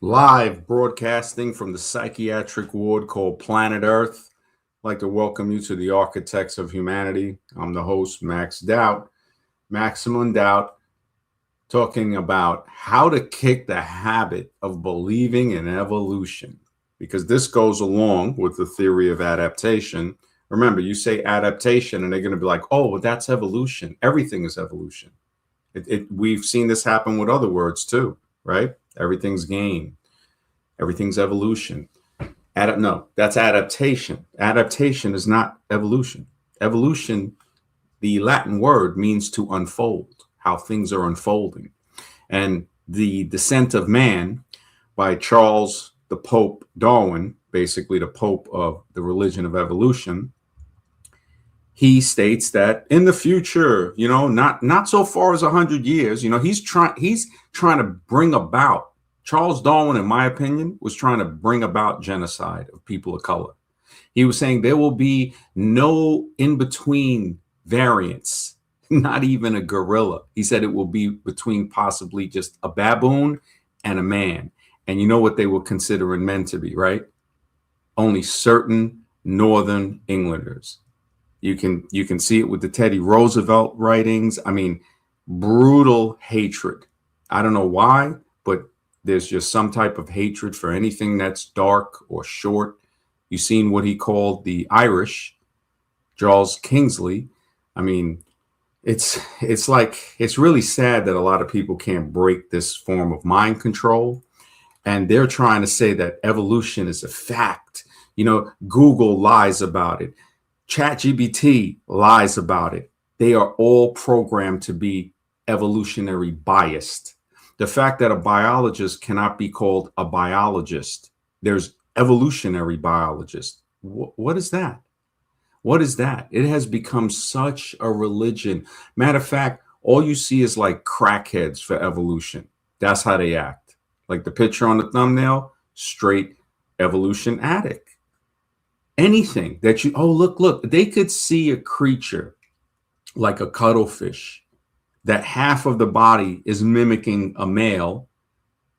Live broadcasting from the psychiatric ward called Planet Earth. I'd like to welcome you to the Architects of Humanity. I'm the host, Max Doubt, Maximum Doubt, talking about how to kick the habit of believing in evolution, because this goes along with the theory of adaptation. Remember, you say adaptation and they're going to be like, oh, well, that's evolution. Everything is evolution. We've seen this happen with other words too, right? Everything's game. Everything's evolution. No, that's adaptation. Adaptation is not evolution. Evolution, the Latin word, means to unfold, how things are unfolding. And The Descent of Man by Charles the Pope Darwin, basically the Pope of the religion of evolution, he states that in the future, not so far as 100 years, he's trying to bring about, Charles Darwin, in my opinion, was trying to bring about genocide of people of color. He was saying there will be no in-between variants, not even a gorilla. He said it will be between possibly just a baboon and a man. And you know what they were considering men to be, right? Only certain Northern Englanders. You can see it with the Teddy Roosevelt writings. I mean, brutal hatred. I don't know why, but there's just some type of hatred for anything that's dark or short. You've seen what he called the Irish, Charles Kingsley. I mean, it's really sad that a lot of people can't break this form of mind control. And they're trying to say that evolution is a fact. Google lies about it. ChatGPT lies about it. They are all programmed to be evolutionary biased. The fact that a biologist cannot be called a biologist. There's evolutionary biologist. What is that? What is that? It has become such a religion. Matter of fact, all you see is like crackheads for evolution. That's how they act. Like the picture on the thumbnail, straight evolution addict. Anything that look, they could see a creature like a cuttlefish that half of the body is mimicking a male.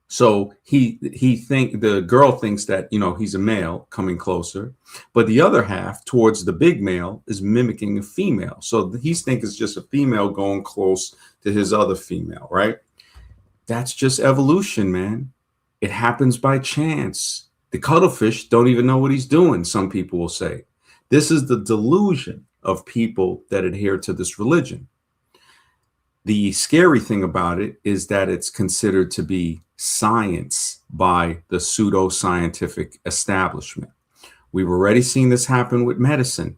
So the girl thinks that, he's a male coming closer, but the other half towards the big male is mimicking a female. So he's thinking it's just a female going close to his other female, right? That's just evolution, man. It happens by chance. The cuttlefish don't even know what he's doing, some people will say. This is the delusion of people that adhere to this religion. The scary thing about it is that it's considered to be science by the pseudo-scientific establishment. We've already seen this happen with medicine.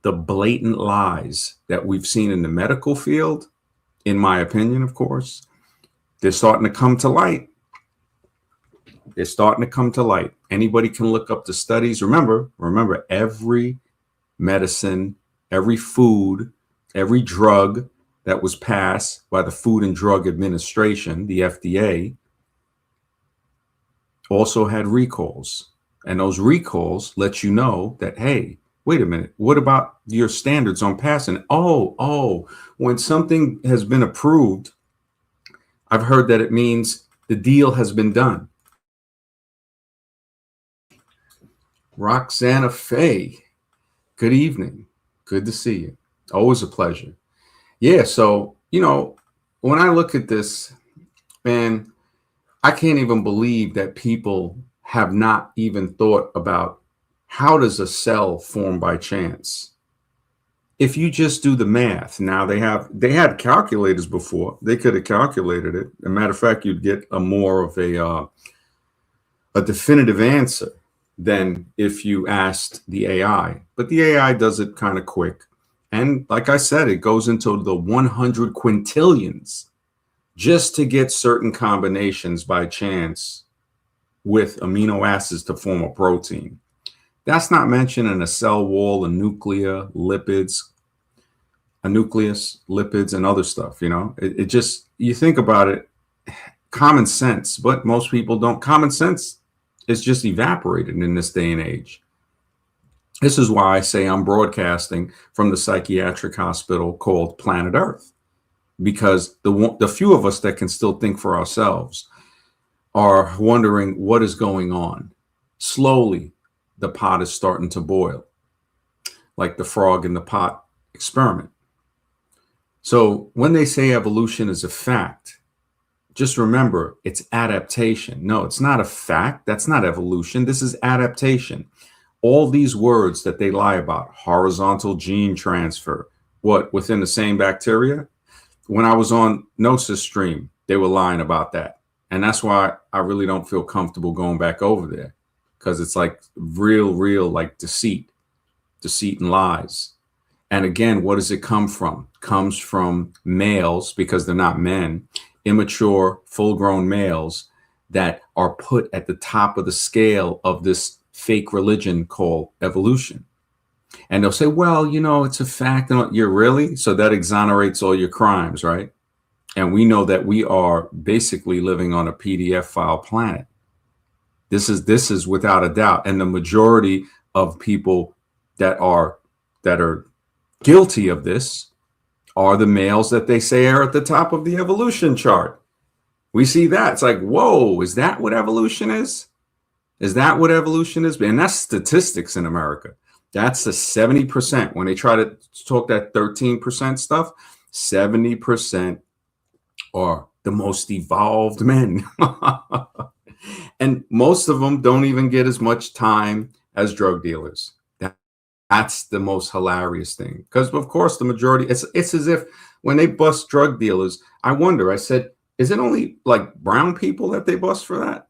The blatant lies that we've seen in the medical field, in my opinion, of course, they're starting to come to light. They're starting to come to light. Anybody can look up the studies. Remember, every medicine, every food, every drug that was passed by the Food and Drug Administration, the FDA, also had recalls. And those recalls let you know that, hey, wait a minute, what about your standards on passing? When something has been approved, I've heard that it means the deal has been done. Roxana Faye, good evening. Good to see you. Always a pleasure. Yeah, so, when I look at this, man, I can't even believe that people have not even thought about how does a cell form by chance? If you just do the math, now they had calculators before. They could have calculated it. As a matter of fact, you'd get a more of a definitive answer than if you asked the AI. But the AI does it kind of quick. And like I said, it goes into the 100 quintillions just to get certain combinations by chance with amino acids to form a protein. That's not mentioning a cell wall, a nucleus, lipids, and other stuff. It just, you think about it, common sense, but most people don't. Common sense is just evaporated in this day and age. This is why I say I'm broadcasting from the psychiatric hospital called Planet Earth, because the few of us that can still think for ourselves are wondering what is going on. Slowly, the pot is starting to boil, like the frog in the pot experiment. So when they say evolution is a fact, just remember it's adaptation. No, it's not a fact. That's not evolution. This is adaptation. All these words that they lie about, horizontal gene transfer, what, within the same bacteria? When I was on Gnosis stream, they were lying about that. And that's why I really don't feel comfortable going back over there, because it's like real, like deceit and lies. And again, what does it come from? Comes from males, because they're not men, immature, full-grown males that are put at the top of the scale of this fake religion called evolution. And they'll say, well, you know, it's a fact. You're really? So that exonerates all your crimes, right? And we know that we are basically living on a PDF file planet. This is without a doubt. And the majority of people that are guilty of this are the males that they say are at the top of the evolution chart. We see that. It's like, whoa, is that what evolution is? Is that what evolution is? And that's statistics in America. That's the 70%. When they try to talk that 13% stuff, 70% are the most evolved men. And most of them don't even get as much time as drug dealers. That's the most hilarious thing. Because, of course, the majority, it's as if when they bust drug dealers, I wonder, I said, is it only like brown people that they bust for that?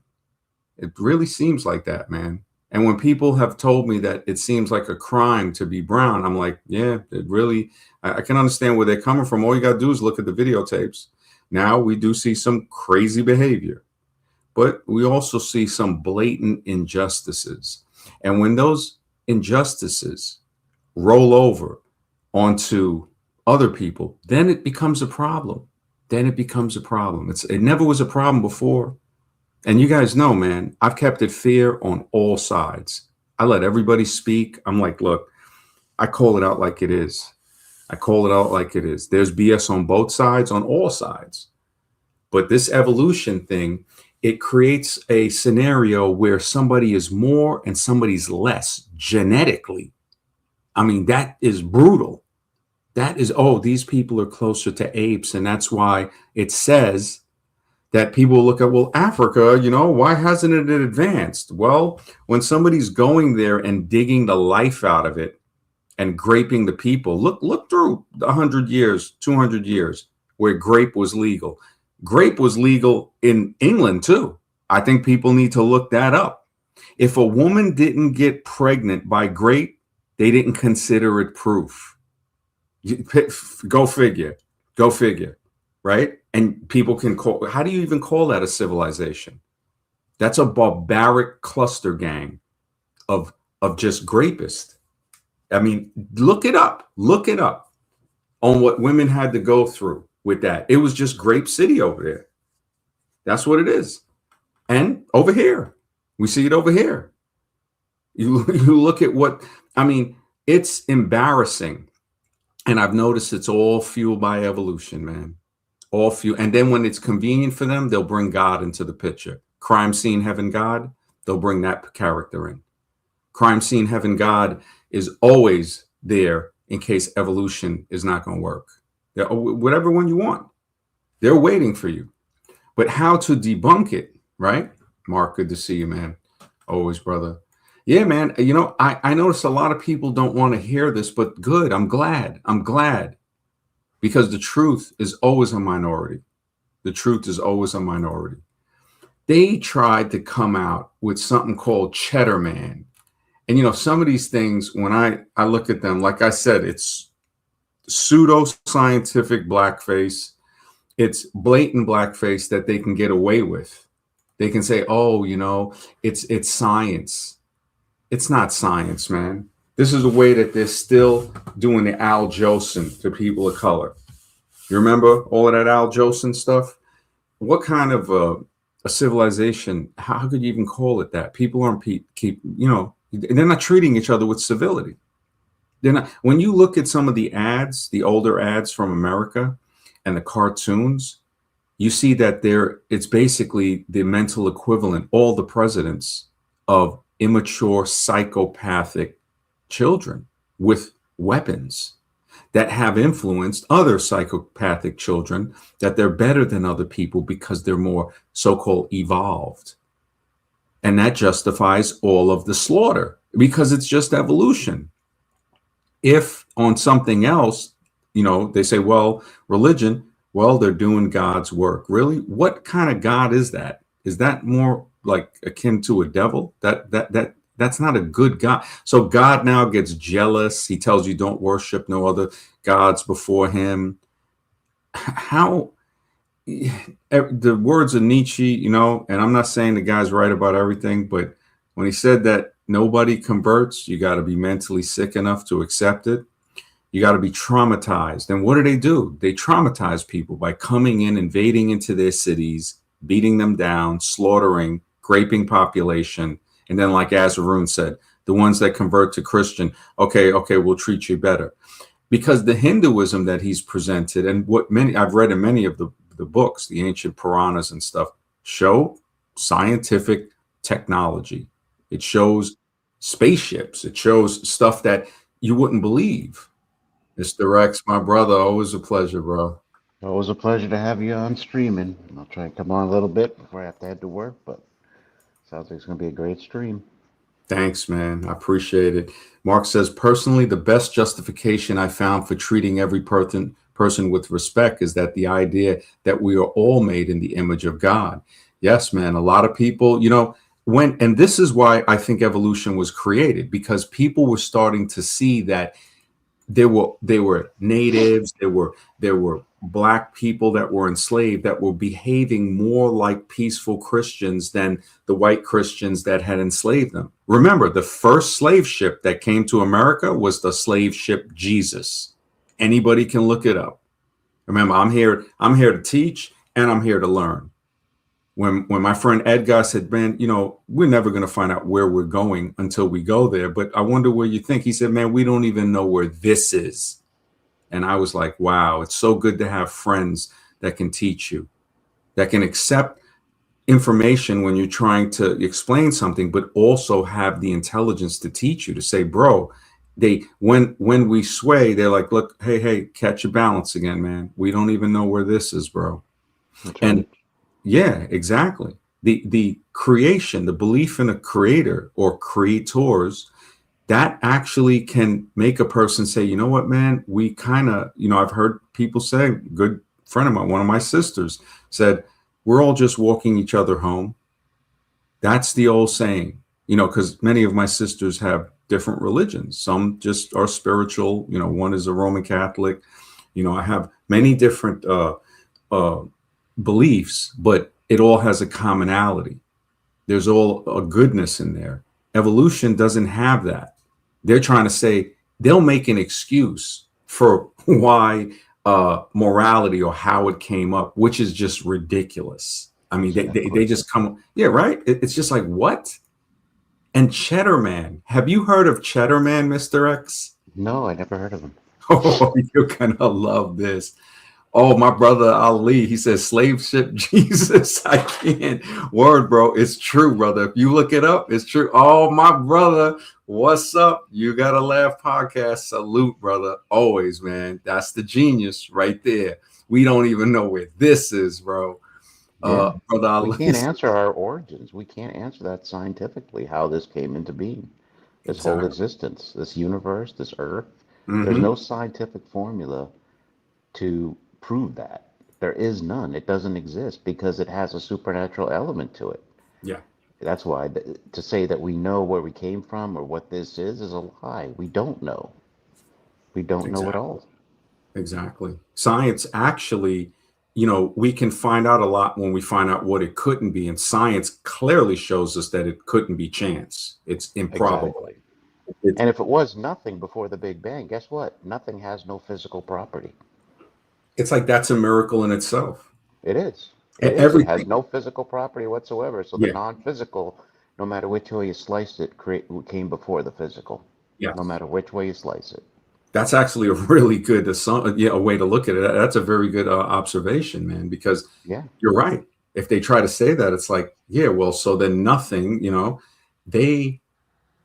It really seems like that, man. And when people have told me that it seems like a crime to be brown, I'm like, yeah, it really, I can understand where they're coming from. All you got to do is look at the videotapes. Now we do see some crazy behavior, but we also see some blatant injustices. And when those injustices roll over onto other people, then it becomes a problem. Then it becomes a problem. It never was a problem before. And you guys know, man, I've kept it fair on all sides. I let everybody speak. I'm like, look, I call it out like it is. I call it out like it is. There's BS on both sides, on all sides. But this evolution thing, it creates a scenario where somebody is more and somebody's less genetically. I mean, that is brutal. That is, oh, these people are closer to apes. And that's why it says that people look at, well, Africa, you know, why hasn't it advanced? Well, when somebody's going there and digging the life out of it and graping the people, look through 100 years, 200 years, where grape was legal. Grape was legal in England, too. I think people need to look that up. If a woman didn't get pregnant by grape, they didn't consider it proof. Go figure. Go figure. Right? And people can call, how do you even call that a civilization? That's a barbaric cluster gang of just grapists. I mean, look it up on what women had to go through with that. It was just Grape City over there. That's what it is. And over here, we see it over here. You look at what, I mean, it's embarrassing. And I've noticed it's all fueled by evolution, man. All few, and then when it's convenient for them, they'll bring God into the picture. Crime scene, heaven, God, they'll bring that character in. Crime scene, heaven, God is always there in case evolution is not going to work. Whatever one you want, they're waiting for you. But how to debunk it, right? Mark, good to see you, man. Always, brother. Yeah, man. You know, I notice a lot of people don't want to hear this, but good. I'm glad. Because the truth is always a minority. The truth is always a minority. They tried to come out with something called Cheddar Man. And, you know, some of these things, when I look at them, like I said, it's pseudo-scientific blackface. It's blatant blackface that they can get away with. They can say, oh, you know, it's science. It's not science, man. This is a way that they're still doing the Al Jolson to people of color. You remember all of that Al Jolson stuff? What kind of a civilization? How could you even call it that? People aren't keep, you know, they're not treating each other with civility. They're not. When you look at some of the ads, the older ads from America and the cartoons, you see that it's basically the mental equivalent, all the presidents of immature psychopathic children with weapons that have influenced other psychopathic children, that they're better than other people because they're more so-called evolved. And that justifies all of the slaughter because it's just evolution. If on something else, they say, well, religion, well, they're doing God's work. Really? What kind of God is that? Is that more like akin to a devil? That's not a good God. So God now gets jealous. He tells you don't worship no other gods before him. How the words of Nietzsche, and I'm not saying the guy's right about everything, but when he said that nobody converts, you got to be mentally sick enough to accept it. You got to be traumatized. And what do? They traumatize people by coming in, invading into their cities, beating them down, slaughtering, raping population. And then, like Azarun said, the ones that convert to Christian, okay, we'll treat you better. Because the Hinduism that he's presented, and what I've read in many of the books, the ancient Puranas and stuff, show scientific technology. It shows spaceships. It shows stuff that you wouldn't believe. Mr. Rex, my brother, always a pleasure, bro. Always a pleasure to have you on streaming. I'll try and come on a little bit before I have to head to work, but sounds like it's going to be a great stream. Thanks, man. I appreciate it. Mark says, personally, the best justification I found for treating every person with respect is that the idea that we are all made in the image of God. Yes, man. A lot of people, and this is why I think evolution was created, because people were starting to see that there were natives, there were black people that were enslaved that were behaving more like peaceful Christians than the white Christians that had enslaved them. Remember, the first slave ship that came to America was the slave ship Jesus. Anybody can look it up. Remember, I'm here to teach and I'm here to learn. When my friend Edgar said, man, we're never going to find out where we're going until we go there. But I wonder where you think. He said, man, we don't even know where this is. And I was like, wow, it's so good to have friends that can teach you, that can accept information when you're trying to explain something, but also have the intelligence to teach you, to say, bro, when we sway, they're like, look, hey, catch your balance again, man. We don't even know where this is, bro. That's And right. yeah, exactly. The creation, the belief in a creator or creators, that actually can make a person say, you know what, man, we kind of, I've heard people say, good friend of mine, one of my sisters said, we're all just walking each other home. That's the old saying, because many of my sisters have different religions. Some just are spiritual. One is a Roman Catholic. I have many different uh, beliefs, but it all has a commonality. There's all a goodness in there. Evolution doesn't have that. They're trying to say, they'll make an excuse for why morality or how it came up, which is just ridiculous. I mean, they Exactly. just come, yeah, right. It's just like, what? And Cheddar Man, have you heard of Cheddar Man, Mr. X? No, I never heard of him. Oh, you're gonna love this. Oh, my brother Ali, he says slave ship Jesus. I can't. Word, bro. It's true, brother. If you look it up, it's true. Oh, my brother. What's up? You Gotta Laugh podcast. Salute, brother. Always, man. That's the genius right there. We don't even know where this is, bro. Yeah. Brother We Ali. can't answer our origins. We can't answer that scientifically, how this came into being. This whole Exactly. existence, this universe, this earth. There's Mm-hmm. no scientific formula to prove that. There is none. It doesn't exist because it has a supernatural element to it. Yeah, That's why to say that we know where we came from or what this is a lie. We don't know. We don't know at exactly. all. Exactly. Science actually, we can find out a lot when we find out what it couldn't be. And science clearly shows us that it couldn't be chance. It's improbable. Exactly. It's, And if it was nothing before the Big Bang, guess what? Nothing has no physical property. it's like that's a miracle in itself. It is. It is. It has Everything. no physical property whatsoever. So the Yeah. non-physical, no matter which way you slice it, came before the physical. No Yes. matter which way you slice it. That's actually a really good yeah, a way to look at it. That's a very good observation, man, because Yeah, you're right. If they try to say that, it's like, yeah, well, so then nothing, they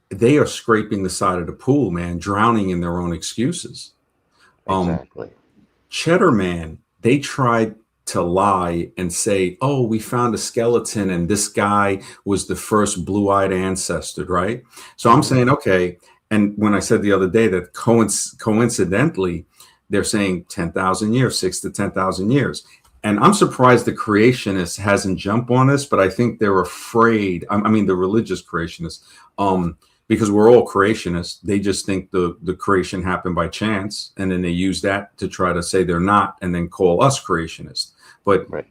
they are scraping the side of the pool, man, drowning in their own excuses. Um, exactly. Cheddar Man, they tried to lie and say, oh, we found a skeleton and this guy was the first blue eyed ancestor, right? So I'm Hmm. saying, okay. And when I said the other day that coincidentally, they're saying 10,000 years, 6 to 10,000 years. And I'm surprised the creationists hasn't jumped on this, but I think they're afraid. I mean, the religious creationists, um, because we're all creationists. They just think the creation happened by chance, and then they use that to try to say they're not, and then call us creationists. But Right.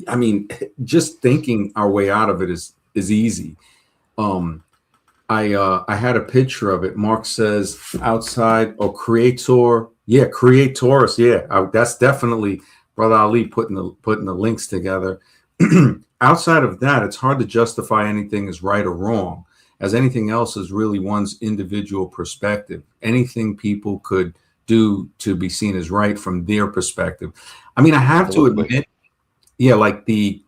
I mean, just thinking our way out of it is easy. Um, I had a picture of it. Mark says outside or creator, yeah, creatorus, yeah. That's definitely Brother Ali putting the links together. Outside of that, it's hard to justify anything as right or wrong, as anything else is really one's individual perspective. Anything people could do to be seen as right from their perspective. I mean, I have to Absolutely. admit, yeah, like the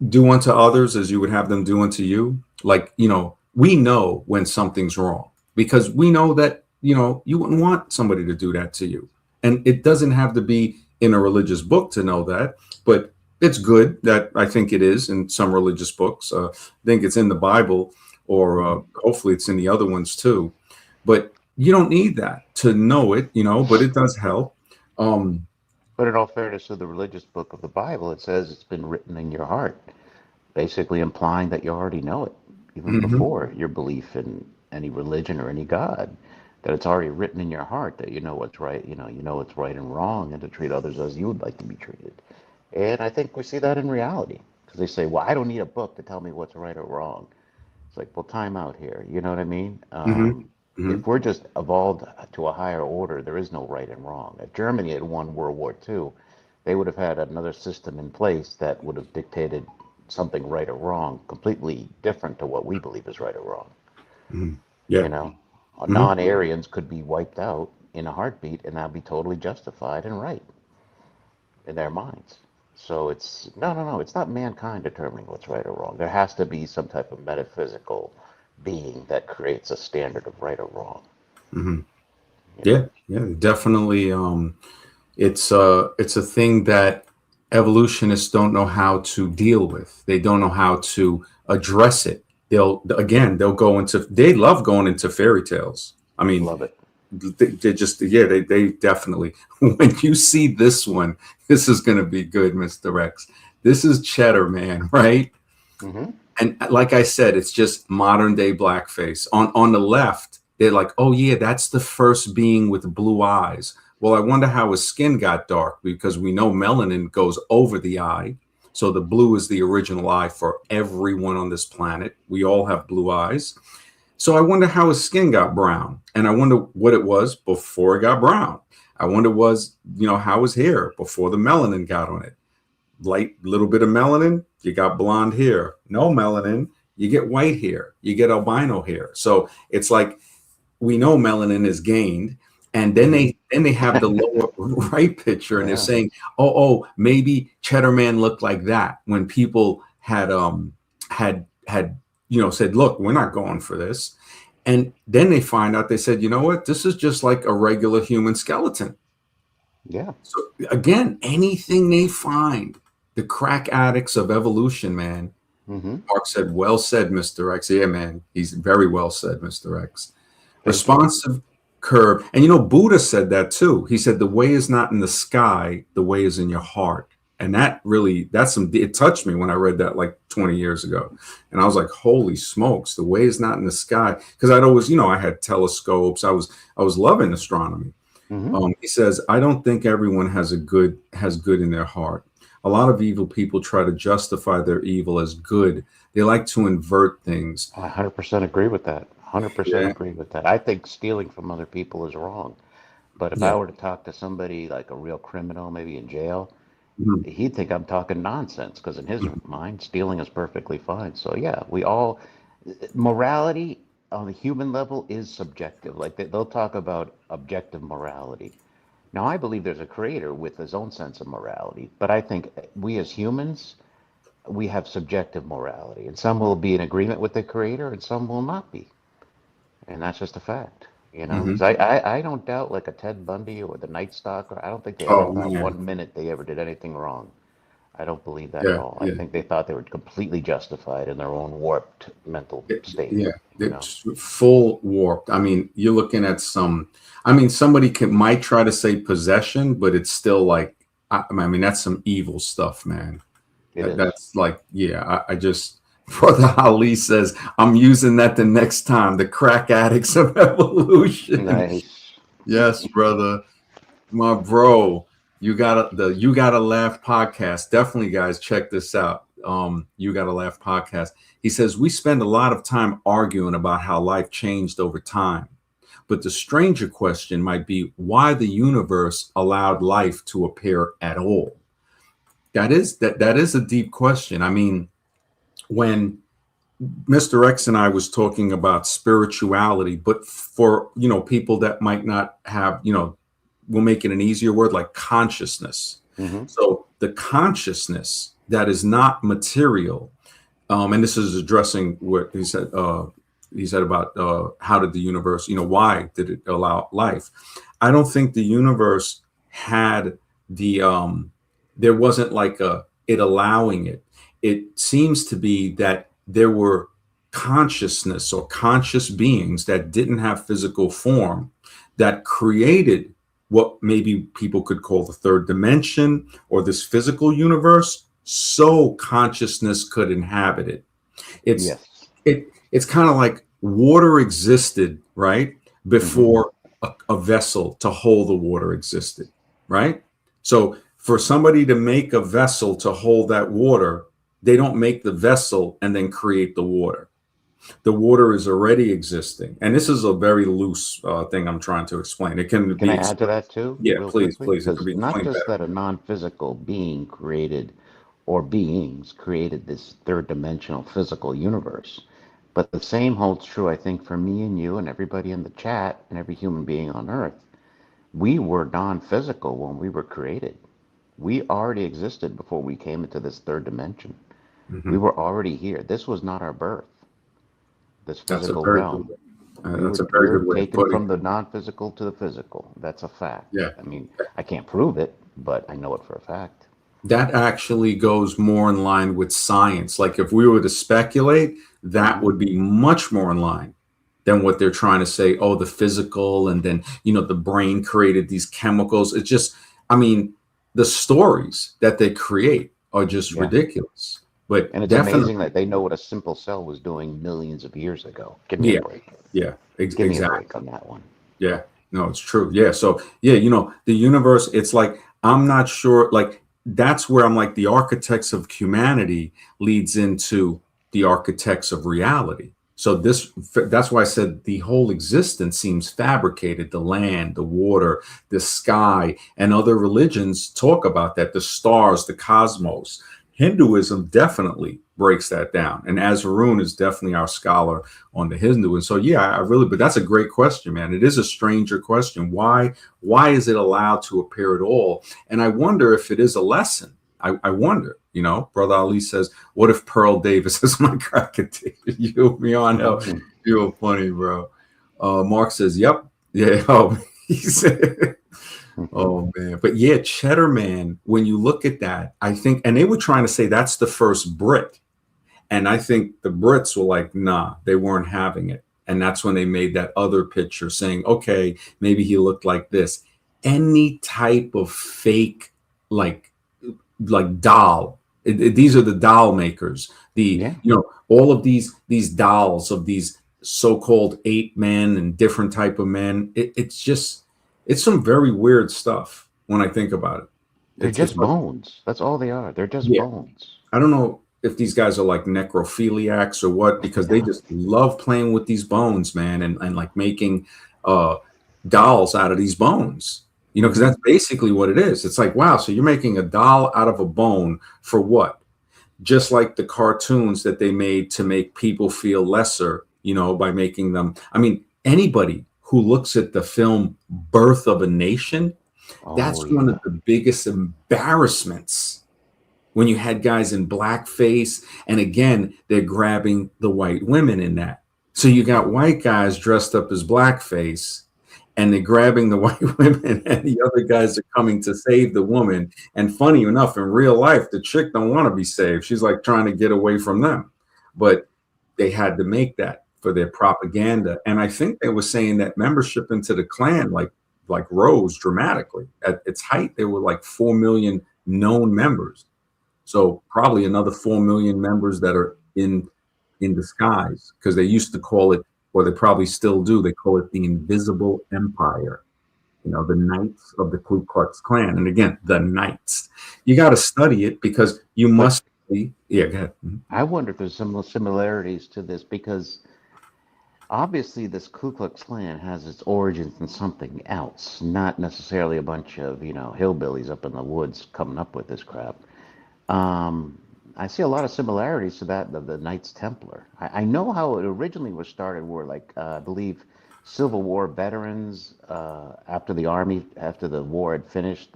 do unto others as you would have them do unto you. Like, we know when something's wrong because we know that, you wouldn't want somebody to do that to you. And it doesn't have to be in a religious book to know that, but it's good that I think it is in some religious books. I think it's in the Bible, or Hmm. hopefully it's in the other ones too. But you don't need that to know it, but it does help. Um, But in all fairness to the religious book of the Bible, it says it's been written in your heart, basically implying that you already know it, even mhm, before your belief in any religion or any God, that it's already written in your heart that you know what's right, you know what's right and wrong, and to treat others as you would like to be treated. And I think we see that in reality, because they say, well, I don't need a book to tell me what's right or wrong. It's like, well, time out here. You know what I mean? mhm, mhm, If we're just evolved to a higher order, there is no right and wrong. If Germany had won World War II, they would have had another system in place that would have dictated something right or wrong, completely different to what we believe is right or wrong. mhm. You Yeah. know, Mhm. non-Aryans could be wiped out in a heartbeat, and that'd be totally justified and right in their minds. So it's no, no, no. It's not mankind determining what's right or wrong. There has to be some type of metaphysical being that creates a standard of right or wrong. Mhm. You know. Yeah, yeah, definitely. It's a thing that evolutionists don't know how to deal with. They don't know how to address it. They'll go into, they love going into fairy tales. I mean, Love it. they just, yeah, they definitely. When you see this one, this is going to be good, Mr. Rex. This is Cheddar Man, right? Hmm. And like I said, it's just modern day blackface. On the left, they're like, oh yeah, that's the first being with blue eyes. Well, I wonder how his skin got dark because we know melanin goes over the eye. So the blue is the original eye for everyone on this planet. We all have blue eyes. So I wonder how his skin got brown. And I wonder what it was before it got brown. I wonder was, how his hair before the melanin got on it. Light little bit of melanin, you got blonde hair. No melanin, you get white hair. You get albino hair. So it's like we know melanin is gained, and then Hmm. they have the lower right picture, and they're Yeah. saying, maybe Cheddar Man looked like that when people had said, look, we're not going for this. And then they find out, they said, you know what, this is just like a regular human skeleton. Yeah. So again, anything they find, the crack addicts of evolution, man. Hmm. Mark said, well said, Mr. X. Yeah, man. He's very well said, Mr. X. Thank you. Responsive curve. And Buddha said that too. He said, the way is not in the sky, the way is in your heart. And that really, it touched me when I read that like 20 years ago. And I was like, holy smokes, the way is not in the sky. Because I'd always, I had telescopes. I was loving astronomy. Hmm. He says, I don't think everyone has good in their heart. A lot of evil people try to justify their evil as good. They like to invert things. I 100% agree with that. 100% Yeah, agree with that. I think stealing from other people is wrong. But if I yeah. were to talk to somebody like a real criminal, maybe in jail, Mhm, he'd think I'm talking nonsense because in his mhm, mind, stealing is perfectly fine. So yeah, we all morality. on the human level is subjective. Like they'll talk about objective morality. Now, I believe there's a creator with his own sense of morality, but I think we as humans, we have subjective morality, and some will be in agreement with the creator, and some will not be, and that's just a fact. You know, Hmm. because I don't doubt like a Ted Bundy or the Night Stalker. I don't think they ever Oh thought man, 1 minute they ever did anything wrong. I don't believe that at yeah, all. I yeah. think they thought they were completely justified in their own warped mental state. Yeah, You know, it's full warped. I mean, you're looking at some. I mean, somebody might try to say possession, but it's still like. I mean, that's some evil stuff, man. it is. That's like, yeah. I just Brother Ali says I'm using that the next time. The crack addicts of evolution. Nice. Yes, brother. My bro, you gotta laugh podcast. Definitely, guys, check this out. You gotta laugh podcast. He says we spend a lot of time arguing about how life changed over time, but the stranger question might be why the universe allowed life to appear at all. That is a deep question. I mean, when Mr. X and I was talking about spirituality, but for people that might not have, we'll make it an easier word like consciousness. Hmm. So the consciousness that is not material, and this is addressing what he said. He said about how did the universe, why did it allow life? I don't think the universe had there wasn't like it allowing it. It seems to be that there were consciousness or conscious beings that didn't have physical form that created what maybe people could call the third dimension or this physical universe so consciousness could inhabit it. It's Yes. it's kind of like water existed, right? Hmm. Before a vessel to hold the water existed, right? So for somebody to make a vessel to hold that water, they don't make the vessel and then create the water. The water is already existing, and this is a very loose thing I'm trying to explain. It can Can be I add to explained. that too, Yeah, real please, quickly? please. It could Because be not explained just better. that a non-physical being created or beings created this third dimensional physical universe, but the same holds true, I think, for me and you and everybody in the chat and every human being on Earth. We were non-physical when we were created. We already existed before we came into this third dimension. We Hmm. were already here. This was not our birth, this That's a physical very good. realm. We That's were a we very were good way of taken putting from it. the non-physical to the physical. That's a fact. Yeah. I mean, I can't prove it, but I know it for a fact. That actually goes more in line with science. Like if we were to speculate, that Hmm. would be much more in line than what they're trying to say. Oh, the physical, and then the brain created these chemicals. It's just, I mean, the stories that they create are just Yeah. ridiculous. But And it's amazing definitely, that they know what a simple cell was doing millions of years ago. Give me a yeah, break. yeah, Give me a exactly. break on that one. Yeah, no, it's true. Yeah. So, yeah, the universe, it's like, I'm not sure, like, that's where I'm like, the architects of humanity leads into the architects of reality. So, that's why I said the whole existence seems fabricated, the land, the water, the sky, and other religions talk about that, the stars, the cosmos. Hinduism definitely breaks that down. And Azarun is definitely our scholar on the Hindu. And so, yeah, but that's a great question, man. It is a stranger question. Why is it allowed to appear at all? And I wonder if it is a lesson. I wonder, Brother Ali says, what if Pearl Davis is my crack at David? Me on hell. Mm. You're funny, bro. Mark says, yep. Yeah. Oh, he said, oh man. But yeah, Cheddar Man, when you look at that, I think, and they were trying to say that's the first Brit. And I think the Brits were like, nah, they weren't having it. And that's when they made that other picture saying, okay, maybe he looked like this. Any type of fake, like doll. These are the doll makers. Yeah. All of these dolls of these so-called ape men and different type of men. It's some very weird stuff when I think about it. They're It's just like, bones. That's all they are. They're just yeah, bones. I don't know if these guys are like necrophiliacs or what, because they Yeah. just love playing with these bones, man, and like making uh dolls out of these bones. Because Hmm. that's basically what it is. It's like, wow, so you're making a doll out of a bone for what? Just like the cartoons that they made to make people feel lesser by making them. I mean, anybody who looks at the film Birth of a Nation, Oh that's one of yeah. the biggest embarrassments when you had guys in blackface. And again, they're grabbing the white women in that. So you got white guys dressed up as blackface and they're grabbing the white women and the other guys are coming to save the woman. And funny enough, in real life, the chick don't want to be saved. She's like trying to get away from them. But they had to make that for their propaganda. And I think they were saying that membership into the Klan like rose dramatically. At its height, there were like 4 million known members. So probably another 4 million members that are in disguise, because they used to call it, or they probably still do, they call it the Invisible Empire. The Knights of the Ku Klux Klan. And again, the Knights. You got to study it because you But must be. Yeah, go ahead. I wonder if there's some similarities to this because obviously this Ku Klux Klan has its origins in something else, not necessarily a bunch of, hillbillies up in the woods coming up with this crap. Um, I see a lot of similarities to that of the Knights Templar. I know how it originally was started, were like I believe Civil War veterans after the army, after the war had finished,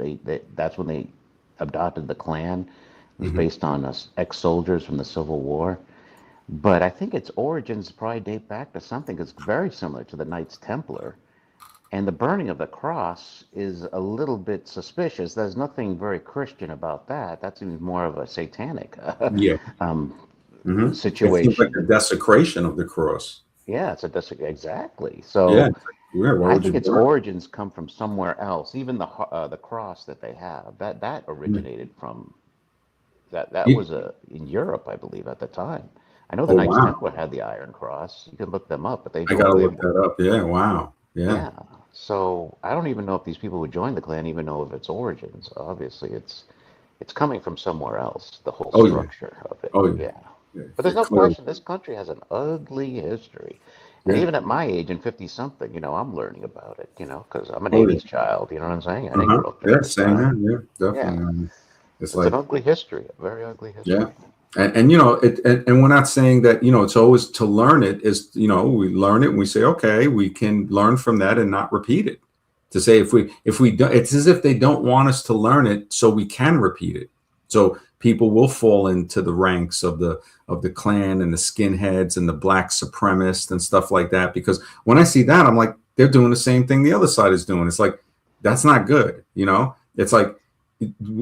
that's when they adopted the Klan. It was Mhm. based on ex-soldiers from the Civil War. But I think its origins probably date back to something that's very similar to the Knights Templar. And the burning of the cross is a little bit suspicious. There's nothing very Christian about that. That's even more of a satanic Yeah. um, It seems like a situation. desecration of the cross. Yeah, exactly. Yeah. So It's like, yeah. Why I would you think its burn origins come from somewhere else. Even the cross that they have that it? originated from that Yeah. was in Europe, I believe, at the time. I know the Oh, Knights wow. Templar had the Iron Cross. You can look them up, but I got to look that up. Yeah. Wow. Yeah. yeah. So I don't even know if these people who joined the Klan even know of its origins. Obviously, it's coming from somewhere else. The whole Oh, yeah. structure of it. Oh, yeah. Yeah. Yeah. But Yeah, there's no clearly. question this country has an ugly history. And Yeah. even at my age, in 50 something, I'm learning about it, because I'm an Oh, yeah. 80s child, you know what I'm saying? I didn't Uh-huh. grow up during Yeah. this Same time. here. Yeah. Yeah. Definitely. It's It's an like, ugly history, a very ugly yeah. history. And and we're not saying that, it's always to learn it is, we learn it and we say, okay, we can learn from that and not repeat it. To say if we do, it's as if they don't want us to learn it so we can repeat it. So people will fall into the ranks of the Klan and the skinheads and the black supremacists and stuff like that. Because when I see that, I'm like, they're doing the same thing the other side is doing. It's like, that's not good. It's like,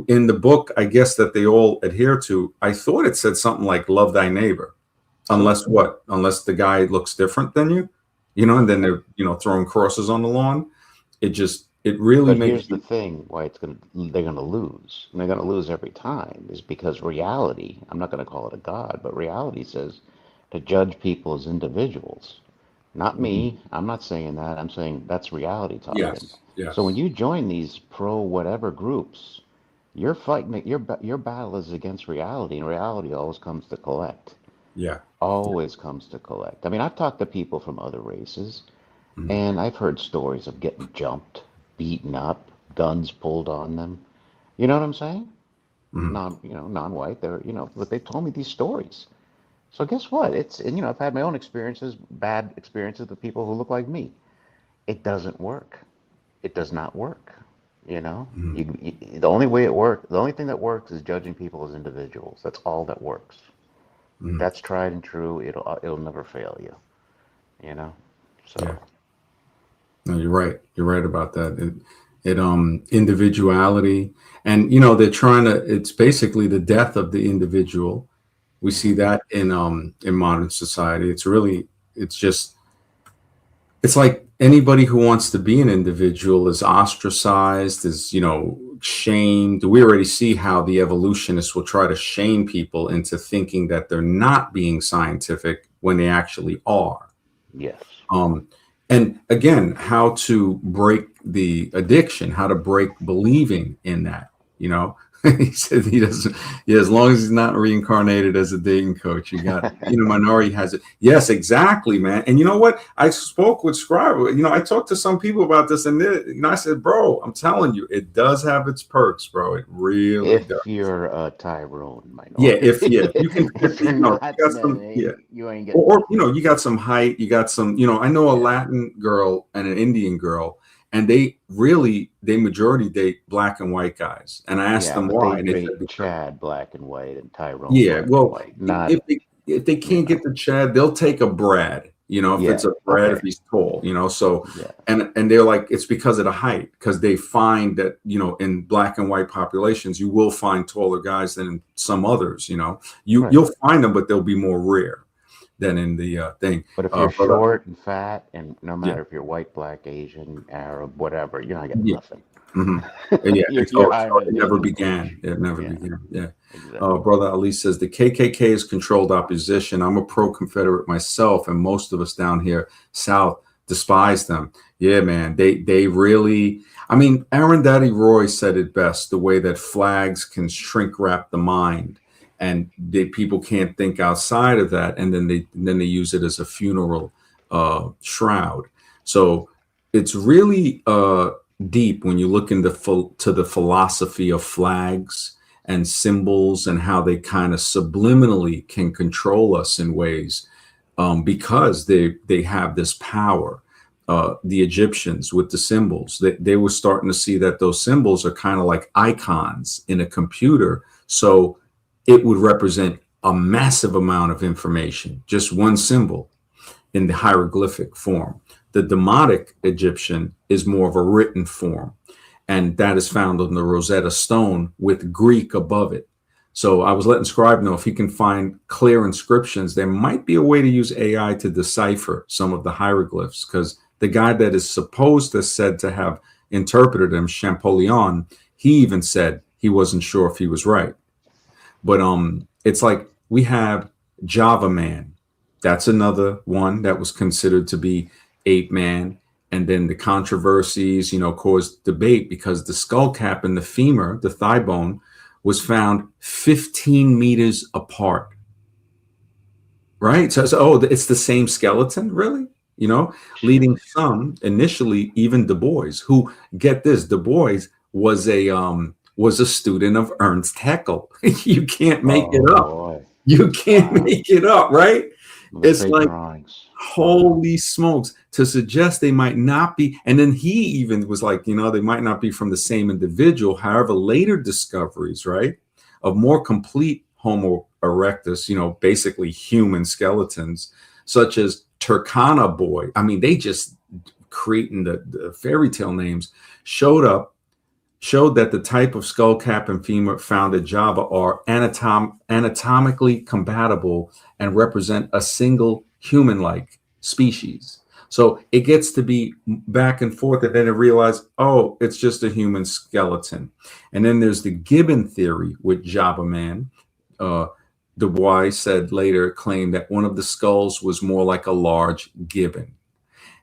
in the book, I guess, that they all adhere to, I thought it said something like "love thy neighbor," unless what? Unless the guy looks different than you, and then they're throwing crosses on the lawn. It really But makes here's the you. thing, why they're gonna lose. And they're gonna lose every time is because reality, I'm not gonna call it a God, but reality says to judge people as individuals. Not Mhm. me. I'm not saying that. I'm saying that's reality talking. Yes, So when yes, you join these pro whatever groups, you're fighting your battle is against reality, and reality always comes to collect. yeah. Always comes to collect. I mean, I've talked to people from other races, Mhm. and I've heard stories of getting jumped, beaten up, guns pulled on them. You know what I'm saying? Mhm. Non-white. But they told me these stories. So guess what? And I've had my own experiences, bad experiences with people who look like me. It doesn't work. It does not work. Mhm. The only way it works, the only thing that works is judging people as individuals. That's all that works. Mhm. That's tried and true. It'll never fail you. You know. Yeah. So No, you're right. You're right about that. Individuality, and they're trying to. It's basically the death of the individual. We see hmm that in modern society. It's just it's like anybody who wants to be an individual is ostracized, is shamed. We already see how the evolutionists will try to shame people into thinking that they're not being scientific when they actually are. yes. um, and again, how to break the addiction, how to break believing in that, you know He said he doesn't. Yeah, as long as he's not reincarnated as a dating coach, you got, minority has it. Yes, exactly, man. And you know what? I spoke with Scribe. I talked to some people about this, and I said, bro, I'm telling you, it does have its perks, bro. It really does. If you're a Tyrone Yeah, minority. if you can, If you're not, you got some, yeah. then you ain't getting Or, nothing. you got some height, you got some, I know a Yeah, Latin girl and an Indian girl, and they majority date black and white guys. And I asked yeah, them but they why, and they said rate because, Chad black and white and Tyrone yeah, black and well, white. Not, if they you can't get know. the Chad, they'll take a Brad. If Yeah, it's a Brad, if okay. he's tall, so, Yeah, and they're like, it's because of the height, because they find that, in black and white populations, you will find taller guys than in some others. right. You'll find them, but they'll be more rare than in the thing. But if you're But short and fat, and no yeah, matter if you're white, black, Asian, Arab, whatever, you're not getting yeah. nothing. Hmm. Yeah, and You're so, high on it never invitation push. began. It never Yeah, began. Yeah. exactly. Brother Ali says the KKK is controlled opposition. I'm a pro-Confederate myself, and most of us down here south despise them. Yeah, man. They really. I mean, Aaron Daddy Roy said it best: the way that flags can shrink wrap the mind, and people can't think outside of that, and then they use it as a funeral shroud. So it's really deep when you look into to the philosophy of flags and symbols and how they kind of subliminally can control us in ways, because they have this power. The Egyptians with the symbols, they were starting to see that those symbols are kind of like icons in a computer. So it would represent a massive amount of information, just one symbol in the hieroglyphic form. The Demotic Egyptian is more of a written form, and that is found on the Rosetta Stone with Greek above it. So I was letting Scribe know if he can find clear inscriptions, there might be a way to use AI to decipher some of the hieroglyphs, because the guy that is supposed to said to have interpreted them, Champollion, he even said he wasn't sure if he was right. But it's like we have Java Man. That's another one that was considered to be ape man. And then the controversies, caused debate because the skull cap and the femur, the thigh bone, was found 15 meters apart. Right. So it's the same skeleton, really? Leading Sheesh. some initially, even Du Bois, who, get this, Du Bois was a student of Ernst Haeckel. You can't make it Oh up. boy. You can't Wow. make it up, right? The It's fake like, drawings. Wow. holy smokes, to suggest they might not be. And then he even was like, they might not be from the same individual. However, later discoveries, right, of more complete Homo erectus, basically human skeletons, such as Turkana Boy. I mean, they just creating the fairy tale names, showed that the type of skull cap and femur found at Java are anatomically compatible and represent a single human-like species. So it gets to be back and forth, and then it realized, oh, it's just a human skeleton. And then there's the Gibbon theory with Java Man. Uh, Du Bois said later, claimed that one of the skulls was more like a large gibbon.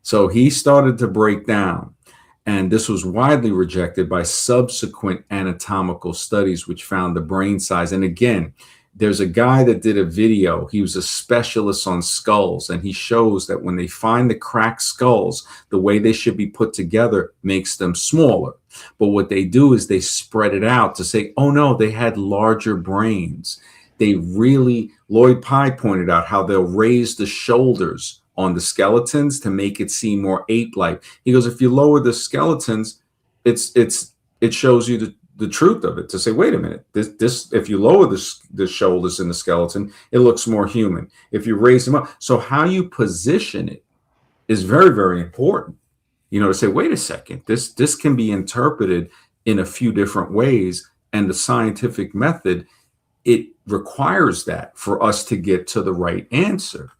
So he started to break down, and this was widely rejected by subsequent anatomical studies, which found the brain size. And again, there's a guy that did a video. He was a specialist on skulls, and he shows that when they find the cracked skulls, the way they should be put together makes them smaller. But what they do is they spread it out to say, oh no, they had larger brains. Lloyd Pye pointed out how they'll raise the shoulders on the skeletons to make it seem more ape-like. He goes, if you lower the skeletons, it shows you the truth of it, to say, wait a minute, this if you lower the shoulders in the skeleton, it looks more human. If you raise them up, so how you position it is very, very important. To say, wait a second, this can be interpreted in a few different ways, and the scientific method, it requires that for us to get to the right answer.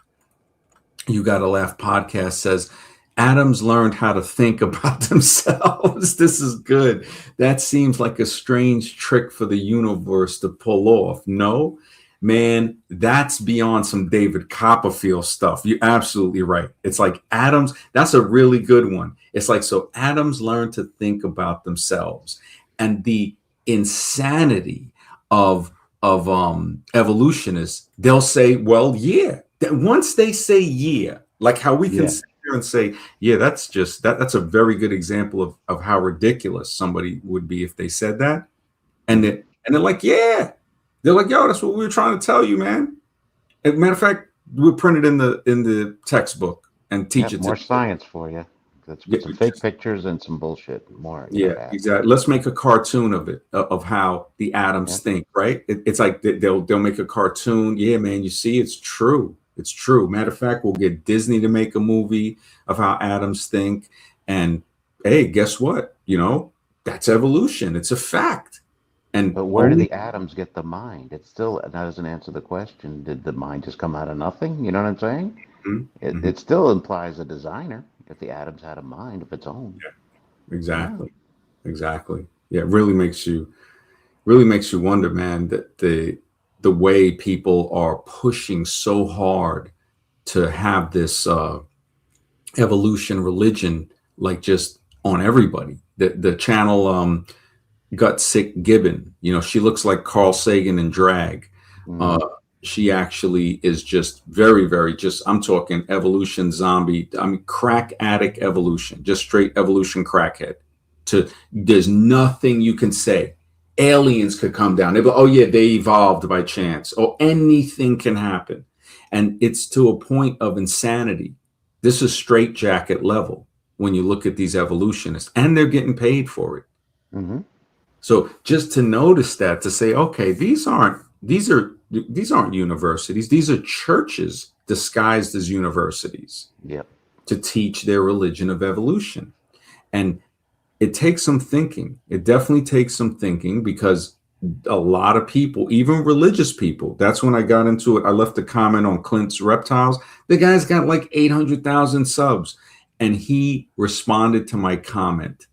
You Gotta Laugh podcast says atoms learned how to think about themselves. This is good. That seems like a strange trick for the universe to pull off. No, man, that's beyond some David Copperfield stuff. You're absolutely right. It's like atoms. That's a really good one. It's like, so atoms learn to think about themselves. And the insanity of evolutionists, they'll say, well, yeah. Once they say yeah, like how we can Yeah. sit here and say, yeah, that's just that's a very good example of how ridiculous somebody would be if they said that. And Hmm. it and they're like, yeah. They're like, yo, that's what we were trying to tell you, man. As a matter of fact, we'll print it in the textbook and teach Yep. it to More the kids. science for you. Let's Yeah, put some fake pictures and some bullshit. More, yeah, facts. exactly. Let's make a cartoon of it, of how the atoms Yep. think, right? It's like they'll make a cartoon. Yeah, man, you see, it's true. It's true. Matter of fact, we'll get Disney to make a movie of how atoms think. And hey, guess what? That's evolution. It's a fact. And But where do only the atoms get the mind? It still that doesn't answer the question. Did the mind just come out of nothing? You know what I'm saying? Mhm, mhm. It still implies a designer if the atoms had a mind of its own. Yeah. Exactly. Exactly. Yeah, it really makes you wonder, man, that the way people are pushing so hard to have this evolution religion, like just on everybody. The channel Gut Sick Gibbon, she looks like Carl Sagan in drag. Hmm. Uh, she actually is just very, very just, I'm talking evolution zombie. I mean, crack addict evolution, just straight evolution crackhead. There's nothing you can say. Aliens could come down. They'll be, oh yeah, they evolved by chance. Or anything can happen. And it's to a point of insanity. This is straight jacket level when you look at these evolutionists, and they're getting paid for it. Hmm. So just to notice that, to say, okay, these aren't universities. These are churches disguised as universities Yep. to teach their religion of evolution. And it takes some thinking. It definitely takes some thinking, because a lot of people, even religious people, that's when I got into it. I left a comment on Clint's Reptiles. The guy's got like 800,000 subs, and he responded to my comment.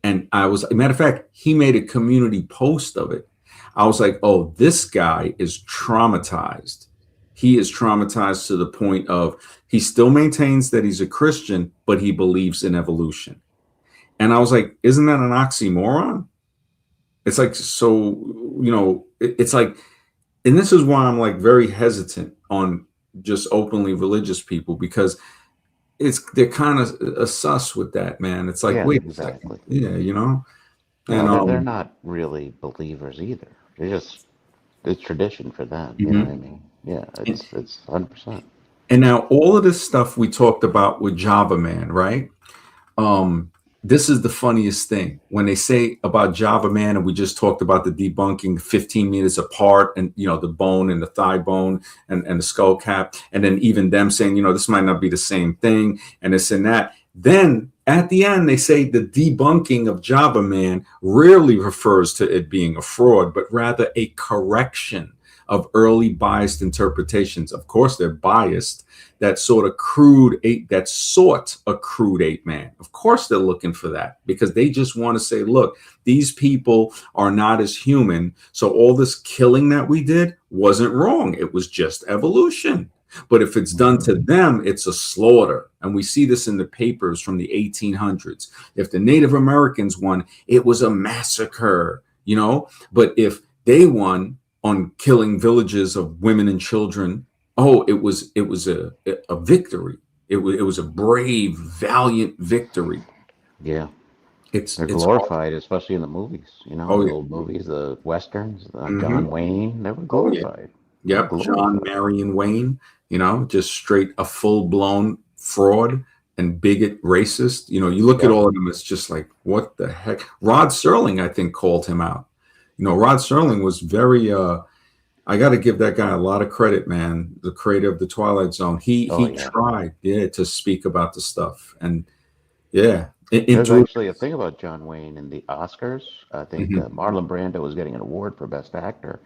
And a matter of fact, he made a community post of it. I was like, oh, this guy is traumatized. He is traumatized to the point of, he still maintains that he's a Christian, but he believes in evolution. And I was like, isn't that an oxymoron? It's like, so, it's like, and this is why I'm like very hesitant on just openly religious people, because they're kind of a sus with that, man. It's like, Yeah. wait a second. Exactly. Yeah, No, and they're not really believers either. They're just it's tradition for them. You know what I mhm. mean? Yeah. and, It's 100%. and now all of this stuff we talked about with Java Man, right? Um, this is the funniest thing when they say about Java Man, and we just talked about the debunking 15 meters apart, and the bone and the thigh bone and the skull cap, and then even them saying, this might not be the same thing, and this and that. Then at the end, they say the debunking of Java Man rarely refers to it being a fraud, but rather a correction of early biased interpretations. Of course, they're biased. That sought a crude ape man. Of course, they're looking for that, because they just want to say, look, these people are not as human. So all this killing that we did wasn't wrong. It was just evolution. But if it's done to them, it's a slaughter. And we see this in the papers from the 1800s. If the Native Americans won, it was a massacre, But if they won on killing villages of women and children, oh, it was a victory. It was a brave, valiant victory. Yeah. They're It's hard. glorified, especially in the movies. Oh The yeah. old movies, the westerns. Hmm. John Wayne. They were Oh yeah. glorified. They were Yep. John glorified. Marion Wayne. Just straight a full blown fraud and bigot, racist. You look at Yep. all of them. It's just like, what the heck? Rod Serling, I think, called him out. Rod Serling was very. I got to give that guy a lot of credit, man. The creator of the Twilight Zone. He Oh he yeah. tried, yeah, to speak about the stuff, and yeah, it There's threw. actually a thing about John Wayne in the Oscars. I think Mhm. Marlon Brando was getting an award for Best Actor,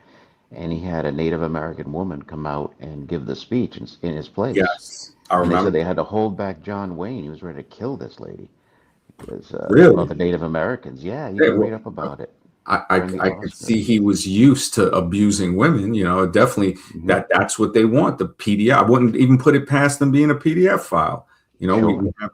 and he had a Native American woman come out and give the speech in his place. Yes, I And they remember. said they had to hold back John Wayne. He was ready to kill this lady because about Really? the Native Americans. Yeah, you Yeah, can read well, up about it I, I during the I could see Oscars. he was used to abusing women. Definitely Hmm. that's what they want. The PDF. I wouldn't even put it past them being a PDF file. We Sure. have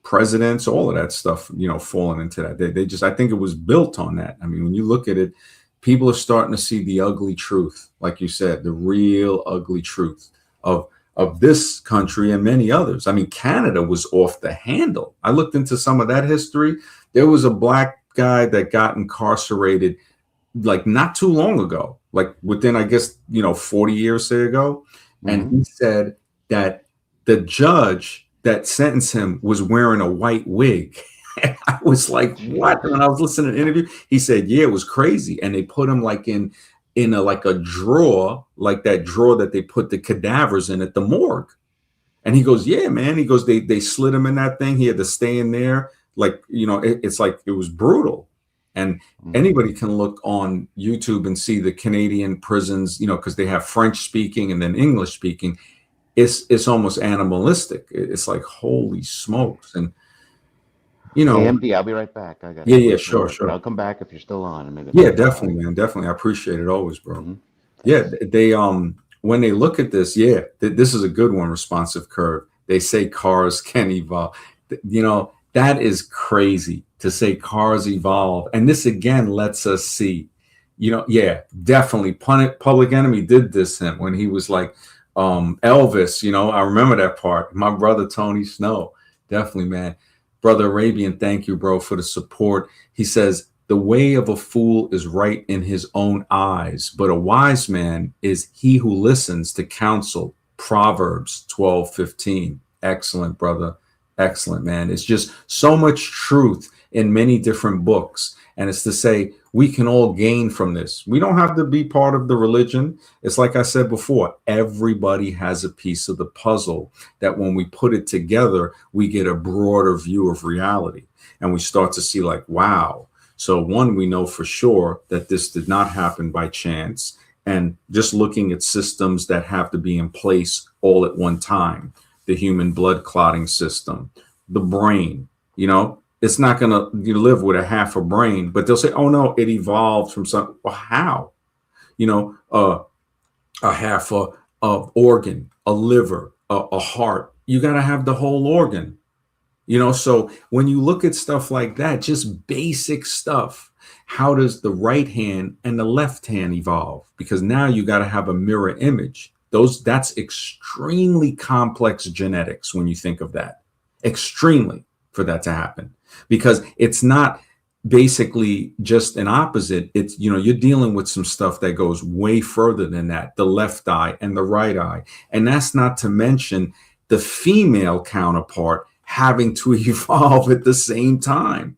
presidents, all of that stuff, falling into that. They just, I think it was built on that. I mean, when you look at it, people are starting to see the ugly truth, like you said, the real ugly truth of this country and many others. I mean, Canada was off the handle. I looked into some of that history. There was a black guy that got incarcerated like not too long ago, like within, I guess, 40 years say ago. And Mm-hmm. he said that the judge that sentenced him was wearing a white wig. And I was like, what? Jeez. When I was listening to an interview, he said, yeah, it was crazy. And they put him like in a like a drawer, like that drawer that they put the cadavers in at the morgue. And he goes, yeah, man. He goes, they slid him in that thing. He had to stay in there. Like, it's like it was brutal. And Mm-hmm. anybody can look on YouTube and see the Canadian prisons, because they have French speaking and then English speaking. It's almost animalistic. It's like, holy smokes. And, Hey, MD, I'll be right back. I got yeah, to yeah, run for sure, work, but sure. I'll come back if you're still on and maybe Yeah, another 5. definitely, man. Definitely. I appreciate it always, bro. Mm-hmm. Yeah, Thanks. they when they look at this, yeah, this is a good one, responsive curve. They say cars can evolve. That is crazy to say cars evolve. And this again lets us see, yeah, definitely Public Enemy did this him when he was like Elvis, I remember that part. My brother Tony Snow. Definitely, man. Brother Arabian, thank you, bro, for the support. He says, the way of a fool is right in his own eyes, but a wise man is he who listens to counsel. Proverbs 12:15. Excellent, brother. Excellent, man. It's just so much truth in many different books. And it's to say we can all gain from this. We don't have to be part of the religion. It's like I said before, everybody has a piece of the puzzle that when we put it together, we get a broader view of reality. And we start to see like, wow. So one, we know for sure that this did not happen by chance. And just looking at systems that have to be in place all at one time, the human blood clotting system, the brain, it's not going to live with a half a brain, but they'll say, oh no, it evolved from some, well, how? A half a organ, a liver, a heart. You got to have the whole organ. So when you look at stuff like that, just basic stuff, how does the right hand and the left hand evolve? Because now you got to have a mirror image. That's extremely complex genetics when you think of that. Extremely, for that to happen. Because it's not basically just an opposite. It's, you're dealing with some stuff that goes way further than that, the left eye and the right eye. And that's not to mention the female counterpart having to evolve at the same time.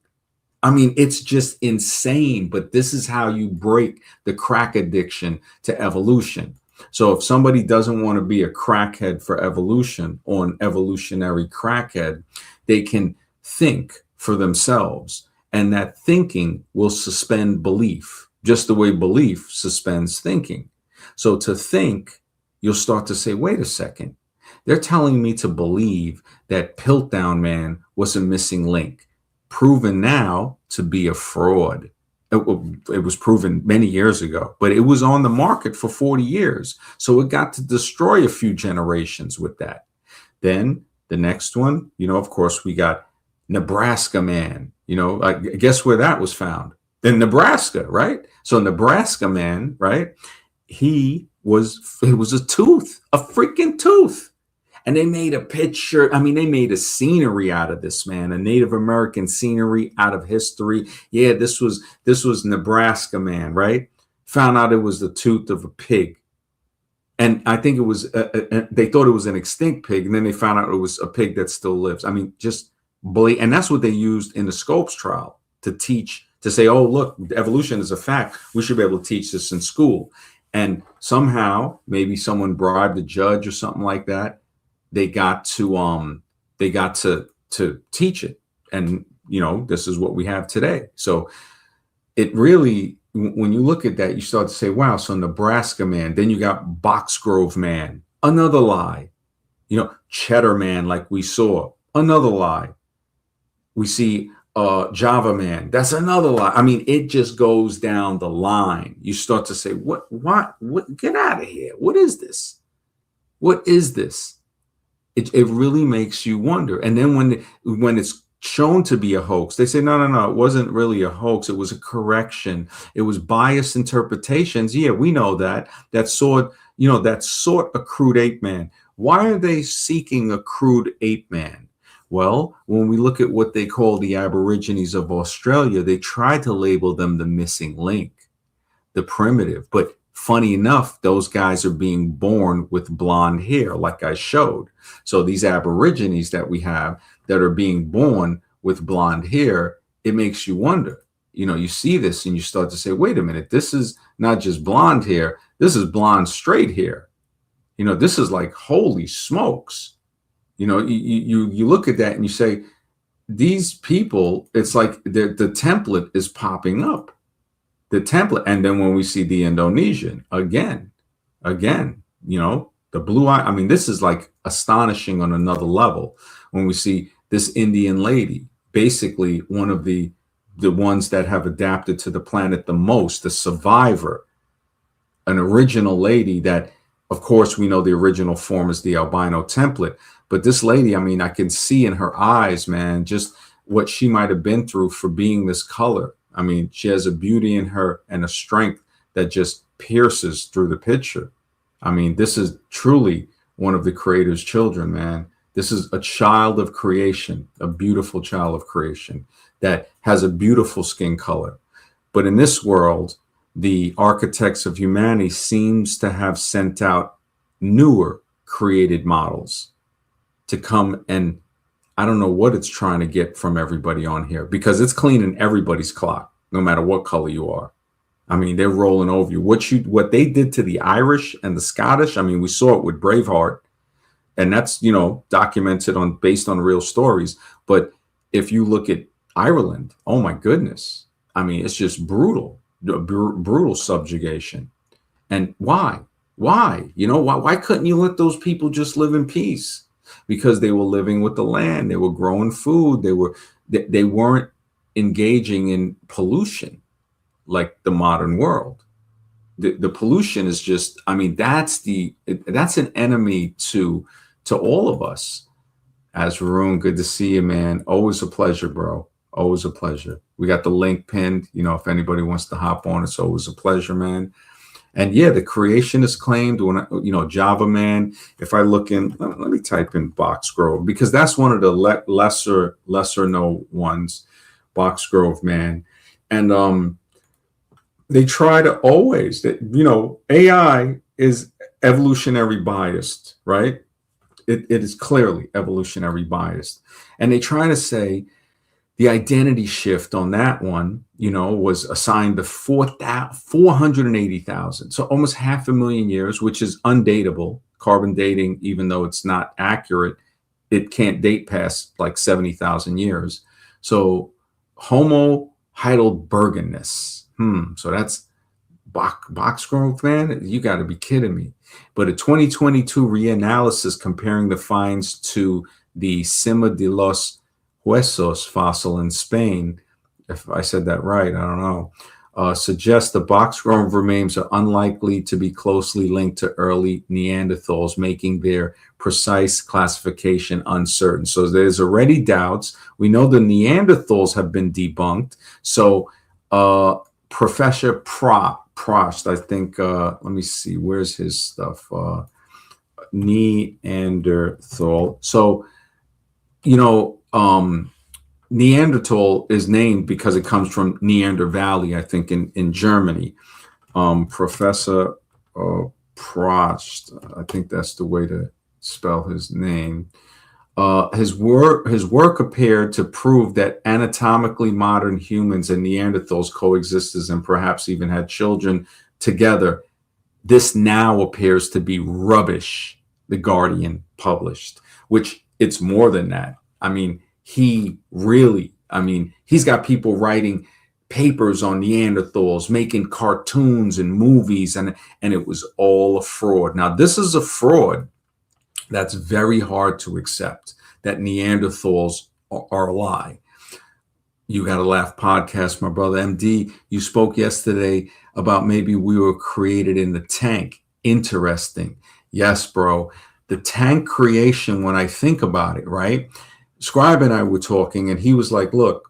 I mean, it's just insane, but this is how you break the crack addiction to evolution. So if somebody doesn't want to be a crackhead for evolution or an evolutionary crackhead, they can think for themselves. And that thinking will suspend belief, just the way belief suspends thinking. So to think, you'll start to say, wait a second. They're telling me to believe that Piltdown Man was a missing link, proven now to be a fraud. It was proven many years ago, but it was on the market for 40 years. So it got to destroy a few generations with that. Then the next one, of course, we got Nebraska Man. Guess where that was found? In Nebraska, right? So Nebraska Man, right? It was a tooth, a freaking tooth. And they made a picture. I mean, they made a scenery out of this, man, a Native American scenery out of history. Yeah, this was Nebraska Man, right? Found out it was the tooth of a pig. And I think it was, they thought it was an extinct pig. And then they found out it was a pig that still lives. I mean, just and that's what they used in the Scopes trial to teach, to say, oh, look, evolution is a fact. We should be able to teach this in school. And somehow, maybe someone bribed a judge or something like that. They got to teach it. And, this is what we have today. So it really, when you look at that, you start to say, wow, so Nebraska Man, then you got Boxgrove Man, another lie, Cheddar Man, like we saw, another lie. We see Java Man, that's another lie. I mean, it just goes down the line. You start to say, what, get out of here. What is this? What is this? it really makes you wonder. And then when it's shown to be a hoax, they say, no, no, no, it wasn't really a hoax. It was a correction. It was biased interpretations. Yeah, we know that. That sought a crude ape man. Why are they seeking a crude ape man? Well, when we look at what they call the Aborigines of Australia, they try to label them the missing link, the primitive. But funny enough, those guys are being born with blonde hair, like I showed. So these Aborigines that we have that are being born with blonde hair, it makes you wonder. You see this and you start to say, wait a minute, this is not just blonde hair, this is blonde straight hair. This is like, holy smokes. You look at that and you say, these people, it's like the template is popping up. The template. And then when we see the Indonesian again, the blue eye, I mean, this is like astonishing on another level. When we see this Indian lady, basically one of the ones that have adapted to the planet the most, the survivor, an original lady that, of course, we know the original form is the albino template. But this lady, I mean, I can see in her eyes, man, just what she might have been through for being this color. I mean, she has a beauty in her and a strength that just pierces through the picture. I mean, this is truly one of the Creator's children, man. This is a child of creation, a beautiful child of creation that has a beautiful skin color. But in this world, the architects of humanity seems to have sent out newer created models to come, and I don't know what it's trying to get from everybody on here, because it's cleaning everybody's clock, no matter what color you are. I mean, they're rolling over you. What they did to the Irish and the Scottish, I mean, we saw it with Braveheart, and that's, documented based on real stories. But if you look at Ireland, oh my goodness. I mean, it's just brutal subjugation. And why? Why couldn't you let those people just live in peace? Because they were living with the land, they were growing food, they weren't engaging in pollution like the modern world. The pollution is just, I mean, that's an enemy to all of us. As Varun, good to see you, man. Always a pleasure, bro. Always a pleasure. We got the link pinned. If anybody wants to hop on, it's always a pleasure, man. And yeah, the creation is claimed when, Java Man. If I look in, let me type in Boxgrove, because that's one of the lesser known ones, Boxgrove Man. And they try to always that, AI is evolutionary biased, right? It is clearly evolutionary biased. And they try to say the identity shift on that one, was assigned to 480,000. So almost 500,000 years, which is undateable. Carbon dating, even though it's not accurate, it can't date past like 70,000 years. So Homo heidelbergensis. So that's Boxgrove, man. You got to be kidding me. But a 2022 reanalysis comparing the finds to the Cima de los Huesos fossil in Spain, if I said that right, I don't know, suggests the Boxgrove remains are unlikely to be closely linked to early Neanderthals, making their precise classification uncertain. So there's already doubts. We know the Neanderthals have been debunked. So Professor Prost, I think, let me see, where's his stuff? Neanderthal. So, Neanderthal is named because it comes from Neander Valley, I think, in Germany. Professor Prost, I think that's the way to spell his name. His work appeared to prove that anatomically modern humans and Neanderthals coexisted and perhaps even had children together. This now appears to be rubbish, The Guardian published, which it's more than that. I mean, he's got people writing papers on Neanderthals, making cartoons and movies, and it was all a fraud. Now, this is a fraud that's very hard to accept, that Neanderthals are a lie. You Gotta Laugh podcast, my brother MD, you spoke yesterday about maybe we were created in the tank. Interesting. Yes, bro. the tank creation, when I think about it, right? Scribe and I were talking, and he was like, look,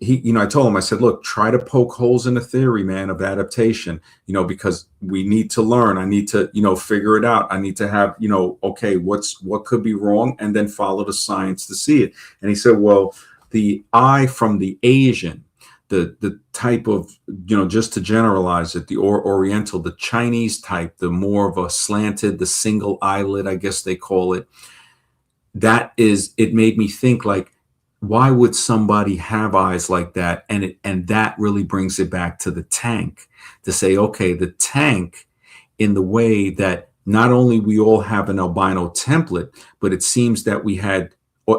I told him, I said, look, try to poke holes in the theory, man, of adaptation, because we need to learn. I need to, figure it out. I need to have, okay, what could be wrong, and then follow the science to see it. And he said, well, the eye from the Asian, the type of, just to generalize it, the Oriental, the Chinese type, the more of a slanted, the single eyelid, I guess they call it. It made me think, like, why would somebody have eyes like that? And that really brings it back to the tank, to say, okay, the tank, in the way that not only we all have an albino template, but it seems that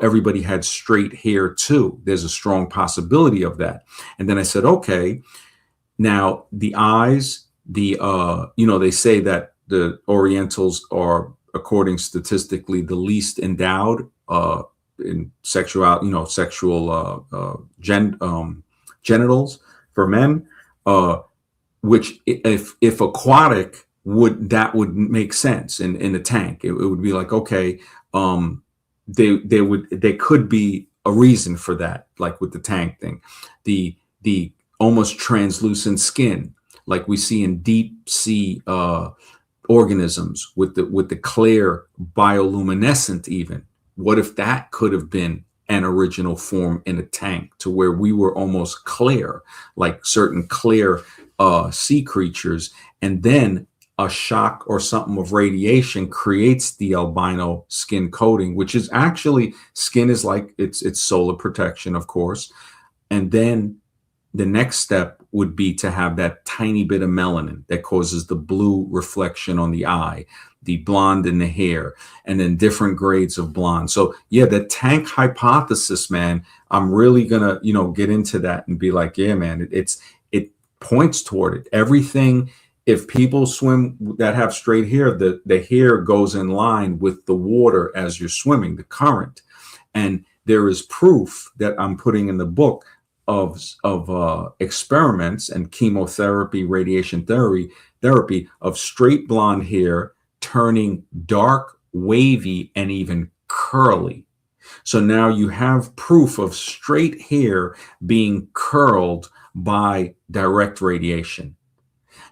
everybody had straight hair too. There's a strong possibility of that. And then I said, okay, now the eyes, they say that the Orientals are, according statistically, the least endowed in sexual genitals for men, which if aquatic would make sense in a tank. It would be like, okay, there could be a reason for that, like with the tank thing, the almost translucent skin, like we see in deep sea organisms with the clear bioluminescent even. What if that could have been an original form in a tank, to where we were almost clear, like certain clear sea creatures, and then a shock or something of radiation creates the albino skin coating, which is actually, skin is like, it's solar protection, of course. And then the next step would be to have that tiny bit of melanin that causes the blue reflection on the eye, the blonde in the hair, and then different grades of blonde. So yeah, the tank hypothesis, man, I'm really gonna, get into that and be like, yeah, man, it points toward it. Everything, if people swim that have straight hair, the hair goes in line with the water as you're swimming, the current. And there is proof that I'm putting in the book of experiments and chemotherapy, radiation therapy of straight blonde hair turning dark, wavy, and even curly. So now you have proof of straight hair being curled by direct radiation.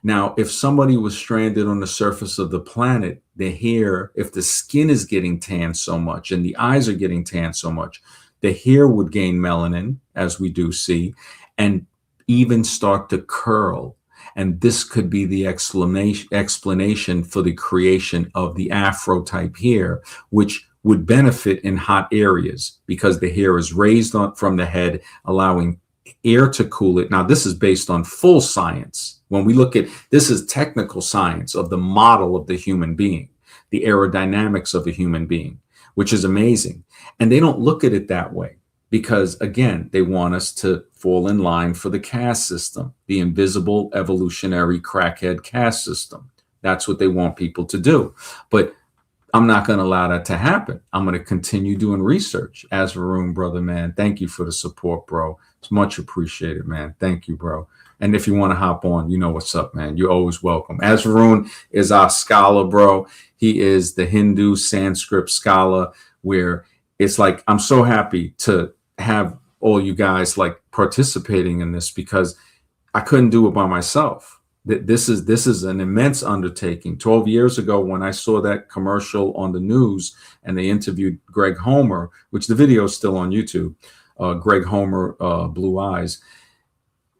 Now, if somebody was stranded on the surface of the planet, the hair, if the skin is getting tanned so much and the eyes are getting tanned so much, the hair would gain melanin, as we do see, and even start to curl. And this could be the explanation for the creation of the afro type hair, which would benefit in hot areas because the hair is raised from the head, allowing air to cool it. Now, this is based on full science. When we look at this, is technical science of the model of the human being, the aerodynamics of a human being, which is amazing. And they don't look at it that way because, again, they want us to fall in line for the caste system, the invisible evolutionary crackhead caste system. That's what they want people to do. But I'm not going to allow that to happen. I'm going to continue doing research. As Varun, brother, man, thank you for the support, bro. It's much appreciated, man. Thank you, bro. And if you want to hop on, you know what's up, man. You're always welcome. As Varun is our scholar, bro. He is the Hindu Sanskrit scholar, where it's like, I'm so happy to have all you guys like participating in this, because I couldn't do it by myself. This is an immense undertaking. 12 years ago, when I saw that commercial on the news and they interviewed Greg Homer, which the video is still on YouTube, Greg Homer, Blue Eyes,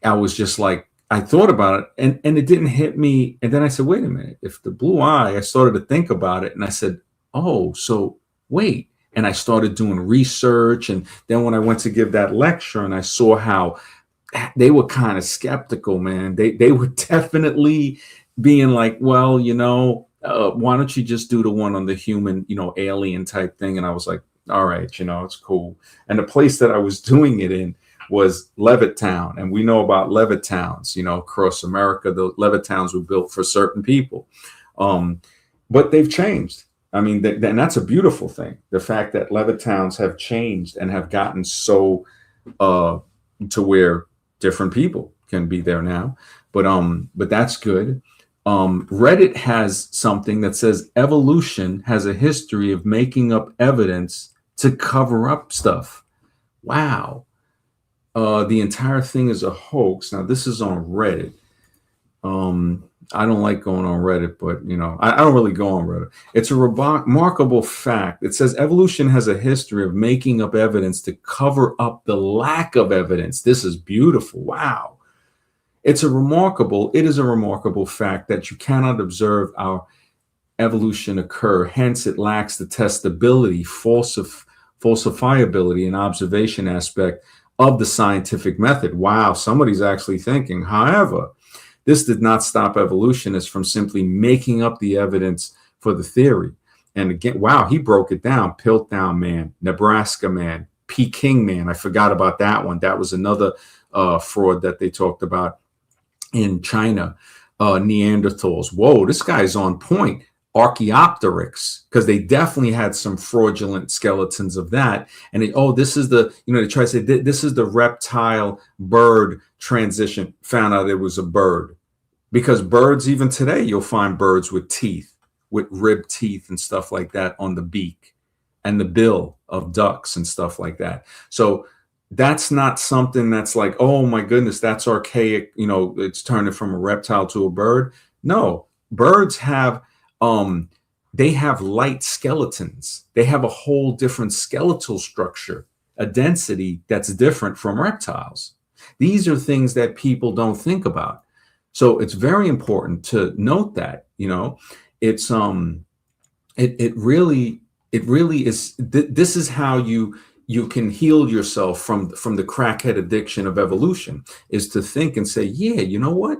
I was just like, I thought about it and it didn't hit me. And then I said, wait a minute, if the blue eye, I started to think about it and I said, oh, so wait. And I started doing research. And then when I went to give that lecture and I saw how they were kind of skeptical, man, they were definitely being like, well, why don't you just do the one on the human, alien type thing? And I was like, all right, it's cool. And the place that I was doing it in was Levittown. And we know about Levittowns, across America. The Levittowns were built for certain people. But they've changed. I mean, and that's a beautiful thing. The fact that Levittowns have changed and have gotten so to where different people can be there now. But that's good. Reddit has something that says evolution has a history of making up evidence to cover up stuff. Wow. The entire thing is a hoax. Now, this is on Reddit. I don't like going on Reddit, but I don't really go on Reddit. It's a remarkable fact. It says evolution has a history of making up evidence to cover up the lack of evidence. This is beautiful. Wow. It is a remarkable fact that you cannot observe our evolution occur. Hence, it lacks the testability, falsifiability, and observation aspect of the scientific method. Wow, somebody's actually thinking. However, this did not stop evolutionists from simply making up the evidence for the theory. And again, wow, he broke it down. Piltdown Man, Nebraska Man, Peking Man. I forgot about that one. That was another fraud that they talked about in China. Neanderthals. Whoa, this guy's on point. Archaeopteryx, because they definitely had some fraudulent skeletons of that. And this is the, they try to say this is the reptile bird transition. Found out it was a bird, because birds, even today, you'll find birds with teeth, with ribbed teeth and stuff like that on the beak and the bill of ducks and stuff like that. So that's not something that's like, oh my goodness, that's archaic. It's turning from a reptile to a bird. No, birds have, they have light skeletons. They have a whole different skeletal structure, a density that's different from reptiles. These are things that people don't think about. So it's very important to note that, it's, it really is. This is how you can heal yourself from the crackhead addiction of evolution, is to think and say, yeah, you know what,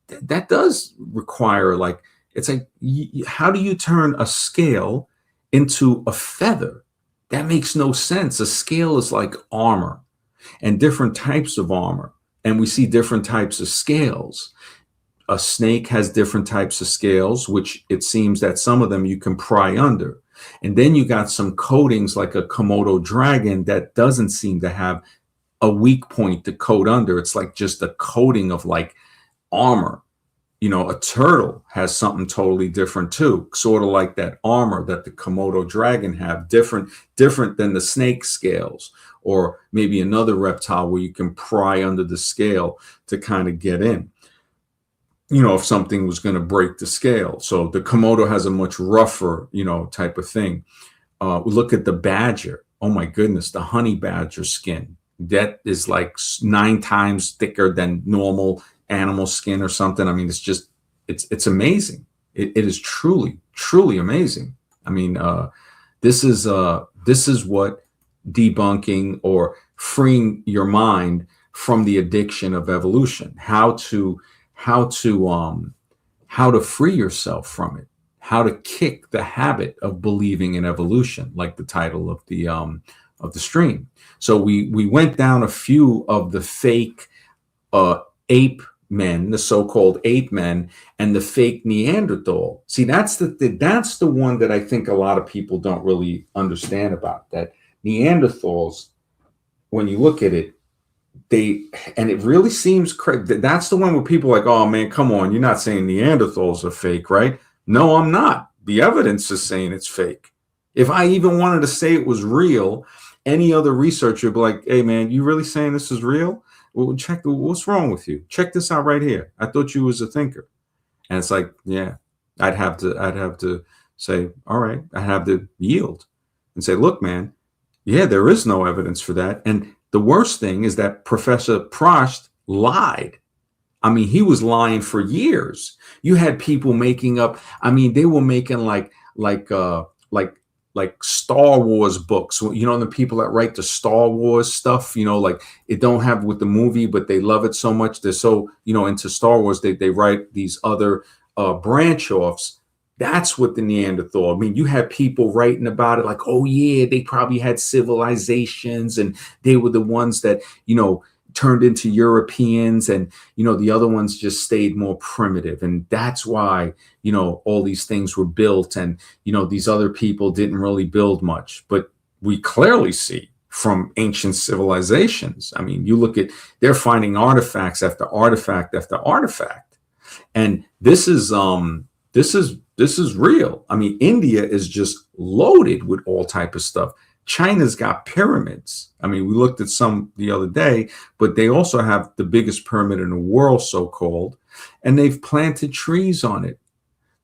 that does require, like, it's like, how do you turn a scale into a feather? That makes no sense. A scale is like armor, and different types of armor, and we see different types of scales. A snake has different types of scales, which it seems that some of them you can pry under. And then you got some coatings like a Komodo dragon that doesn't seem to have a weak point to coat under. It's like just a coating of like armor. A turtle has something totally different too, sort of like that armor that the Komodo dragon have, different than the snake scales, or maybe another reptile where you can pry under the scale to kind of get in. If something was going to break the scale. So the Komodo has a much rougher, type of thing. Look at the badger. Oh my goodness, the honey badger skin. That is like 9 times thicker than normal animal skin or something. I mean, it's amazing. It is truly, truly amazing. I mean, this is what debunking or freeing your mind from the addiction of evolution, how to free yourself from it, how to kick the habit of believing in evolution, like the title of the stream. So we went down a few of the fake ape men, the so-called ape men, and the fake Neanderthal. See, that's the one that I think a lot of people don't really understand about. That Neanderthals, when you look at it, and it really seems crazy. That's the one where people are like, oh man, come on, you're not saying Neanderthals are fake, right? No, I'm not. The evidence is saying it's fake. If I even wanted to say it was real, any other researcher would be like, hey man, you really saying this is real? Well, check, what's wrong with you? Check this out right here. I thought you was a thinker. And it's like, yeah, I'd have to say, all right, I have to yield and say, look, man, yeah, there is no evidence for that. And the worst thing is that Professor Prost lied. I mean, he was lying for years. You had people making up. I mean, they were making like Star Wars books. The people that write the Star Wars stuff. Like it don't have with the movie, but they love it so much. They're so into Star Wars. They write these other branch offs. That's what the Neanderthal. I mean, you had people writing about it like, oh yeah, they probably had civilizations, and they were the ones that turned into Europeans, and the other ones just stayed more primitive, and that's why all these things were built, and these other people didn't really build much. But we clearly see from ancient civilizations. I mean, you look at, they're finding artifacts after artifact after artifact. And this is real. I mean, India is just loaded with all type of stuff. China's got pyramids. I mean, we looked at some the other day, but they also have the biggest pyramid in the world, so called, and they've planted trees on it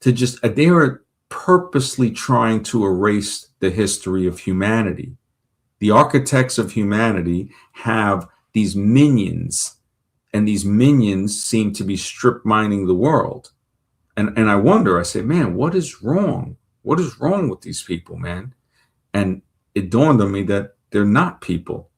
to just they are purposely trying to erase the history of humanity. The architects of humanity have these minions, and these minions seem to be strip mining the world. And I wonder, I say, man, what is wrong? What is wrong with these people, man? And it dawned on me that they're not people.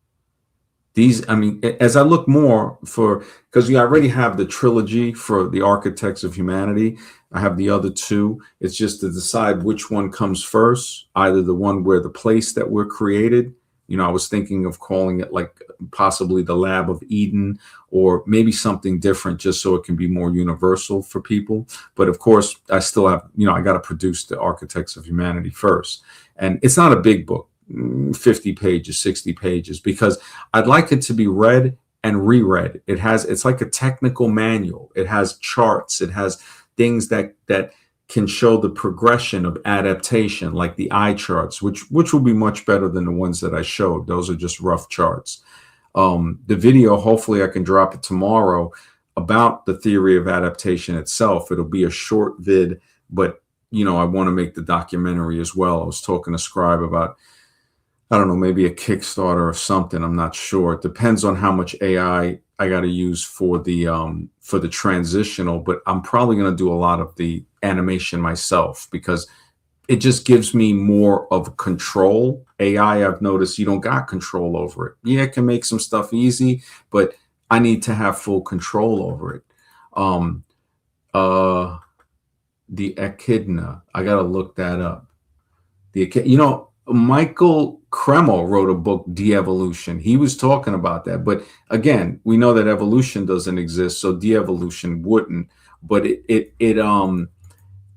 These, I mean, as I look more for, because you already have the trilogy for the Architects of Humanity. I have the other two. It's just to decide which one comes first, either the one where the place that we're created. I was thinking of calling it like possibly the Lab of Eden, or maybe something different just so it can be more universal for people. But of course, I still have, I got to produce the Architects of Humanity first. And it's not a big book, 50 pages, 60 pages, because I'd like it to be read and reread. It's like a technical manual. It has charts. It has things that can show the progression of adaptation, like the eye charts, which will be much better than the ones that I showed. Those are just rough charts. The video, hopefully I can drop it tomorrow, about the theory of adaptation itself. It'll be a short vid, but I want to make the documentary as well. I was talking to Scribe about, I don't know, maybe a Kickstarter or something. I'm not sure. It depends on how much AI I got to use for the transitional, but I'm probably going to do a lot of the animation myself because it just gives me more of control. AI, I've noticed you don't got control over it. Yeah, it can make some stuff easy, but I need to have full control over it. The echidna, I got to look that up. Michael Kreml wrote a book, De-Evolution. He was talking about that. But again, we know that evolution doesn't exist, so de-evolution wouldn't. But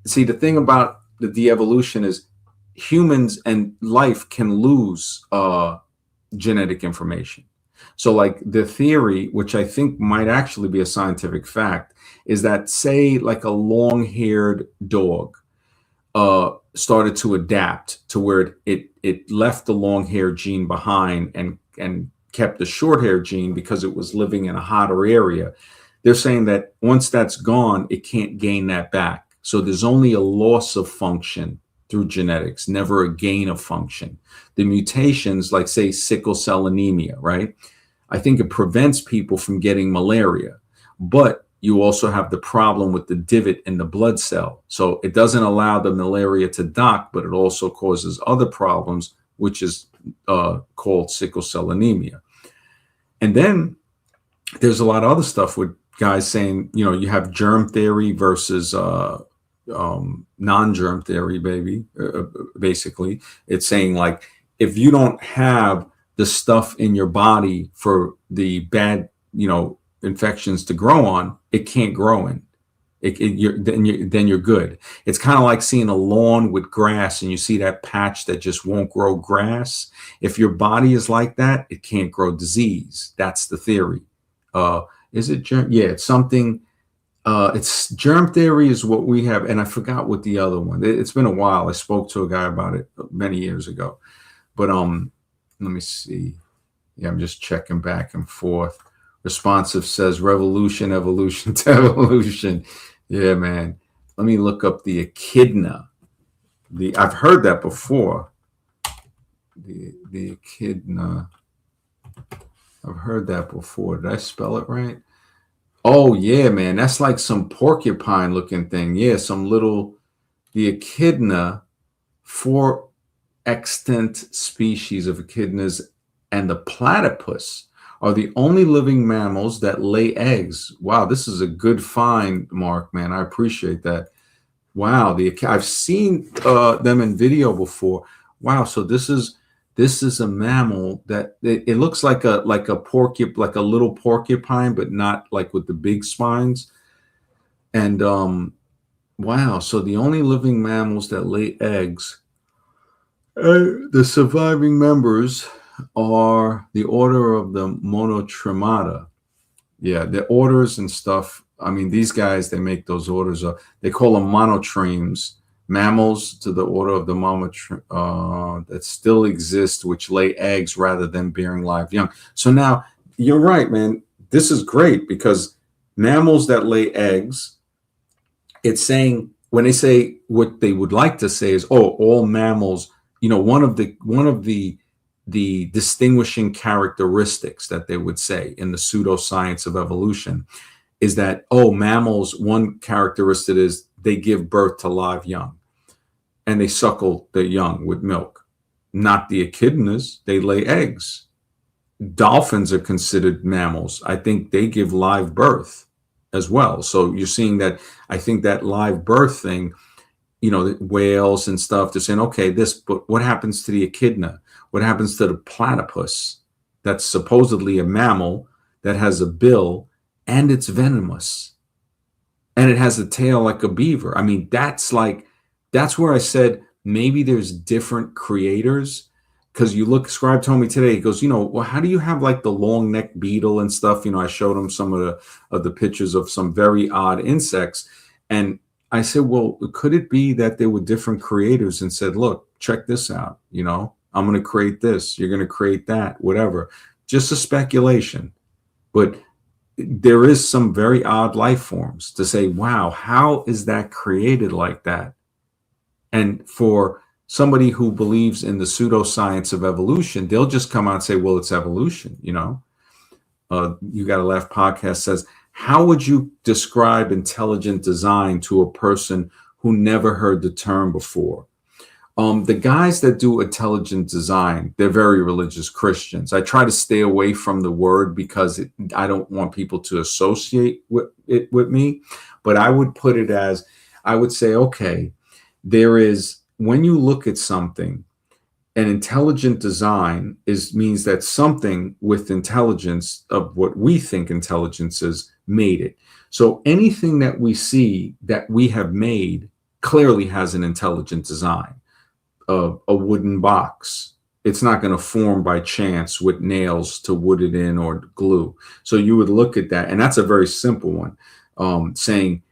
see, the thing about the de-evolution is humans and life can lose genetic information. So like the theory, which I think might actually be a scientific fact, is that, say, like a long-haired dog started to adapt to where it left the long hair gene behind and kept the short hair gene because it was living in a hotter area. They're saying that once that's gone, it can't gain that back. So there's only a loss of function through genetics, never a gain of function. The mutations, like say sickle cell anemia, right? I think it prevents people from getting malaria, but you also have the problem with the divot in the blood cell. So it doesn't allow the malaria to dock, but it also causes other problems, which is called sickle cell anemia. And then there's a lot of other stuff with guys saying, you have germ theory versus non-germ theory, basically. It's saying like, if you don't have the stuff in your body for the bad, infections to grow on, it can't grow in. Then you're good. It's kind of like seeing a lawn with grass and you see that patch that just won't grow grass. If your body is like that, it can't grow disease. That's the theory. Is it germ? Yeah, it's something. It's germ theory is what we have, and I forgot what the other one. It's been a while. I spoke to a guy about it many years ago, but let me see. Yeah, I'm just checking back and forth. Responsive says revolution, evolution to evolution. Yeah, man. Let me look up the echidna. I've heard that before. The echidna. I've heard that before. Did I spell it right? Oh yeah, man. That's like some porcupine looking thing. Yeah, the echidna, 4 extant species of echidnas, and the platypus are the only living mammals that lay eggs. Wow, this is a good find, Mark, man. I appreciate that. Wow, I've seen them in video before. Wow, so this is a mammal that it looks like a little porcupine, but not like with the big spines. And wow, so the only living mammals that lay eggs, the surviving members are the order of the Monotremata. Yeah, the orders and stuff I mean, these guys, they make those orders. They call them monotremes, mammals to the order of the that still exist, which lay eggs rather than bearing live young. So now you're right, man. This is great because mammals that lay eggs, it's saying when they say what they would like to say is, oh, all mammals, one of the distinguishing characteristics that they would say in the pseudoscience of evolution is that, oh, mammals, one characteristic is they give birth to live young and they suckle the young with milk. Not the echidnas, they lay eggs. Dolphins are considered mammals. I think they give live birth as well. So you're seeing that. I think that live birth thing, the whales and stuff, they're saying, okay, but what happens to the echidna? What happens to the platypus that's supposedly a mammal that has a bill and it's venomous and it has a tail like a beaver? I mean, that's where I said maybe there's different creators. Because you look, Scribe told me today, he goes, well, how do you have like the long neck beetle and stuff? I showed him some of the pictures of some very odd insects. And I said, well, could it be that there were different creators and said, look, check this out. I'm going to create this. You're going to create that, whatever. Just a speculation. But there is some very odd life forms to say, wow, how is that created like that? And for somebody who believes in the pseudoscience of evolution, they'll just come out and say, well, it's evolution. You Got to Laugh podcast says, how would you describe intelligent design to a person who never heard the term before? The guys that do intelligent design, they're very religious Christians. I try to stay away from the word because I don't want people to associate it with me. But I would put it as, I would say, okay, when you look at something, an intelligent design means that something with intelligence of what we think intelligence is made it. So anything that we see that we have made clearly has an intelligent design. A wooden box, it's not going to form by chance with nails to wood it in or glue. So you would look at that, and that's a very simple one, saying,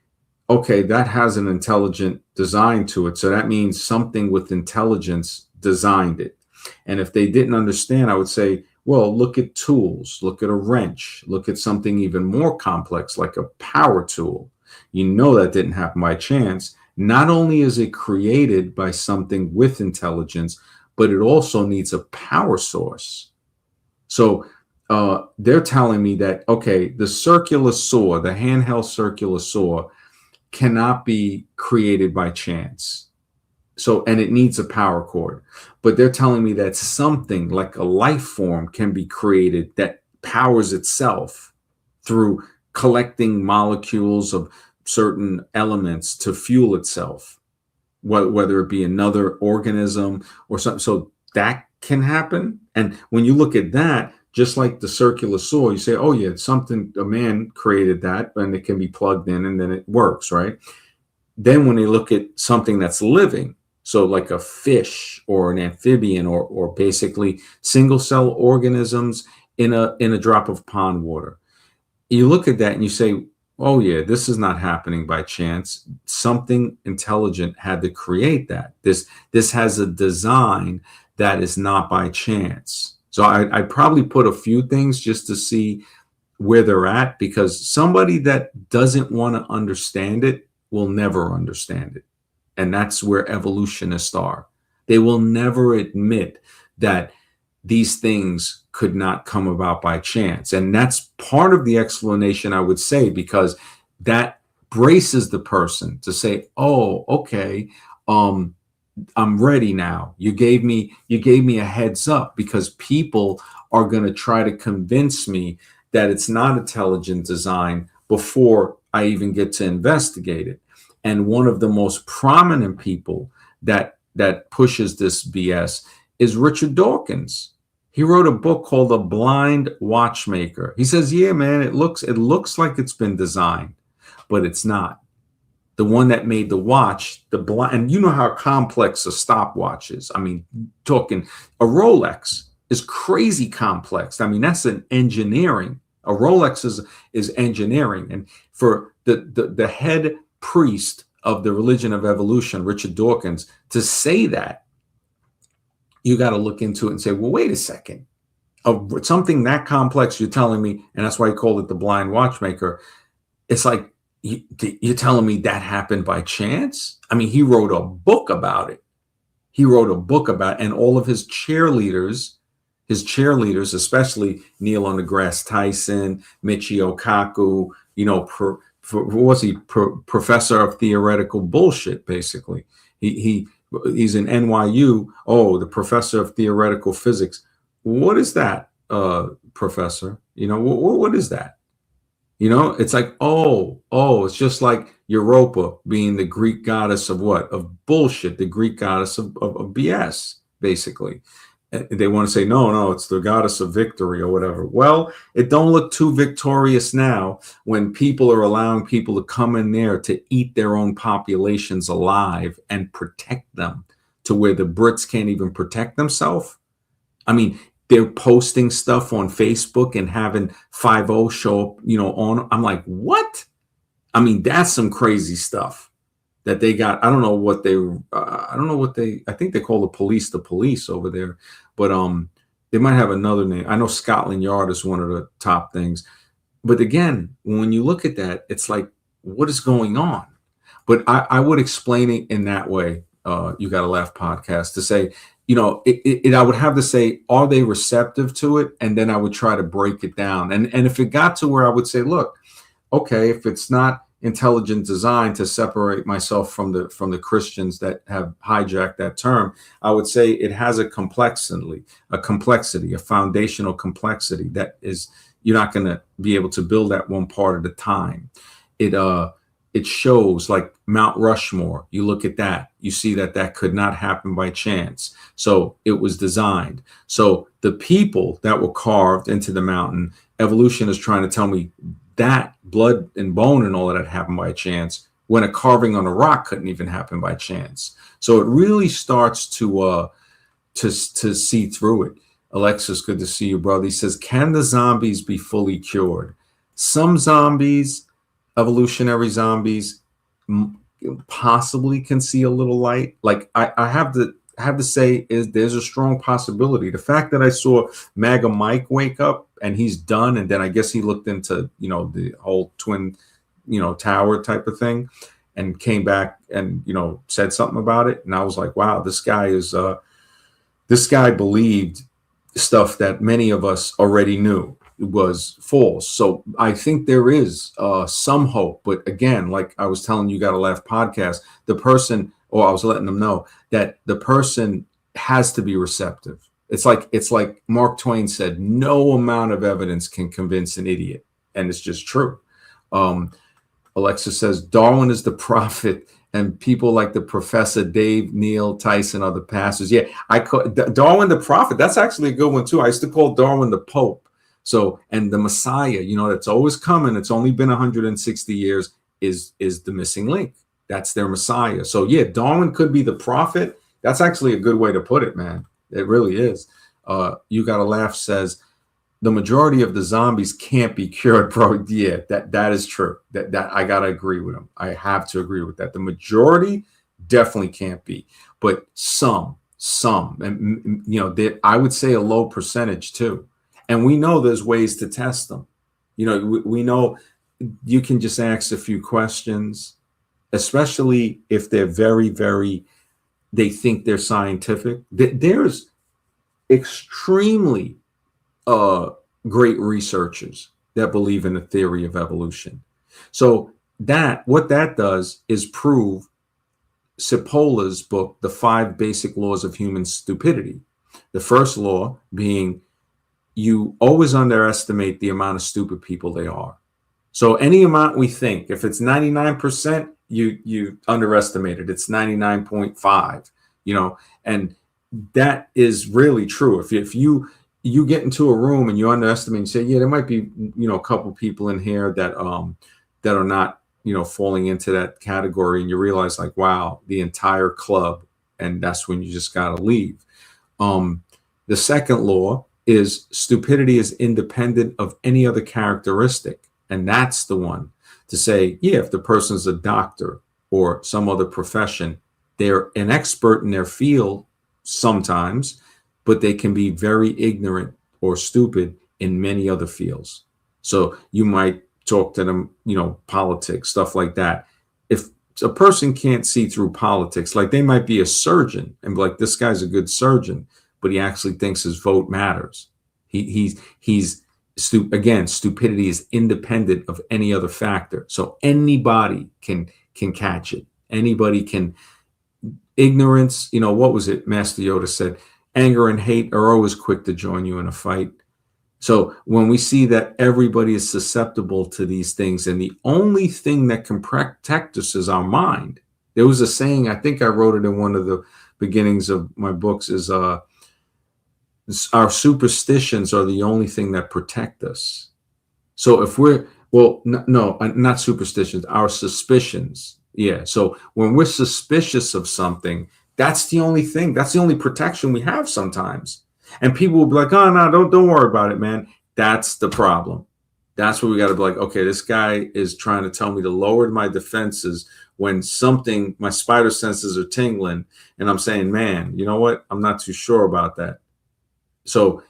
okay, that has an intelligent design to it. So that means something with intelligence designed it. And if they didn't understand, I would say, well, look at tools, look at a wrench, look at something even more complex like a power tool. That didn't happen by chance. Not only is it created by something with intelligence, but it also needs a power source. So they're telling me that, okay, the circular saw, the handheld circular saw, cannot be created by chance. And it needs a power cord. But they're telling me that something like a life form can be created that powers itself through collecting molecules of certain elements to fuel itself, whether it be another organism or something. So that can happen. And when you look at that, just like the circular saw, you say, oh yeah, it's something, a man created that and it can be plugged in and then it works, right? Then when they look at something that's living, so like a fish or an amphibian or basically single cell organisms in a drop of pond water, you look at that and you say, oh yeah, this is not happening by chance. Something intelligent had to create that. This has a design that is not by chance. So I probably put a few things just to see where they're at, because somebody that doesn't want to understand it will never understand it. And that's where evolutionists are. They will never admit that these things could not come about by chance. And that's part of the explanation, I would say, because that braces the person to say, oh, okay, I'm ready now. You gave me a heads up, because people are going to try to convince me that it's not intelligent design before I even get to investigate it. And one of the most prominent people that pushes this BS is Richard Dawkins. He wrote a book called The Blind Watchmaker. He says, yeah, man, it looks like it's been designed, but it's not. The one that made the watch, the blind, and you know how complex a stopwatch is. I mean, talking a Rolex is crazy complex. I mean, that's an engineering. A Rolex is engineering. And for the head priest of the religion of evolution, Richard Dawkins, to say that, you got to look into it and say, well, wait a second. Something that complex you're telling me, and that's why I called it the blind watchmaker. It's like, you're telling me that happened by chance? I mean, he wrote a book about it. And all of his cheerleaders, especially Neil deGrasse Tyson, Michio Kaku, professor of theoretical bullshit, basically. He's in NYU. Oh, the professor of theoretical physics. What is that, professor? What is that? It's like, it's just like Europa being the Greek goddess of what? Of bullshit, the Greek goddess of BS, basically. They want to say, no, it's the goddess of victory or whatever. Well, it don't look too victorious now when people are allowing people to come in there to eat their own populations alive and protect them to where the Brits can't even protect themselves. I mean, they're posting stuff on Facebook and having 5-0 show up, on. I'm like, what? I mean, that's some crazy stuff that they got. I don't know what I think they call the police over there, but they might have another name. I know Scotland Yard is one of the top things. But again, when you look at that, it's like, what is going on? But I would explain it in that way. You Gotta Laugh podcast, to say, I would have to say, are they receptive to it? And then I would try to break it down. And if it got to where I would say, look, okay, if it's not intelligent design, to separate myself from the Christians that have hijacked that term, I would say it has a complexity, a foundational complexity that is, you're not going to be able to build that one part at a time. It shows, like Mount Rushmore. You look at that, you see that could not happen by chance. So it was designed. So the people that were carved into the mountain, evolution is trying to tell me that blood and bone and all of that happened by chance, when a carving on a rock couldn't even happen by chance. So it really starts to see through it. Alexis, good to see you, brother. He says, can the zombies be fully cured? Some zombies, evolutionary zombies, possibly can see a little light. Like I have to say, there's a strong possibility. The fact that I saw MAGA Mike wake up and he's done, and then I guess he looked into the whole twin tower type of thing, and came back and said something about it, and I was like, wow, this guy believed stuff that many of us already knew was false. So I think there is some hope. But again, like I was telling You Gotta Laugh podcast, the person, or I was letting them know that the person has to be receptive. It's like Mark Twain said, no amount of evidence can convince an idiot. And it's just true. Alexis says, Darwin is the prophet, and people like the Professor Dave Neil Tyson are the pastors. Yeah, I call Darwin the prophet. That's actually a good one too. I used to call Darwin the Pope. So, and the Messiah, that's always coming. It's only been 160 years, is the missing link. That's their Messiah. So yeah, Darwin could be the prophet. That's actually a good way to put it, man. It really is. You Gotta Laugh says, the majority of the zombies can't be cured, bro. Yeah, that is true. That I gotta agree with him. I have to agree with that. The majority definitely can't be, but some, and I would say a low percentage too. And we know there's ways to test them. We know you can just ask a few questions, especially if they're very, very, they think they're scientific. There's extremely great researchers that believe in the theory of evolution. So what that does is prove Cipolle's book, The 5 Basic Laws of Human Stupidity. The first law being, you always underestimate the amount of stupid people they are. So any amount we think, if it's 99%, you underestimate it. It's 99.5, and that is really true. If you get into a room and you underestimate and say, yeah, there might be, a couple people in here that are not, falling into that category, and you realize like, wow, the entire club, and that's when you just got to leave. The second law is stupidity is independent of any other characteristic. And that's the one. to say, yeah, if the person's a doctor or some other profession, they're an expert in their field sometimes, but they can be very ignorant or stupid in many other fields. So you might talk to them, politics, stuff like that. If a person can't see through politics, like they might be a surgeon and be like, this guy's a good surgeon, but he actually thinks his vote matters. He's again, stupidity is independent of any other factor. So anybody can catch it. Anybody can. Ignorance, what was it? Master Yoda said, anger and hate are always quick to join you in a fight. So when we see that everybody is susceptible to these things, and the only thing that can protect us is our mind. There was a saying, I think I wrote it in one of the beginnings of my books, is our superstitions are the only thing that protect us. So if we're, well, no, not superstitions, our suspicions. Yeah. So when we're suspicious of something, that's the only thing. That's the only protection we have sometimes. And people will be like, oh, no, don't worry about it, man. That's the problem. That's where we got to be like, okay, this guy is trying to tell me to lower my defenses when my spider senses are tingling. And I'm saying, man, you know what? I'm not too sure about that. So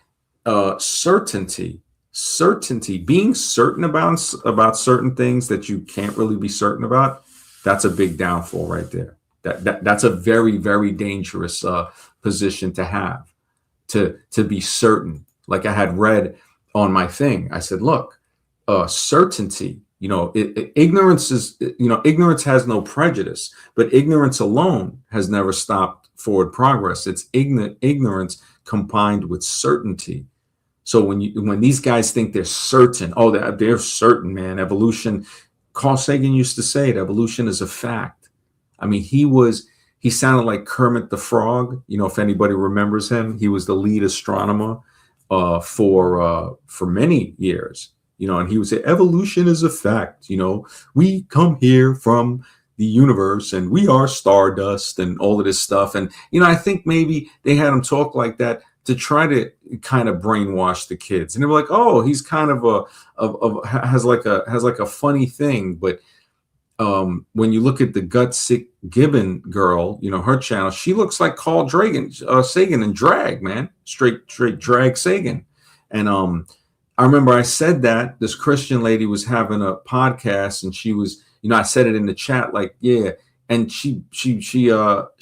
certainty, being certain about certain things that you can't really be certain about, that's a big downfall right there. That's a very, very dangerous position to have, to be certain. Like I had read on my thing, I said, look, certainty, ignorance has no prejudice, but ignorance alone has never stopped forward progress. It's ignorance combined with certainty. So when these guys think they're certain, they're certain, man. Evolution, Carl Sagan used to say it, evolution is a fact. I mean, he sounded like Kermit the Frog. If anybody remembers him, he was the lead astronomer for many years. And he would say, evolution is a fact. We come here from the universe and we are stardust and all of this stuff. And, I think maybe they had him talk like that to try to kind of brainwash the kids. And they were like, oh, he's kind of has like a funny thing. But when you look at the gut sick Gibbon girl, her channel, she looks like Carl Sagan in drag, man, straight drag Sagan. And I remember I said that this Christian lady was having a podcast, and she was, I said it in the chat, like, yeah, and she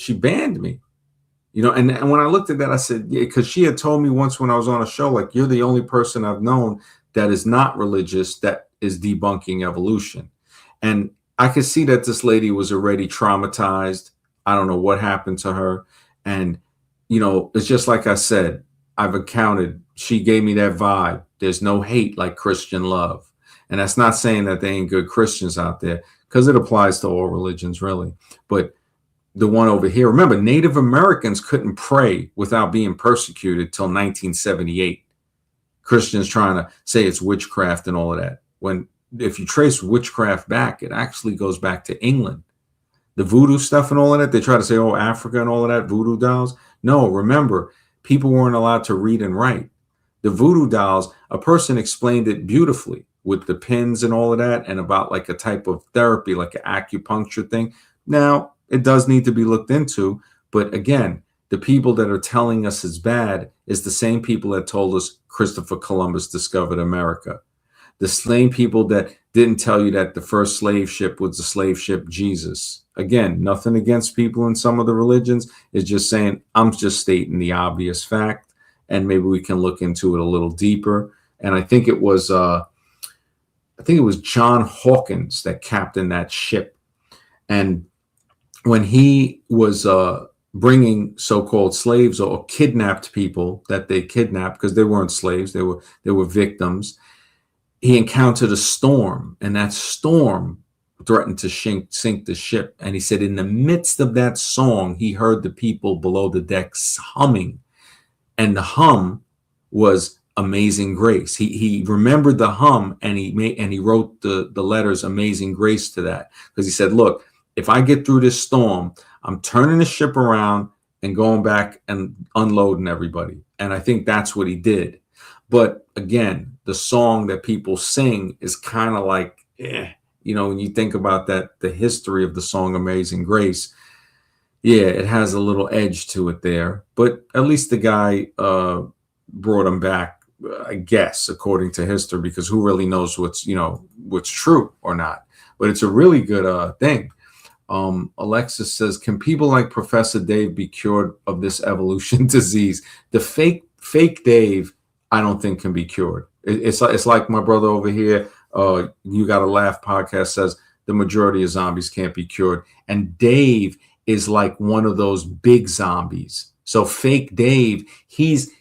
banned me. And when I looked at that, I said, yeah, because she had told me once when I was on a show, like, you're the only person I've known that is not religious that is debunking evolution. And I could see that this lady was already traumatized. I don't know what happened to her. And, it's just like I said, I've encountered, she gave me that vibe. There's no hate like Christian love. And that's not saying that there ain't good Christians out there, because it applies to all religions, really. But the one over here, remember, Native Americans couldn't pray without being persecuted till 1978. Christians trying to say it's witchcraft and all of that. When, if you trace witchcraft back, it actually goes back to England. The voodoo stuff and all of that, they try to say, oh, Africa and all of that, voodoo dolls. No, remember, people weren't allowed to read and write. The voodoo dolls, a person explained it beautifully with the pins and all of that, and about like a type of therapy, like an acupuncture thing. Now, it does need to be looked into. But again, the people that are telling us it's bad is the same people that told us Christopher Columbus discovered America. The same people that didn't tell you that the first slave ship was the slave ship Jesus. Again, nothing against people in some of the religions. It's just saying, I'm just stating the obvious fact, and maybe we can look into it a little deeper. And I think it was John Hawkins that captained that ship. And when he was bringing so-called slaves or kidnapped people that they kidnapped, because they weren't slaves, they were victims, he encountered a storm, and that storm threatened to sink the ship. And he said in the midst of that song, he heard the people below the decks humming, and the hum was Amazing Grace. He remembered the hum, and he wrote the letters Amazing Grace to that, because he said, look, if I get through this storm, I'm turning the ship around and going back and unloading everybody. And I think that's what he did. But again, the song that people sing is kind of like, when you think about that, the history of the song Amazing Grace, yeah, it has a little edge to it there. But at least the guy brought him back, I guess, according to history, because who really knows what's true or not. But it's a really good thing. Alexis says, can people like Professor Dave be cured of this evolution disease? The fake Dave, I don't think can be cured. It's like my brother over here, You Gotta Laugh podcast says the majority of zombies can't be cured. And Dave is like one of those big zombies. So fake Dave, he's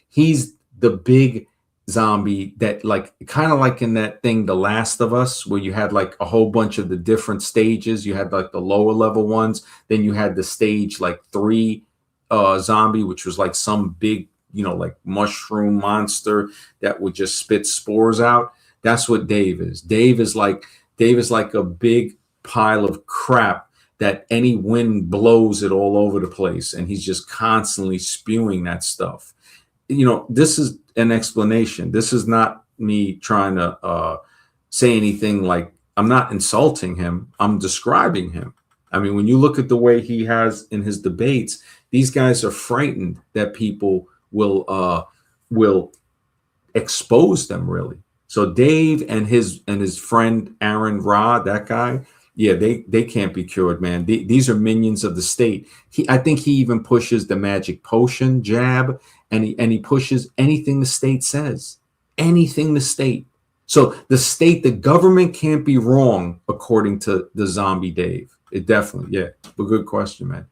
the big zombie that, like, kind of like in that thing The Last of Us, where you had like a whole bunch of the different stages. You had like the lower level ones, then you had the stage like 3 zombie, which was like some big, like mushroom monster that would just spit spores out. That's what Dave is. Dave is like a big pile of crap that any wind blows it all over the place, and he's just constantly spewing that stuff. This is an explanation. This is not me trying to say anything. Like, I'm not insulting him. I'm describing him. I mean, when you look at the way he has in his debates, these guys are frightened that people will expose them, really. So Dave and his friend Aaron Ra, that guy, yeah, they can't be cured, man. These are minions of the state. I think he even pushes the magic potion jab, and he pushes anything the state says, anything the state. So the government can't be wrong, according to the zombie Dave. It definitely, yeah. But good question, man.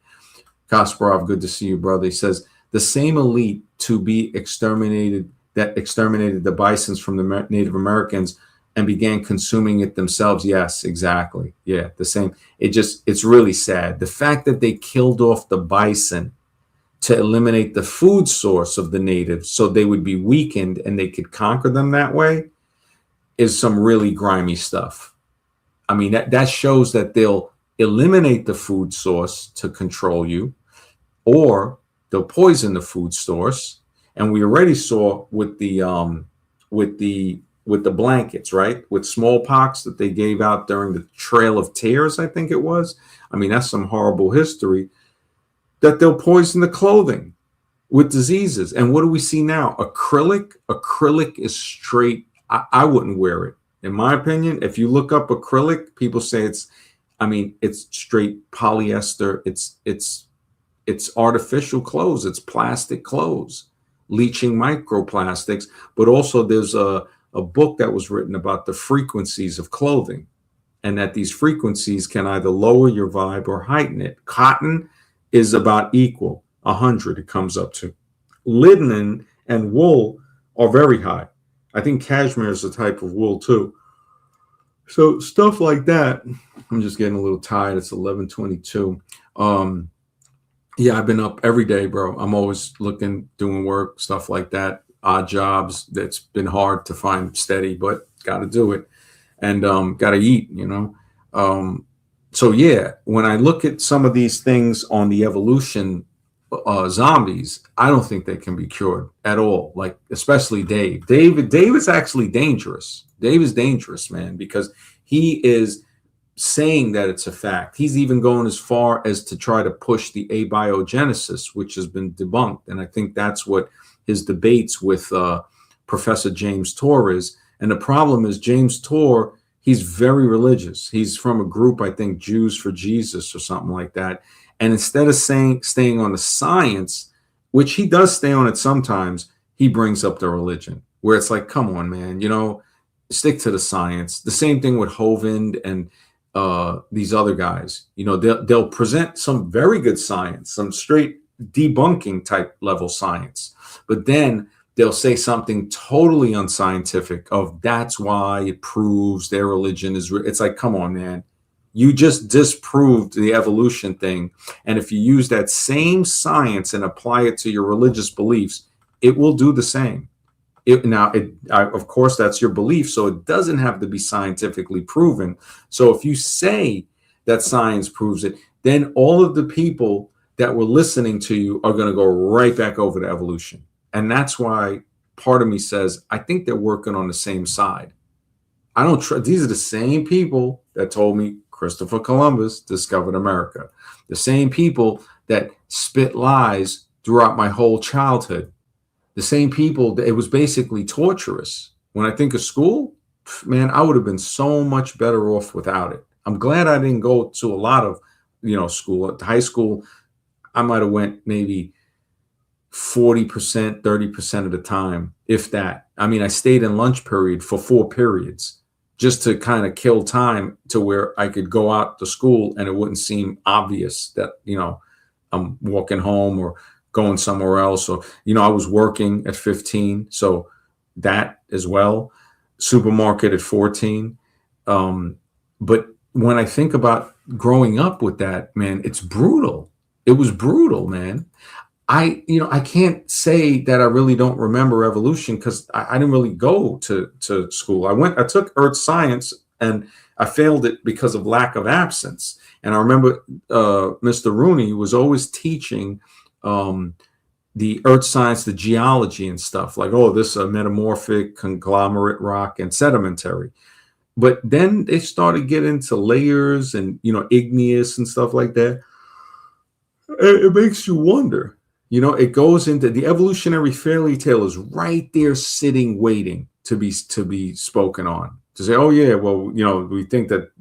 Kasparov, good to see you, brother. He says the same elite to be exterminated that exterminated the bisons from the Native Americans and began consuming it themselves. Yes, exactly. Yeah, the same. It's really sad. The fact that they killed off the bison to eliminate the food source of the natives so they would be weakened and they could conquer them that way is some really grimy stuff. I mean, that shows that they'll eliminate the food source to control you, or they'll poison the food source. And we already saw with the blankets, right? With smallpox that they gave out during the Trail of Tears, I think it was. I mean, that's some horrible history, that they'll poison the clothing with diseases. And what do we see now? Acrylic is straight. I wouldn't wear it. In my opinion, if you look up acrylic, people say it's straight polyester. It's artificial clothes. It's plastic clothes, leaching microplastics. But also there's a book that was written about the frequencies of clothing, and that these frequencies can either lower your vibe or heighten it. Cotton is about equal, 100 it comes up to. Linen and wool are very high. I think cashmere is a type of wool too. So stuff like that. I'm just getting a little tired. It's 11:22. Yeah, I've been up every day, bro. I'm always looking, doing work, stuff like that. Odd jobs. That's been hard to find steady, but got to do it. And got to eat, So yeah, when I look at some of these things on the evolution zombies, I don't think they can be cured at all. Like, especially Dave. Dave is actually dangerous. Dave is dangerous, man, because he is saying that it's a fact. He's even going as far as to try to push the abiogenesis, which has been debunked. And I think that's what his debates with Professor James Tour is. And the problem is James Tour, he's very religious. He's from a group, I think, Jews for Jesus or something like that. And instead of staying on the science, which he does stay on it sometimes, he brings up the religion, where it's like, come on, man, stick to the science. The same thing with Hovind and these other guys. They'll present some very good science, some straight debunking type level science, but then they'll say something totally unscientific of that's why it proves their religion is it's like, come on, man, you just disproved the evolution thing. And if you use that same science and apply it to your religious beliefs, it will do the same. Of course, that's your belief, so it doesn't have to be scientifically proven. So if you say that science proves it, then all of the people that were listening to you are going to go right back over to evolution. And that's why part of me says, I think they're working on the same side. I don't trust. These are the same people that told me Christopher Columbus discovered America. The same people that spit lies throughout my whole childhood. The same people that it was basically torturous. When I think of school, man, I would have been so much better off without it. I'm glad I didn't go to a lot of, school. At high school, I might have went maybe 40%, 30% of the time, if that. I mean, I stayed in lunch period for 4 periods just to kind of kill time to where I could go out to school and it wouldn't seem obvious that, I'm walking home or going somewhere else. Or, I was working at 15. So that as well. Supermarket at 14. But when I think about growing up with that, man, it's brutal. It was brutal, man. I can't say that I really don't remember evolution because I didn't really go to school. I took earth science and I failed it because of lack of absence. And I remember Mr. Rooney was always teaching the earth science, the geology and stuff like, oh, this is a metamorphic, conglomerate rock and sedimentary. But then they started getting into layers and, igneous and stuff like that. It makes you wonder. It goes into the evolutionary fairy tale is right there sitting, waiting to be spoken on. To say, oh yeah, well, we think that,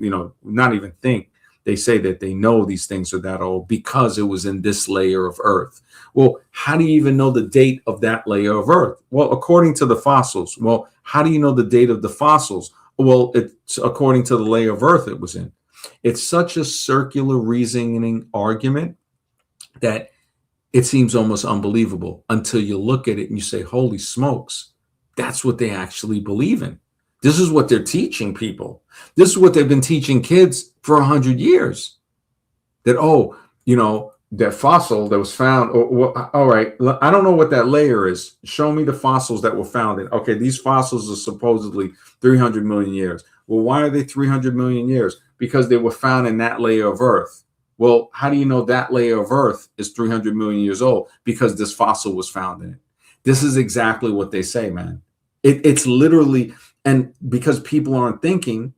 not even think. They say that they know these things are that old because it was in this layer of earth. Well, how do you even know the date of that layer of earth? Well, according to the fossils. Well, how do you know the date of the fossils? Well, it's according to the layer of earth it was in. It's such a circular reasoning argument that it seems almost unbelievable until you look at it and you say, holy smokes, that's what they actually believe in. This is what they're teaching people. This is what they've been teaching kids for 100 years. That, that fossil that was found. All right, I don't know what that layer is. Show me the fossils that were found in. Okay, these fossils are supposedly 300 million years. Well, why are they 300 million years? Because they were found in that layer of earth. Well, how do you know that layer of earth is 300 million years old? Because this fossil was found in it. This is exactly what they say, man. It's literally, and because people aren't thinking,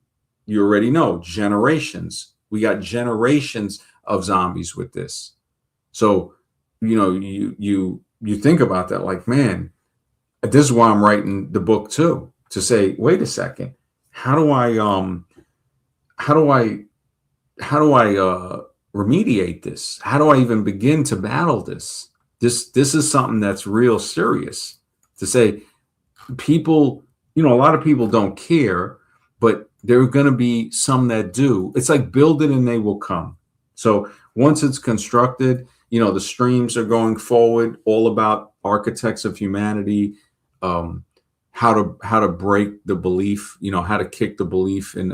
you already know, generations. We got generations of zombies with this. So, you think about that like, man, this is why I'm writing the book too, to say, wait a second, how do I remediate this? How do I even begin to battle this? This is something that's real serious. To say people, a lot of people don't care, but there are going to be some that do. It's like build it and they will come. So once it's constructed, the streams are going forward, all about architects of humanity, how to break the belief, how to kick the belief in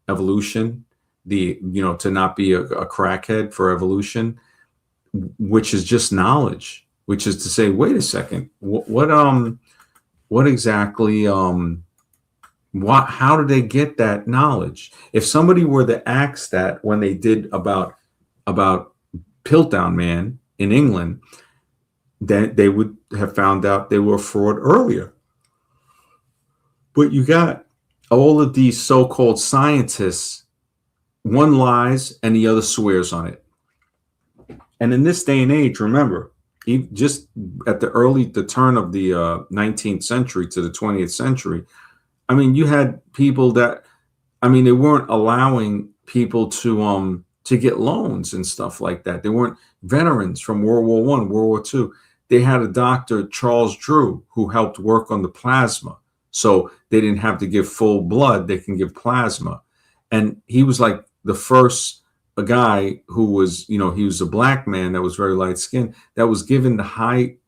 evolution, to not be a crackhead for evolution, which is just knowledge, which is to say, wait a second, what exactly, how did they get that knowledge? If somebody were to ask that when they did about Piltdown Man in England, then they would have found out they were a fraud earlier. But you got all of these so-called scientists, one lies and the other swears on it. And in this day and age, remember, just at the turn of the 19th century to the 20th century, I mean, you had people that, they weren't allowing people to get loans and stuff like that. They weren't veterans from World War I, World War II. They had a doctor, Charles Drew, who helped work on the plasma. So they didn't have to give full blood. They can give plasma. And he was like the first guy who was, he was a black man that was very light skinned, that was given the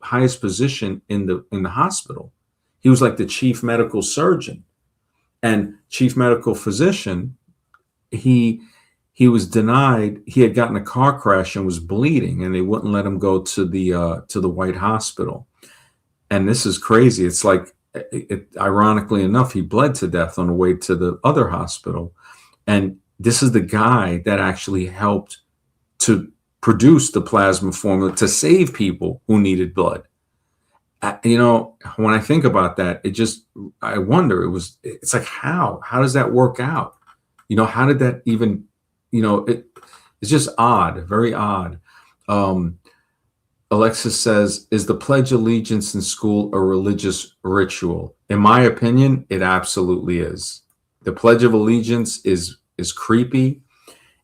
highest position in the hospital. He was like the chief medical surgeon and chief medical physician. He was denied. He had gotten a car crash and was bleeding, and they wouldn't let him go to the White Hospital. And this is crazy. It's like, ironically enough, he bled to death on the way to the other hospital. And this is the guy that actually helped to produce the plasma formula to save people who needed blood. You know, when I think about that, I wonder, it's like, how does that work out? You know, how did that even, you know, it's just odd, very odd. Um, Alexis says, is the Pledge of Allegiance in school a religious ritual? In my opinion, it absolutely is. The Pledge of Allegiance is creepy.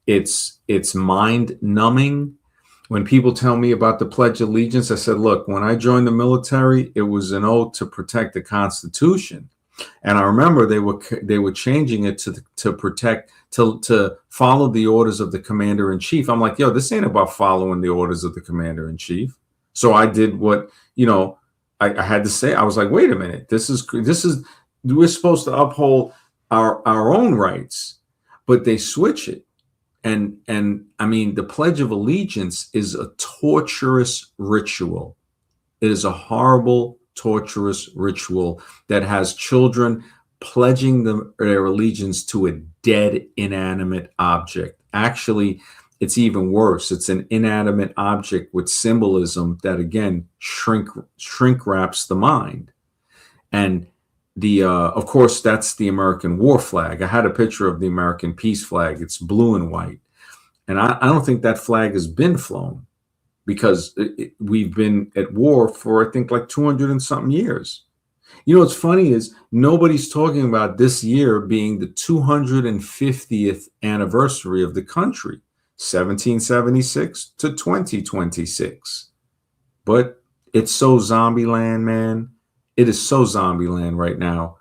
It's mind numbing. When people tell me about the Pledge of Allegiance, I said, look, when I joined the military, it was an oath to protect the Constitution. And I remember they were changing it to protect to follow the orders of the commander in chief. I'm like, yo, this ain't about following the orders of the commander in chief. So I did what, you know, I had to say. I was like, wait a minute, this is we're supposed to uphold our own rights, but they switch it. And I mean, the Pledge of Allegiance is a torturous ritual. It is a horrible, torturous ritual that has children pledging their allegiance to a dead, inanimate object. Actually, it's even worse. It's an inanimate object with symbolism that, again, shrink wraps the mind. And of course, that's the American war flag. I had a picture of the American peace flag. It's blue and white. And I don't think that flag has been flown, because we've been at war for, I think, like 200 and something years. You know, what's funny is nobody's talking about this year being the 250th anniversary of the country, 1776 to 2026. But it's so zombie land, man. It is so zombie land right now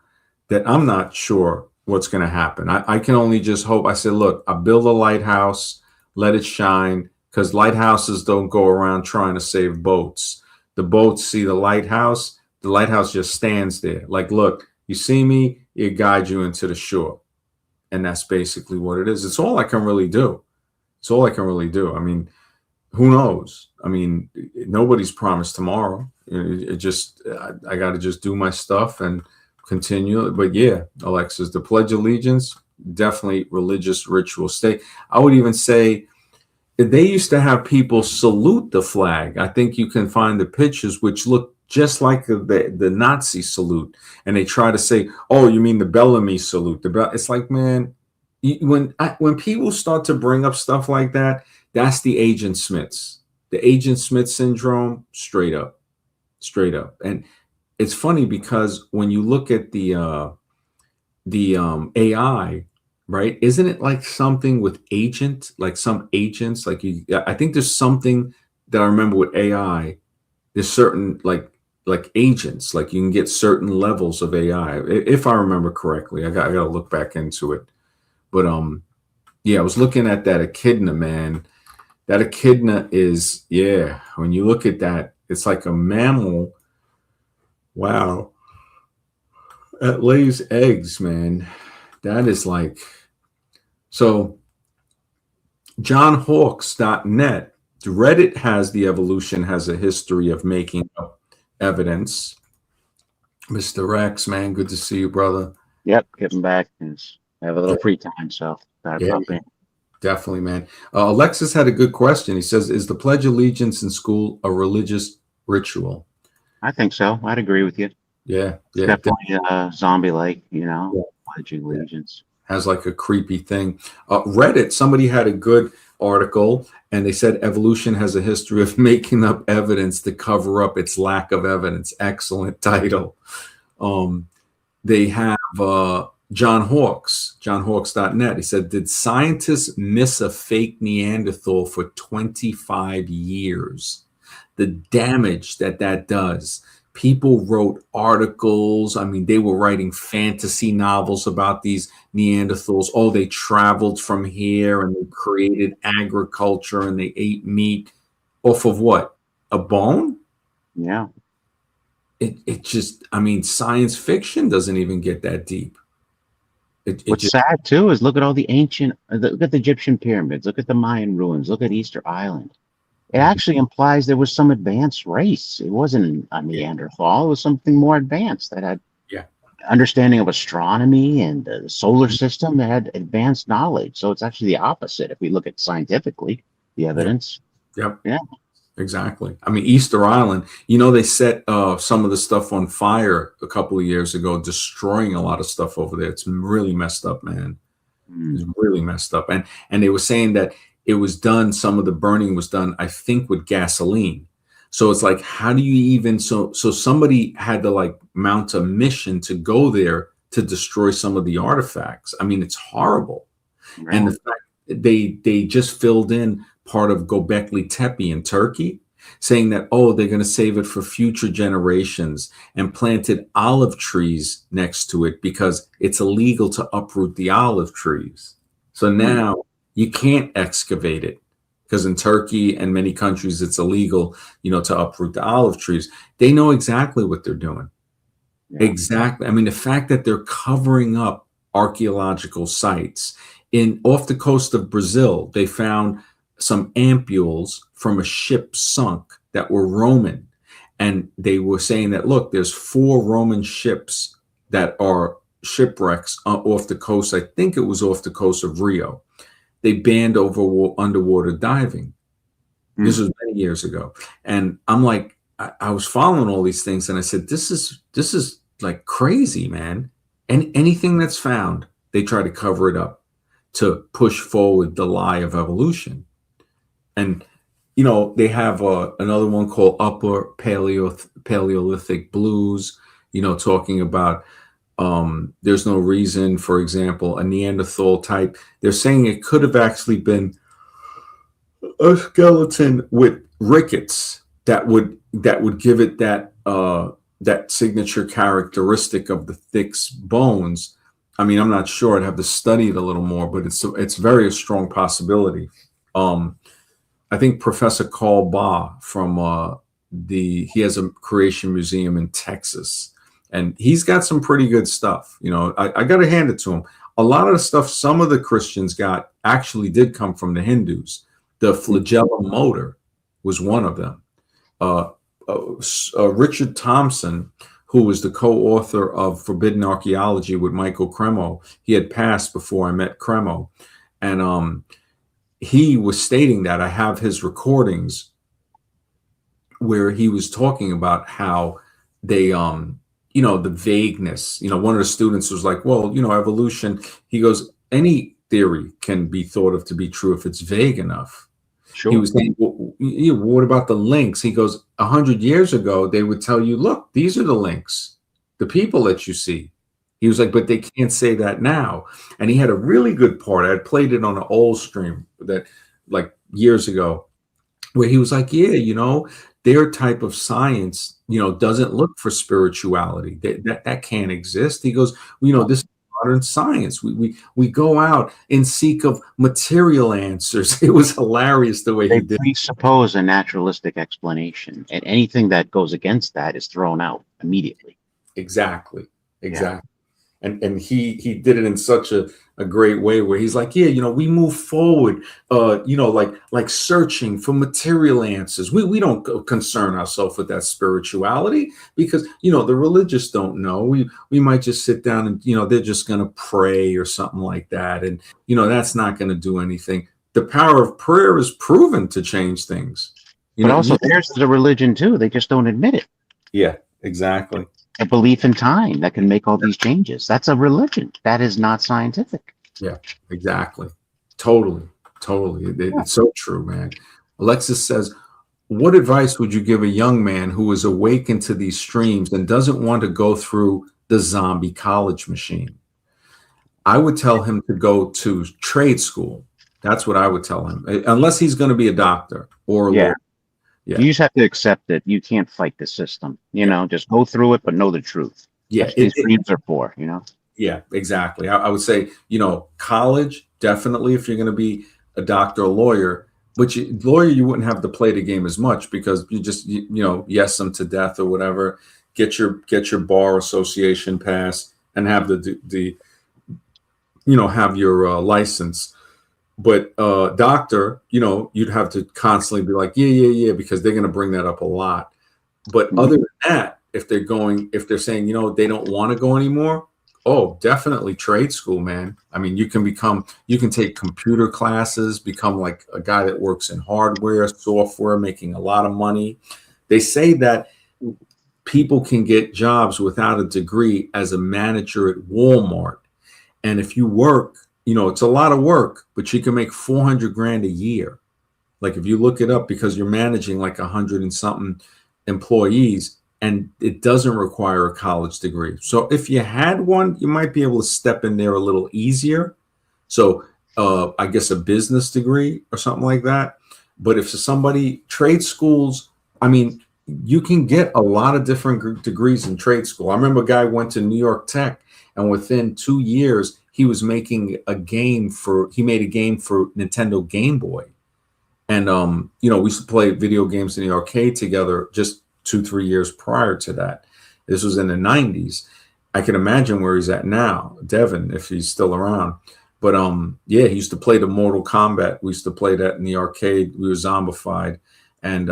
that I'm not sure what's going to happen. I can only just hope. I said, look, I build a lighthouse, let it shine, because lighthouses don't go around trying to save boats. The boats see the lighthouse just stands there. Like, look, you see me, it guides you into the shore. And that's basically what it is. It's all I can really do. It's all I can really do. I mean, who knows? I mean, nobody's promised tomorrow. I got to just do my stuff and continue. But yeah, Alexis, the Pledge of Allegiance, definitely religious ritual state. I would even say they used to have people salute the flag. I think you can find the pictures which look just like the Nazi salute. And they try to say, oh, you mean the Bellamy salute. It's like, man, when people start to bring up stuff like that, that's the Agent Smiths. The Agent Smith syndrome, straight up. And it's funny because when you look at the AI, right? Isn't it like something with agent, like some agents, like I think there's something that I remember with AI. There's certain like agents, like you can get certain levels of AI, if I remember correctly. I got to look back into it. But yeah, I was looking at that echidna, man. That echidna is, yeah, when you look at that, it's like a mammal. Wow. It lays eggs, man. That is like, so johnhawks.net, Reddit has the evolution has a history of making up evidence. Mr. Rex, man, good to see you, brother. Yep, getting back and have a little free time, so gotta Yeah, pop in. definitely, man. Alexis had a good question. He says, is the Pledge of Allegiance in school a religious ritual? I think so. I'd agree with you. Yeah, It's yeah. definitely zombie-like, you know, Yeah. pledging allegiance. Has like a creepy thing. Reddit, somebody had a good article and they said evolution has a history of making up evidence to cover up its lack of evidence. Excellent title. They have John Hawks, johnhawks.net. He said, did scientists miss a fake Neanderthal for 25 years? The damage that does. People wrote articles. I mean, they were writing fantasy novels about these Neanderthals. Oh, they traveled from here and they created agriculture and they ate meat off of what? A bone? Yeah. It just, I mean, science fiction doesn't even get that deep. What's sad too is look at all the ancient, look at the Egyptian pyramids, look at the Mayan ruins, look at Easter Island. It actually implies there was some advanced race. It wasn't a Neanderthal. It was something more advanced that had understanding of astronomy and the solar system, that had advanced knowledge. So it's actually the opposite if we look at scientifically the evidence. Yep. Yeah. Exactly. I mean, Easter Island, you know, they set some of the stuff on fire a couple of years ago, destroying a lot of stuff over there. It's really messed up, man. Mm. It's really messed up. And they were saying that it was done, some of the burning was done, I think, with gasoline. So it's like, how do you even so somebody had to like mount a mission to go there to destroy some of the artifacts. I mean, it's horrible. And Yeah. the fact they just filled in part of Göbekli Tepe in Turkey, saying that, oh, they're going to save it for future generations, and planted olive trees next to it because it's illegal to uproot the olive trees. So Mm. now you can't excavate it because in Turkey and many countries it's illegal, to uproot the olive trees. They know exactly what they're doing. Yeah. Exactly. I mean, the fact that they're covering up archaeological sites in off the coast of Brazil, they found some ampules from a ship sunk that were Roman. And they were saying that, look, there's 4 Roman ships that are shipwrecks off the coast. I think it was off the coast of Rio. They banned underwater diving. This Mm. was many years ago. And I'm like, I was following all these things and I said, this is like crazy, man. And anything that's found, they try to cover it up to push forward the lie of evolution. And they have another one called Upper Paleolithic Blues, talking about there's no reason, for example, a Neanderthal type. They're saying it could have actually been a skeleton with rickets that would give it that signature characteristic of the thick bones. I mean, I'm not sure. I'd have to study it a little more, but it's very a strong possibility. Um, I think Professor Carl Baugh from he has a creation museum in Texas, and he's got some pretty good stuff. I got to hand it to him. A lot of the stuff some of the Christians got actually did come from the Hindus. The flagellum motor was one of them. Uh, Richard Thompson, who was the co-author of Forbidden Archaeology with Michael Cremo, he had passed before I met Cremo, and he was stating that I have his recordings where he was talking about how they, the vagueness. One of the students was like, well, evolution. He goes, any theory can be thought of to be true if it's vague enough. He Sure. was saying, well, what about the links? He goes, 100 years ago, they would tell you, look, these are the links, the people that you see. He was like, but they can't say that now. And he had a really good part. I had played it on an old stream that like years ago, where he was like, yeah, their type of science, doesn't look for spirituality. That can't exist. He goes, this is modern science. We go out in seek of material answers. It was hilarious the way They he did. presuppose a naturalistic explanation, and anything that goes against that is thrown out immediately. Exactly. Yeah. Exactly. And he did it in such a great way where he's like, yeah, we move forward, like searching for material answers. We don't concern ourselves with that spirituality because the religious don't know. We might just sit down and they're just gonna pray or something like that, and that's not gonna do anything. The power of prayer is proven to change things. But also, there's the religion too. They just don't admit it. Yeah, exactly. A belief in time that can make all these changes. That's a religion. That is not scientific. Yeah, exactly. Totally. It's so true, man. Alexis says, what advice would you give a young man who is awakened to these streams and doesn't want to go through the zombie college machine? I would tell him to go to trade school. That's what I would tell him, unless he's going to be a doctor or a lawyer. Yeah. You just have to accept it. You can't fight the system. Just go through it, but know the truth. Yeah. That's what these dreams are for, Yeah, exactly. I would say, college, definitely if you're going to be a doctor or lawyer, but you wouldn't have to play the game as much because you just, yes them to death or whatever, get your bar association pass and have the have your license. But doctor, you'd have to constantly be like, yeah, because they're going to bring that up a lot. But other than that, if they're saying, they don't want to go anymore, Oh, definitely trade school, man. I mean, you can take computer classes, become like a guy that works in hardware, software, making a lot of money. They say that people can get jobs without a degree as a manager at Walmart. And if you work, it's a lot of work, but you can make 400 grand a year. Like if you look it up, because you're managing like 100 and something employees, and it doesn't require a college degree. So if you had one, you might be able to step in there a little easier. So I guess a business degree or something like that. But if somebody trade schools, I mean, you can get a lot of different degrees in trade school. I remember a guy went to New York Tech, and within 2 years, he was making he made a game for Nintendo Game Boy. And we used to play video games in the arcade together just 2, 3 years prior to that. This was in the 90s. I can imagine where he's at now, Devin, if he's still around. But yeah, he used to play the Mortal Kombat. We used to play that in the arcade. We were zombified. And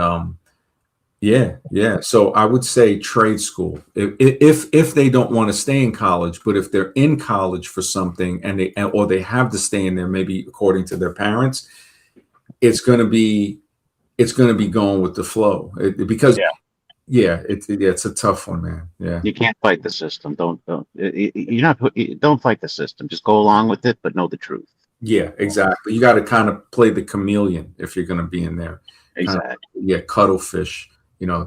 yeah, yeah. So I would say trade school. If they don't want to stay in college, but if they're in college for something or they have to stay in there, maybe according to their parents, it's going to be going with the flow because Yeah. yeah, it's a tough one, man. Yeah, You can't fight the system. You're not. Don't fight the system. Just go along with it, but know the truth. yeah, exactly. You got to kind of play the chameleon if you're going to be in there. Kind of, Exactly. yeah, cuttlefish,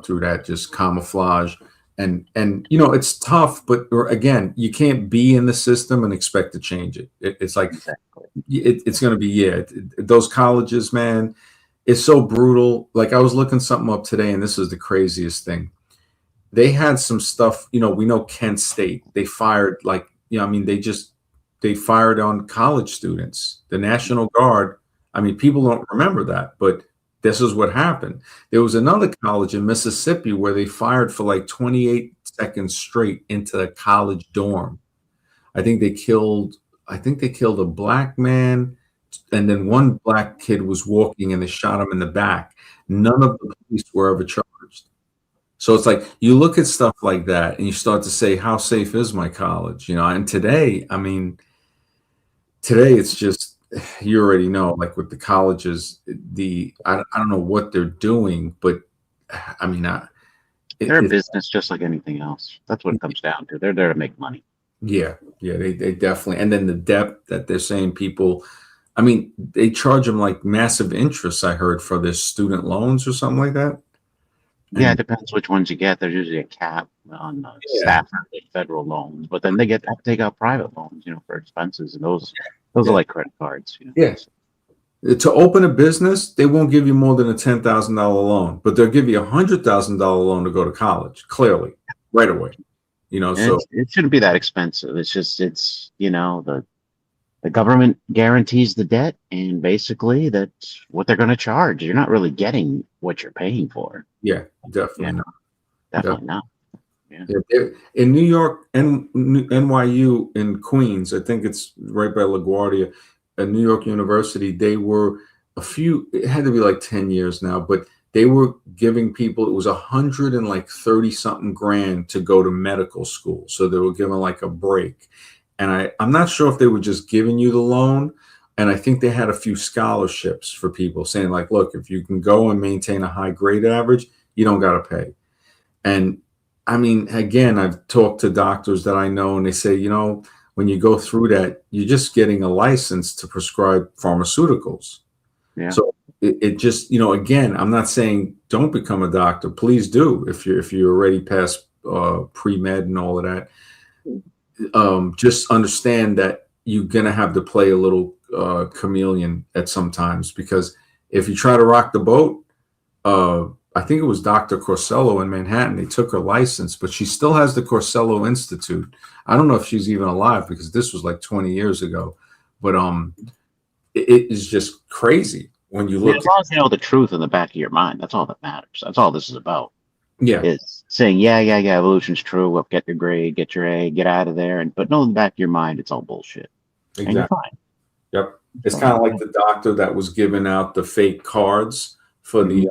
through that, just camouflage. And it's tough, but again, you can't be in the system and expect to change it. It's like Exactly. it's going to be, yeah, those colleges, man. It's so brutal. Like I was looking something up today, and this is the craziest thing. They had some stuff, we know Kent State, they fired like, I mean, they fired on college students, the National Guard. I mean, people don't remember that, but this is what happened. There was another college in Mississippi where they fired for like 28 seconds straight into a college dorm. I think they killed, a black man, and then one black kid was walking and they shot him in the back. None of the police were ever charged. So it's like you look at stuff like that and you start to say, how safe is my college? And today, I mean, today it's just, you already know, like with the colleges, I don't know what they're doing, but I mean, They're a business just like anything else. That's what it comes down to. They're there to make money. yeah, yeah, they definitely, and then the depth that they're saying people, I mean, they charge them like massive interest, I heard, for their student loans or something like that. Yeah, it And depends which ones you get. There's usually a cap on yeah, staff federal loans, but then they have to take out private loans, for expenses, and those are yeah, like credit cards. yeah. To open a business, they won't give you more than a $10,000 loan, but they'll give you $100,000 loan to go to college, clearly, right away. And So it shouldn't be that expensive. It's the government guarantees the debt, and basically that's what they're going to charge. You're not really getting what you're paying for. yeah, definitely Yeah, not. definitely not. Yeah. Yeah, in New York and NYU in Queens, I think it's right by LaGuardia, at New York University, they were it had to be like 10 years now, but they were giving people, it was 130 something grand to go to medical school. So they were giving like a break. And I'm not sure if they were just giving you the loan. And I think they had a few scholarships for people saying like, look, if you can go and maintain a high grade average, you don't got to pay. And I mean, again, I've talked to doctors that I know, and they say, when you go through that, you're just getting a license to prescribe pharmaceuticals. Yeah. So it just, again, I'm not saying don't become a doctor. Please do if you're already past pre-med and all of that. Just understand that you're gonna have to play a little chameleon at sometimes, because if you try to rock the boat, I think it was Dr. Corsello in Manhattan. They took her license, but she still has the Corsello Institute. I don't know if she's even alive because this was like 20 years ago. But it is just crazy when you Yeah, look. as long as you know the truth in the back of your mind, that's all that matters. That's all this is about. Yeah, Is saying, yeah, evolution's true. Well, get your grade, get your A, get out of there. But know in the back of your mind, it's all bullshit. And you're exactly. fine. Yep. It's kind of like the doctor that was giving out the fake cards for the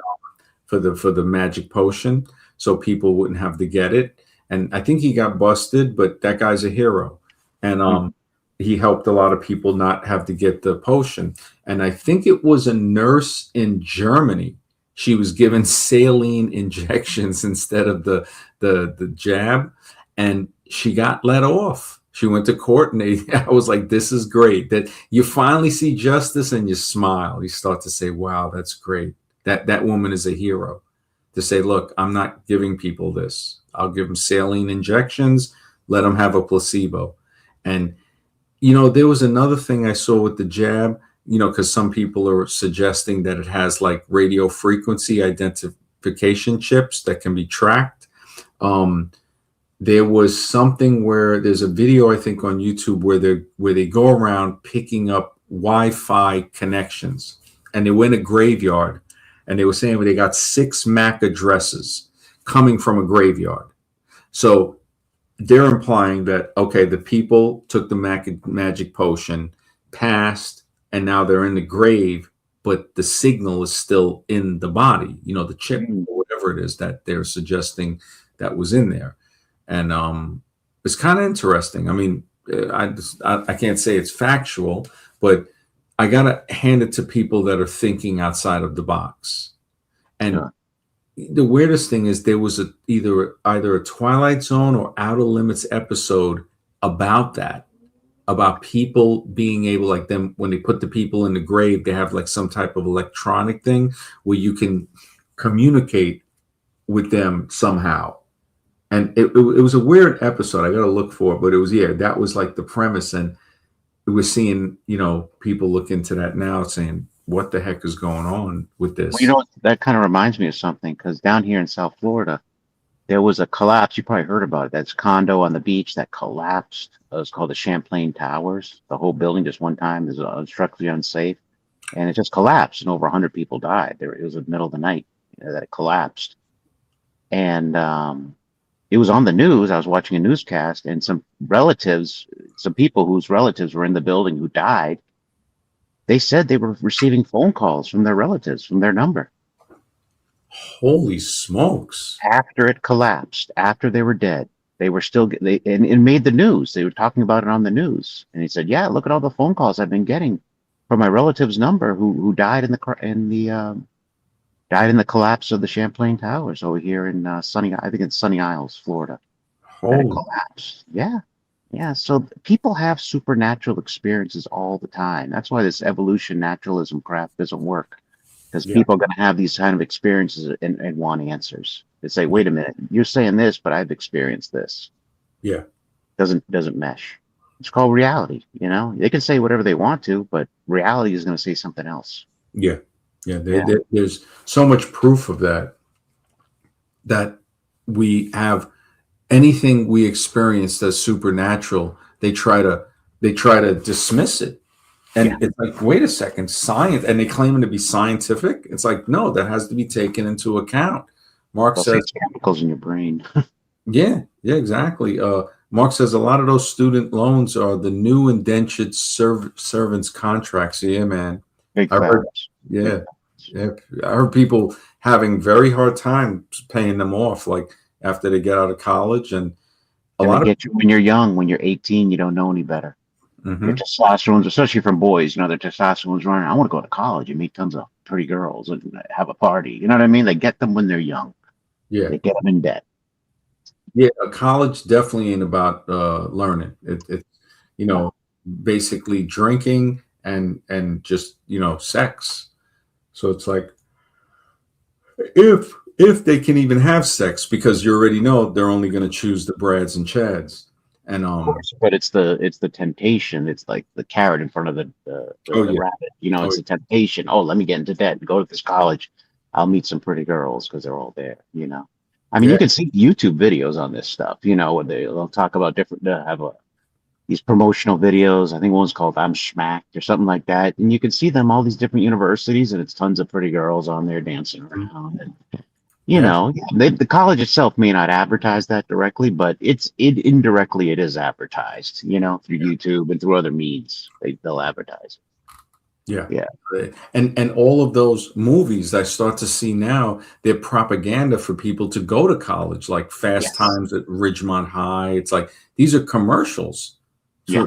for the magic potion, so people wouldn't have to get it. And I think he got busted, but that guy's a hero. and Mm. he helped a lot of people not have to get the potion. And I think it was a nurse in Germany. She was given saline injections instead of the jab, and she got let off. She went to court, and I was like, "This is great." That you finally see justice, and you smile. You start to say, "Wow, that's great. That woman is a hero." To say, "Look, I'm not giving people this. I'll give them saline injections. Let them have a placebo." And there was another thing I saw with the jab, because some people are suggesting that it has like radio frequency identification chips that can be tracked. Um, there was something where there's a video I think on YouTube where they go around picking up Wi-Fi connections, and they went a graveyard, and they were saying they got 6 MAC addresses coming from a graveyard. So they're implying that, okay, the people took the magic potion, passed, and now they're in the grave, but the signal is still in the body, the chip or whatever it is that they're suggesting that was in there. And it's kind of interesting. I mean, I can't say it's factual, but I gotta hand it to people that are thinking outside of the box. And Sure. the weirdest thing is there was either a Twilight Zone or Outer Limits episode about that, about people being able, like them, when they put the people in the grave, they have like some type of electronic thing where you can communicate with them somehow. And it was a weird episode. I got to look for it, but it was, that was like the premise. And we're seeing, people look into that now saying, what the heck is going on with Well, this? that kind of reminds me of something because down here in South Florida, there was a collapse. You probably heard about it. That's condo on the beach that collapsed. It was called the Champlain Towers. The whole building just one time is structurally unsafe, and it just collapsed, and over 100 people died. It was in the middle of the night that it collapsed, and it was on the news. I was watching a newscast, and some people whose relatives were in the building who died, they said they were receiving phone calls from their relatives from their number. Holy smokes. After it collapsed, after they were dead, they were still, and it made the news. They were talking about it on the news. And he said, yeah, look at all the phone calls I've been getting from my relative's number who died in the collapse of the Champlain Towers over here in I think it's Sunny Isles, Florida. That it Holy. collapsed. Yeah. Yeah. So people have supernatural experiences all the time. That's why this evolution naturalism crap doesn't work. Because Yeah. people are going to have these kind of experiences and want answers. They say, wait a minute, you're saying this, but I've experienced this. Yeah. Doesn't mesh. It's called reality. They can say whatever they want to, but reality is going to say something else. Yeah. Yeah. There's so much proof of that we have anything we experienced as supernatural. They try to dismiss it. And it's like, wait a second, science, and they claim it to be scientific. It's like, no, that has to be taken into account. Mark They'll says, say chemicals in your brain. yeah, exactly. Mark says a lot of those student loans are the new indentured servants contracts. Yeah, man. Big I heard, facts. yeah, yeah. I heard people having very hard time paying them off, like after they get out of college, and a And they lot of get you when you're young. When you're 18, you don't know any better. Your Mhm. testosterone's, especially from boys, their testosterone's running. I want to go to college and meet tons of pretty girls and have a party. You know what I mean? They get them when they're young. Yeah, They get them in debt. yeah. College definitely ain't about learning. It's No. basically drinking and just sex. So it's like, if they can even have sex, because you already know they're only going to choose the Brads and Chads. And Of course, but it's the temptation. It's like the carrot in front of the oh yeah, rabbit. oh It's a temptation. Oh, let me get into debt and go to this college. I'll meet some pretty girls because they're all there. I mean, yeah, you can see YouTube videos on this stuff. Where they'll talk about different. Have these promotional videos. I think one's called "I'm Schmacked" or something like that, and you can see them all these different universities, and it's tons of pretty girls on there dancing around. And yeah, the college itself may not advertise that directly, but indirectly it is advertised, through YouTube and through other means. They'll advertise. yeah. Yeah. And all of those movies I start to see now, they're propaganda for people to go to college, like Fast Yes. Times at Ridgemont High. It's like these are commercials Yeah.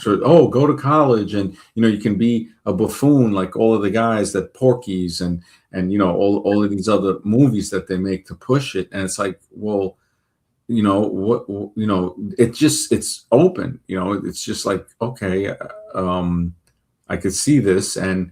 for go to college, and you can be a buffoon like all of the guys that Porky's and all of these other movies that they make to push it. And it's like, well, it's open. It's just like, okay, I could see this, and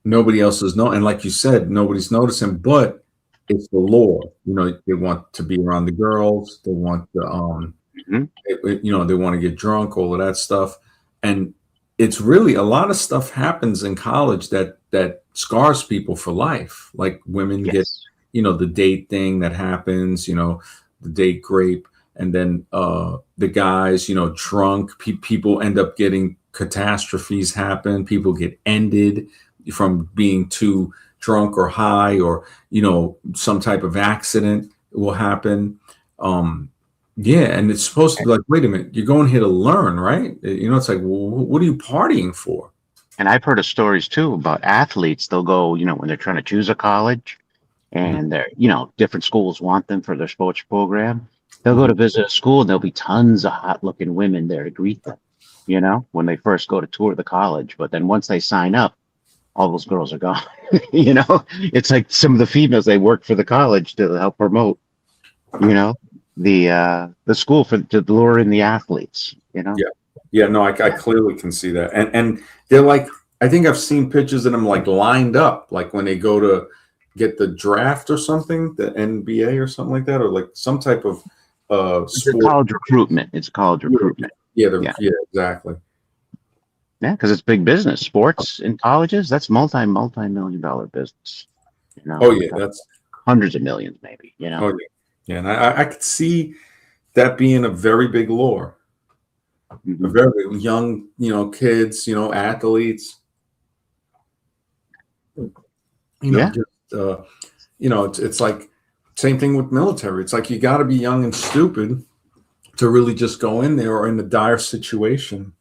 nobody else is and like you said, nobody's noticing, but it's the lore. They want to be around the girls, they want the Hmm. they want to get drunk, all of that stuff. And it's really, a lot of stuff happens in college that scars people for life. Like women get, Yes. the date thing that happens, the date grape. And then the guys, drunk, people end up getting, catastrophes happen, people get ended from being too drunk or high, or some type of accident will happen. Yeah, and it's supposed to be like, wait a minute, you're going here to learn, right? It's like, well, what are you partying for? And I've heard of stories too about athletes. They'll go, when they're trying to choose a college Mhm, and they're, different schools want them for their sports program. They'll go mhm. to visit a school and there'll be tons of hot looking women there to greet them, when they first go to tour the college. But then once they sign up, all those girls are gone. It's like some of the females they work for the college to help promote, you know, the school for to lure in the athletes. Yeah, yeah, no, I clearly can see that, and they're like, I think I've seen pictures of them like lined up, like when they go to get the draft or something, the NBA or something like that, or like some type of It's a sport. college recruitment. It's college Yeah, recruitment. yeah, Yeah. yeah, exactly. Yeah, because it's big business. Sports in colleges, that's multi-million dollar business. Oh We're yeah, talking that's hundreds of millions, maybe. oh yeah, yeah, and I could see that being a very big lore, a Hmm. very big, young, kids, athletes, Yeah. just it's like same thing with military. It's like you got to be young and stupid to really just go in there, or in a dire situation,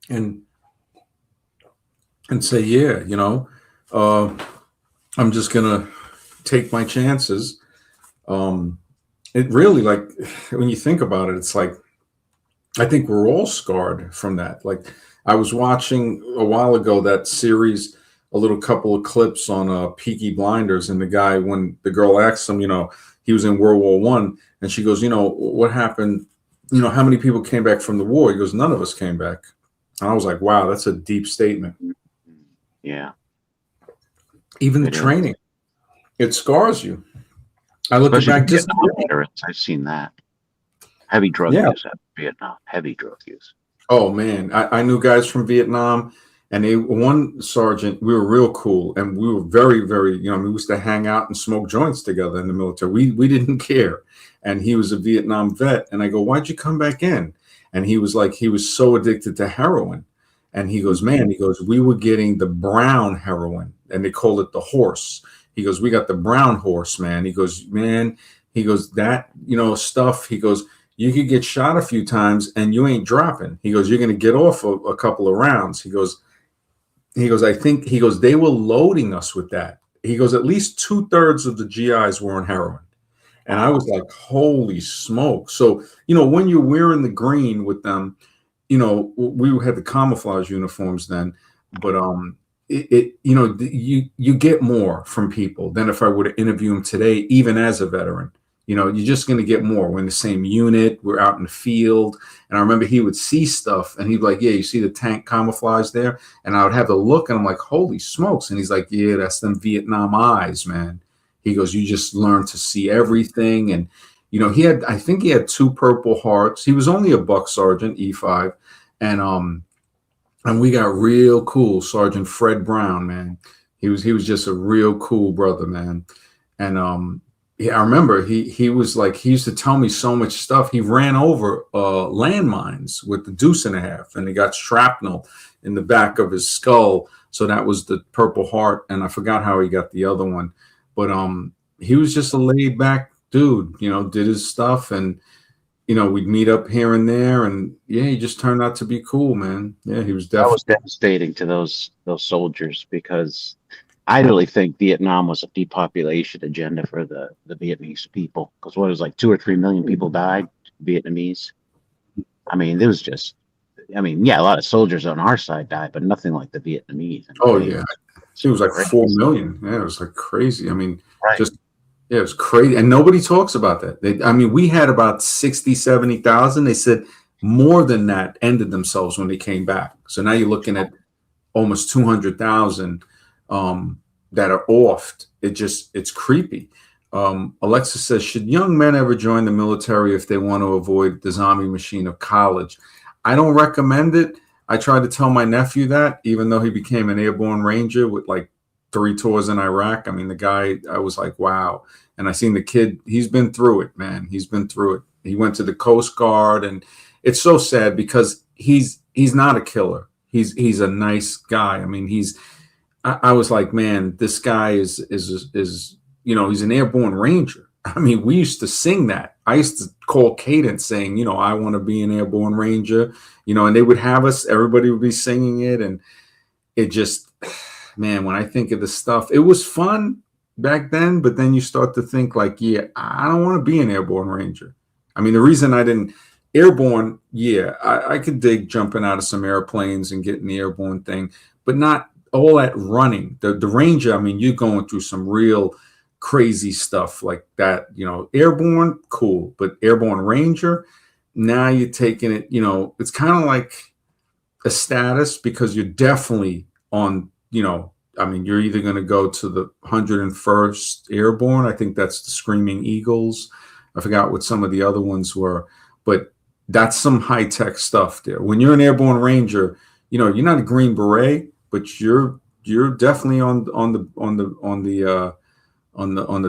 and say, yeah, uh, I'm just gonna take my chances. Um, it really, like, when you think about it, it's like, I think we're all scarred from that. Like, I was watching a while ago that series, a little couple of clips on Peaky Blinders, and the guy, when the girl asks him, he was in World War I, and she goes, what happened? How many people came back from the war? He goes, none of us came back. And I was like, wow, that's a deep statement. Yeah, Even the it is. training, it scars you. I look Especially the back just, Vietnam veterans. I've seen that. Heavy drug yeah. use at Vietnam. Heavy drug use. Oh man, I knew guys from Vietnam, and one sergeant, we were real cool, and we were very, very, we used to hang out and smoke joints together in the military. We didn't care, and he was a Vietnam vet, and I go, why'd you come back in? And he was like, he was so addicted to heroin, and he goes, man, he goes, we were getting the brown heroin, and they called it the horse. He goes, we got the brown horse, man. He goes, man, he goes, that stuff. He goes, you could get shot a few times and you ain't dropping. He goes, you're going to get off a couple of rounds. He goes, I think, he goes, they were loading us with that. He goes, at least 2/3 of the GIs were on heroin. And I was Wow. like, holy smoke. So, when you're wearing the green with them, we had the camouflage uniforms then, but you get more from people than if I were to interview them today, even as a veteran. You're just going to get more. We're in the same unit, we're out in the field. And I remember he would see stuff and he'd be like, yeah, you see the tank camouflage there? And I would have to look and I'm like, holy smokes. And he's like, yeah, that's them Vietnam eyes, man. He goes, you just learn to see everything. And I think he had 2 Purple Hearts. He was only a buck sergeant, E5. And we got real cool. Sergeant Fred Brown, man. He was just a real cool brother, man. And yeah, I remember he was like, he used to tell me so much stuff. He ran over landmines with the deuce and a half, and he got shrapnel in the back of his skull. So that was the Purple Heart, and I forgot how he got the other one. But he was just a laid back dude, did his stuff, and we'd meet up here and there, and yeah, he just turned out to be cool, man. Yeah, he was That was definitely. devastating to those soldiers because I really think Vietnam was a depopulation agenda for the Vietnamese people. Because what was like 2 or 3 million people died, Vietnamese. I mean, there was just, I mean, yeah, a lot of soldiers on our side died, but nothing like the Vietnamese. I mean, Oh they yeah, it's it was like crazy. 4 million. Yeah, it was like crazy. I mean, Right. just yeah, it was crazy, and nobody talks about that. I mean, we had about 60, 70,000. They said more than that ended themselves when they came back. So now you're looking at almost 200,000 that are offed. It's creepy. Alexa says, should young men ever join the military if they want to avoid the zombie machine of college? I don't recommend it. I tried to tell my nephew that, even though he became an airborne ranger with like 3 tours in Iraq. I mean, the guy, I was like, wow. And I seen the kid, he's been through it, man. He's been through it. He went to the Coast Guard, and it's so sad because he's not a killer. He's a nice guy. I mean, I was like, man, this guy is he's an airborne ranger. I mean, we used to sing that. I used to call cadence saying, I want to be an airborne ranger, and they would have us, everybody would be singing it. And it just, man, when I think of the stuff, it was fun back then, but then you start to think like, yeah, I don't want to be an airborne ranger. I mean, the reason I didn't airborne, yeah, I could dig jumping out of some airplanes and getting the airborne thing, but not all that running. The ranger, I mean, you're going through some real crazy stuff like that. Airborne, cool, but airborne ranger, now you're taking it. It's kind of like a status because you're definitely on. I mean, you're either going to go to the 101st Airborne. I think that's the Screaming Eagles. I forgot what some of the other ones were, but that's some high tech stuff there. When you're an airborne ranger, you're not a Green Beret, but you're definitely on the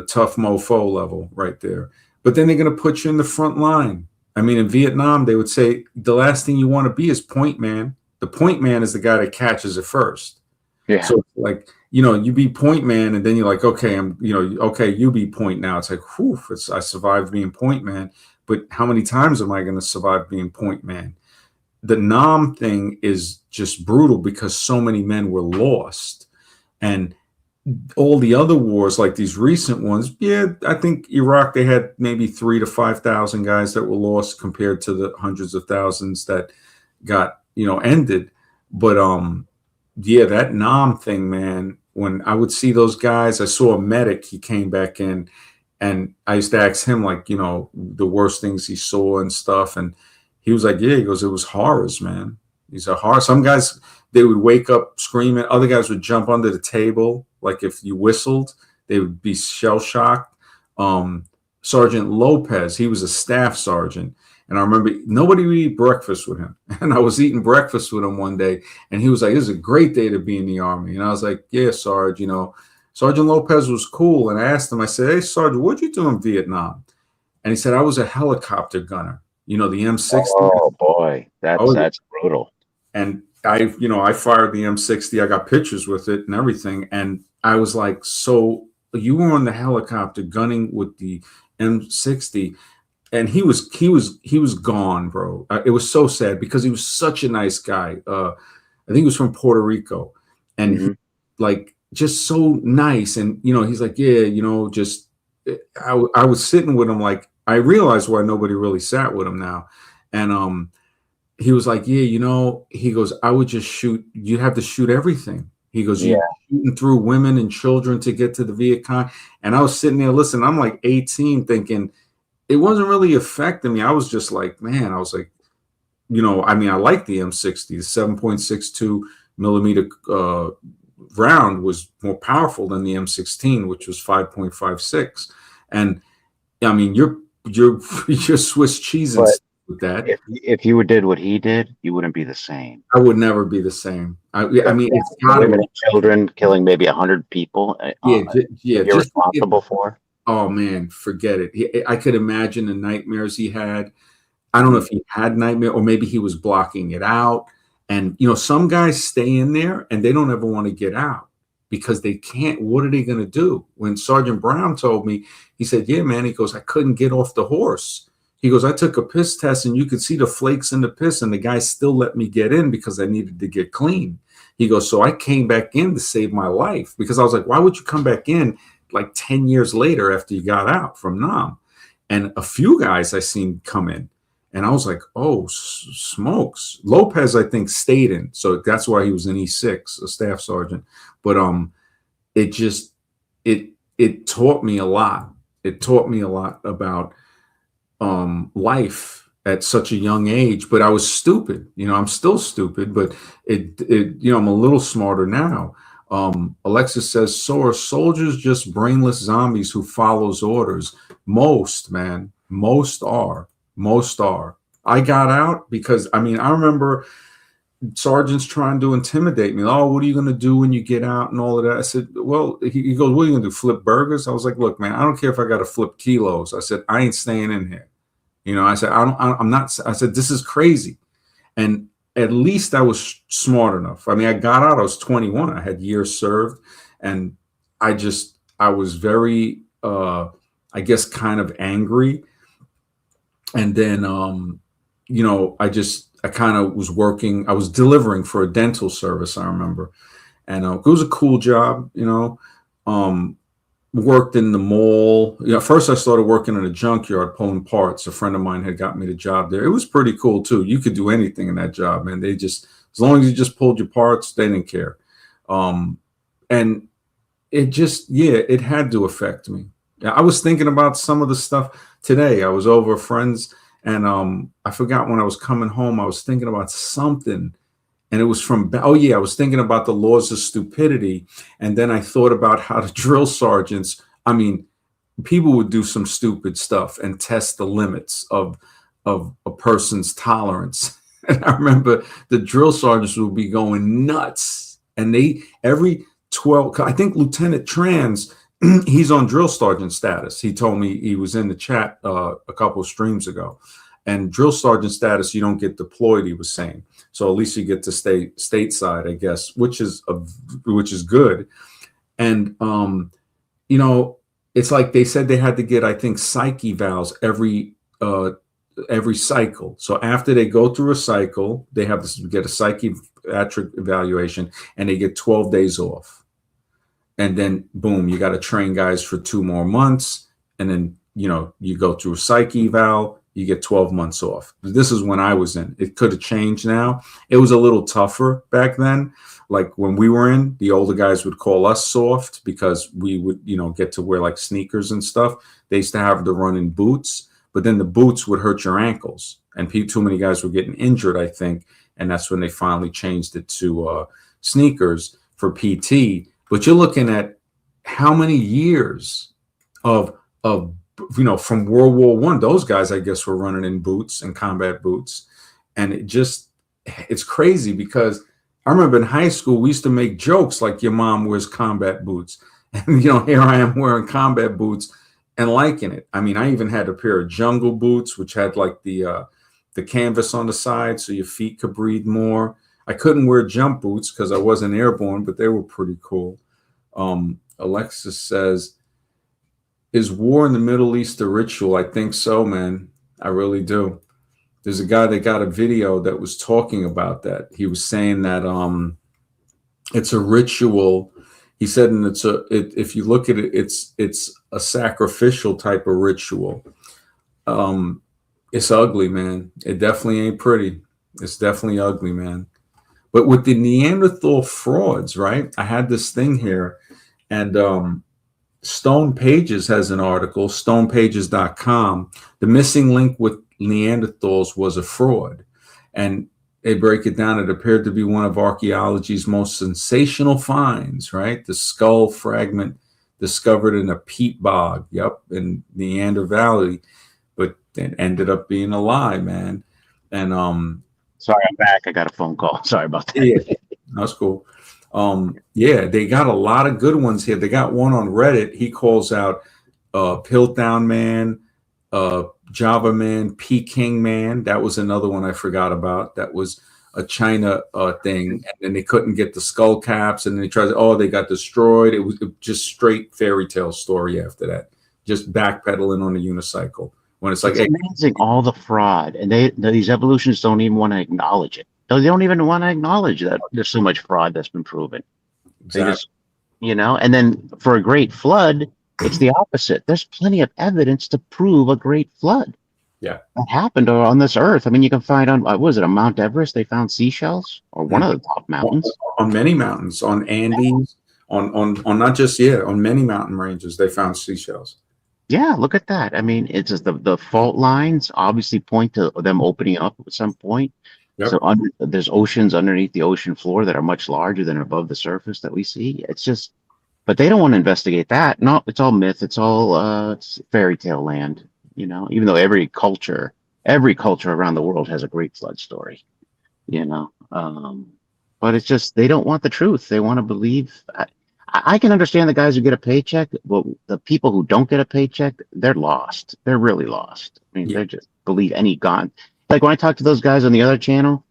tough mofo level right there. But then they're going to put you in the front line. I mean, in Vietnam, they would say the last thing you want to be is point man. The point man is the guy that catches it first. Yeah. So like, you be point man, and then you're like, okay, okay, you be point now. It's like, whew, I survived being point man. But how many times am I going to survive being point man? The Nam thing is just brutal because so many men were lost. And all the other wars, like these recent ones, yeah, I think Iraq, they had maybe 3,000 to 5,000 guys that were lost compared to the hundreds of thousands that got, ended. But yeah, that Nam thing, man, when I would see those guys, I saw a medic, he came back in, and I used to ask him, like, the worst things he saw and stuff. And he was like, yeah, he goes, it was horrors, man. He's a horror. Some guys, they would wake up screaming. Other guys would jump under the table. Like if you whistled, they would be shell shocked. Sergeant Lopez, he was a staff sergeant. And I remember nobody would eat breakfast with him. And I was eating breakfast with him one day. And he was like, this is a great day to be in the Army. And I was like, yeah, Sarge, Sergeant Lopez was cool. And I asked him, I said, hey, Sarge, what'd you do in Vietnam? And he said, I was a helicopter gunner, the M60. Oh boy, that's brutal. And I fired the M60. I got pictures with it and everything. And I was like, so you were on the helicopter gunning with the M60, and he was gone, bro. It was so sad because he was such a nice guy. I think he was from Puerto Rico, and he, like, just so nice. And he's like, yeah, just I was sitting with him, like, I realized why nobody really sat with him now, and he was like, yeah, he goes, I would just shoot. You have to shoot everything. He goes, Yeah. you're shooting through women and children to get to the Viet Cong. And I was sitting there listening. I'm like 18 thinking it wasn't really affecting me. I was just like, man, I was like, I mean, I like the M60. The 7.62 millimeter round was more powerful than the M16, which was 5.56. And I mean, you're Swiss cheese and with that. If you did what he did, you wouldn't be the same. I would never be the same. I mean, it's got women and children killing maybe 100 people. Yeah, you're responsible for. Oh man, forget it. I could imagine the nightmares he had. I don't know if he had nightmare or maybe he was blocking it out. And some guys stay in there and they don't ever want to get out because they can't. What are they going to do? When Sergeant Brown told me, he said, yeah, man, he goes, I couldn't get off the horse. He goes, I took a piss test and you could see the flakes in the piss, and the guy still let me get in because I needed to get clean. He goes, so I came back in to save my life, because I was like, why would you come back in like 10 years later after you got out from Nam? And a few guys I seen come in, And I was like, oh, smokes. Lopez, I think, stayed in. So that's why he was in E6, a staff sergeant. But it just it taught me a lot. It taught me a lot about life at such a young age. But I was stupid. I'm still stupid, but I'm a little smarter now. Alexis says, so are soldiers just brainless zombies who follows orders? Most, man, most are. I got out because I remember sergeants trying to intimidate me. Oh, what are you going to do when you get out and all of that? I said, well, he goes, what are you going to do? Flip burgers? I was like, look, man, I don't care if I got to flip kilos. I said, I ain't staying in here. I said, I'm not, I said, this is crazy. And at least I was smart enough. I got out, I was 21. I had years served. And I was very, I guess, kind of angry. And then, I kind of was working. I was delivering for a dental service, I remember. And it was a cool job, worked in the mall. First I started working in a junkyard pulling parts. A friend of mine had got me the job there. It was pretty cool too. You could do anything in that job, man. They just, as long as you just pulled your parts, they didn't care. And it just, it had to affect me. I was thinking about some of the stuff today. I was over friends and I forgot when I was coming home, I was thinking about something. And it was from, I was thinking about the laws of stupidity. And then I thought about how the drill sergeants, people would do some stupid stuff and test the limits of a person's tolerance. And I remember the drill sergeants would be going nuts. And every 12, I think Lieutenant Trans, he's on drill sergeant status. He told me, he was in the chat a couple of streams ago. And drill sergeant status, you don't get deployed, he was saying. So at least you get to stay stateside, I guess, which is good. And it's like they said they had to get, I think, psych evals every cycle. So after they go through a cycle, they have to get a psychiatric evaluation, and they get 12 days off. And then boom, you got to train guys for 2 more months, and then you go through a psych eval. You get 12 months off. This is when I was in. It could have changed now. It was a little tougher back then. Like when we were in, the older guys would call us soft because we would, get to wear like sneakers and stuff. They used to have to run in boots, but then the boots would hurt your ankles. And too many guys were getting injured, I think. And that's when they finally changed it to sneakers for PT. But you're looking at how many years of from World War I, those guys, I guess, were running in boots and combat boots. And it's crazy because I remember in high school, we used to make jokes like your mom wears combat boots. And, here I am wearing combat boots and liking it. I even had a pair of jungle boots, which had like the canvas on the side so your feet could breathe more. I couldn't wear jump boots because I wasn't airborne, but they were pretty cool. Alexis says, is war in the Middle East a ritual? I think so, man. I really do. There's a guy that got a video that was talking about that. He was saying that it's a ritual. He said, and if you look at it, it's a sacrificial type of ritual. It's ugly, man. It definitely ain't pretty. It's definitely ugly, man. But with the Neanderthal frauds, right? I had this thing here, and Stone Pages has an article, stonepages.com. The missing link with Neanderthals was a fraud. And they break it down. It appeared to be one of archaeology's most sensational finds, right? The skull fragment discovered in a peat bog, in Neander Valley. But it ended up being a lie, man. And sorry, I'm back. I got a phone call. Sorry about that. Yeah, that's cool. They got a lot of good ones here. They got one on Reddit. He calls out Piltdown Man, Java Man, Peking Man. That was another one I forgot about. That was a China thing. And then they couldn't get the skull caps, and they tried they got destroyed. It was just straight fairy tale story after that. Just backpedaling on a unicycle. When it's amazing, all the fraud. And these evolutionists don't even want to acknowledge it. They don't even want to acknowledge that there's so much fraud that's been proven. Exactly. They just, and then for a great flood, it's the opposite. There's plenty of evidence to prove a great flood. Yeah. That happened on this earth. I mean, you can find on, what was it, on Mount Everest, they found seashells, or one Mhm. of the top mountains. On many mountains, on Andes, on not just on many mountain ranges, they found seashells. Yeah, look at that. I mean, it's just the fault lines obviously point to them opening up at some point. So Yep. there's oceans underneath the ocean floor that are much larger than above the surface that we see. It's just, but they don't want to investigate that. No, it's all myth. It's all it's fairy tale land, even though every culture around the world has a great flood story, you know. But it's just they don't want the truth. They want to believe. I can understand the guys who get a paycheck, but the people who don't get a paycheck, they're lost. They're really lost. I mean, Yeah. they just believe any god. Like when I talk to those guys on the other channel,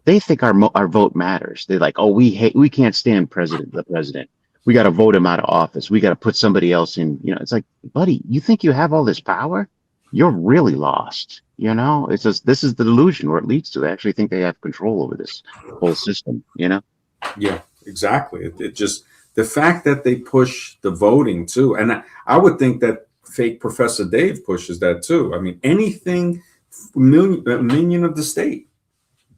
they think our vote matters. They're like, oh, we can't stand the president. We got to vote him out of office. We got to put somebody else in. It's like, buddy, you think you have all this power? You're really lost. It's just this is the delusion where it leads to. They actually think they have control over this whole system. Yeah, exactly. It just the fact that they push the voting too, and I would think that fake Professor Dave pushes that too. I mean, anything minion of the state,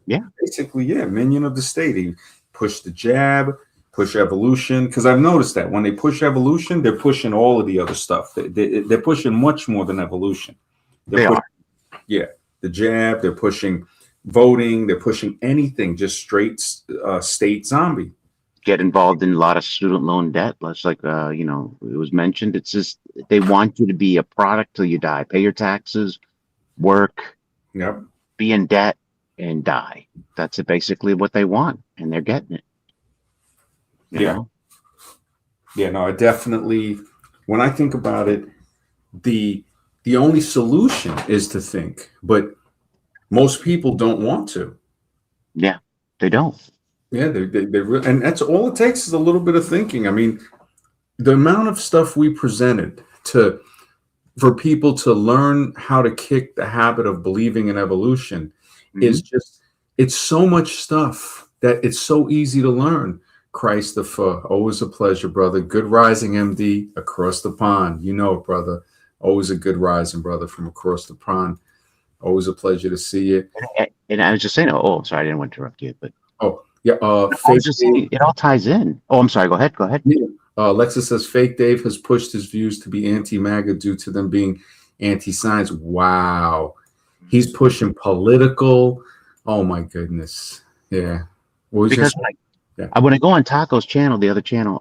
Yeah, basically, yeah, minion of the state. He pushed the jab, push evolution, because I've noticed that when they push evolution, they're pushing all of the other stuff. They're pushing much more than evolution. They're they pushing, are. yeah, the jab. They're pushing voting. They're pushing anything, just straight state zombie. Get involved in a lot of student loan debt. That's like it was mentioned. It's just they want you to be a product till you die. Pay your taxes, work, Yep. be in debt, and die. That's basically what they want, and they're getting it. You Yeah. know, Yeah. No, I definitely. When I think about it, the the only solution is to think, but most people don't want to. yeah, they don't. Yeah, and that's all it takes is a little bit of thinking. I mean, the amount of stuff we presented to for people to learn how to kick the habit of believing in evolution Hmm. is just it's so much stuff that it's so easy to learn. Christopher, always a pleasure, brother. Good rising, MD, across the pond. You know it, brother. Always a good rising, brother, from across the pond. Always a pleasure to see you. And I was just saying, oh, I'm sorry, I didn't want to interrupt you, but Oh, yeah. I was just saying, it all ties in. Oh, I'm sorry. Go ahead. Go ahead. Yeah. Alexa says fake Dave has pushed his views to be anti-MAGA due to them being anti-science. Wow. He's pushing political. Oh my goodness. Yeah. What was Because just yeah. when I go on Taco's channel, the other channel,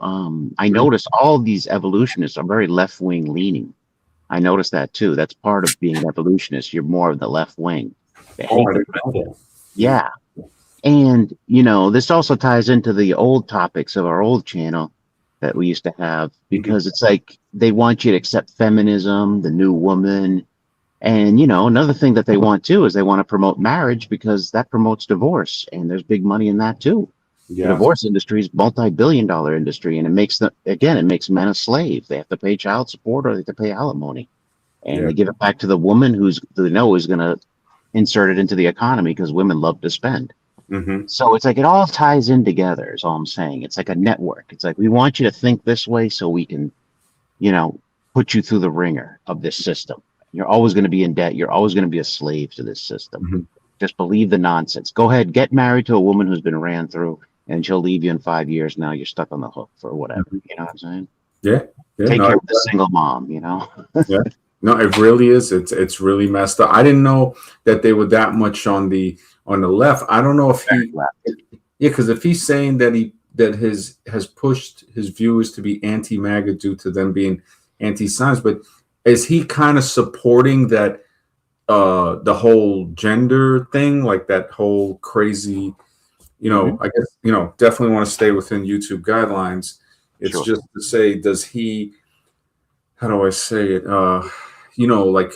I notice all these evolutionists are very left wing leaning. I noticed that too. That's part of being an evolutionist. You're more of the left wing. They Oh, hate I the didn't know that. yeah. And this also ties into the old topics of our old channel that we used to have Mhm. because it's like they want you to accept feminism, the new woman. And another thing that they want too is they want to promote marriage because that promotes divorce and there's big money in that too. The Yeah. divorce industry is multi-billion-dollar industry and it makes men a slave. They have to pay child support or they have to pay alimony. And Yeah. they give it back to the woman who's they know is going to insert it into the economy because women love to spend. Hmm. So it's like it all ties in together, is all I'm saying. It's like a network. It's like we want you to think this way so we can, you know, put you through the ringer of this system. You're always going to be in debt. You're always going to be a slave to this system. Hmm. Just believe the nonsense. Go ahead, get married to a woman who's been ran through, and she'll leave you in 5 years. Now you're stuck on the hook for whatever. You know what I'm saying? Yeah. Yeah. Take No, care of the single mom. yeah. No, it really is. It's really messed up. I didn't know that they were that much on the left. I don't know if he yeah, because if he's saying that his has pushed his viewers to be anti-MAGA due to them being anti-science, but is he kind of supporting that the whole gender thing, like that whole crazy, Hmm. I guess, definitely want to stay within YouTube guidelines. It's Sure. just to say, does he, how do I say it? Like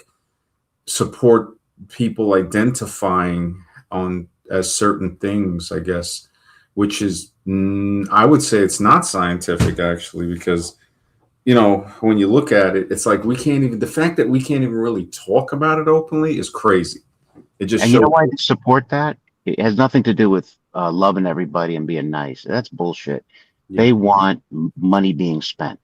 support people identifying on as certain things, I guess, which is I would say it's not scientific actually, because when you look at it, it's like we can't even the fact that we can't even really talk about it openly is crazy. It just And you know shows. why they support that? It has nothing to do with loving everybody and being nice. That's bullshit. Yeah. They want money being spent.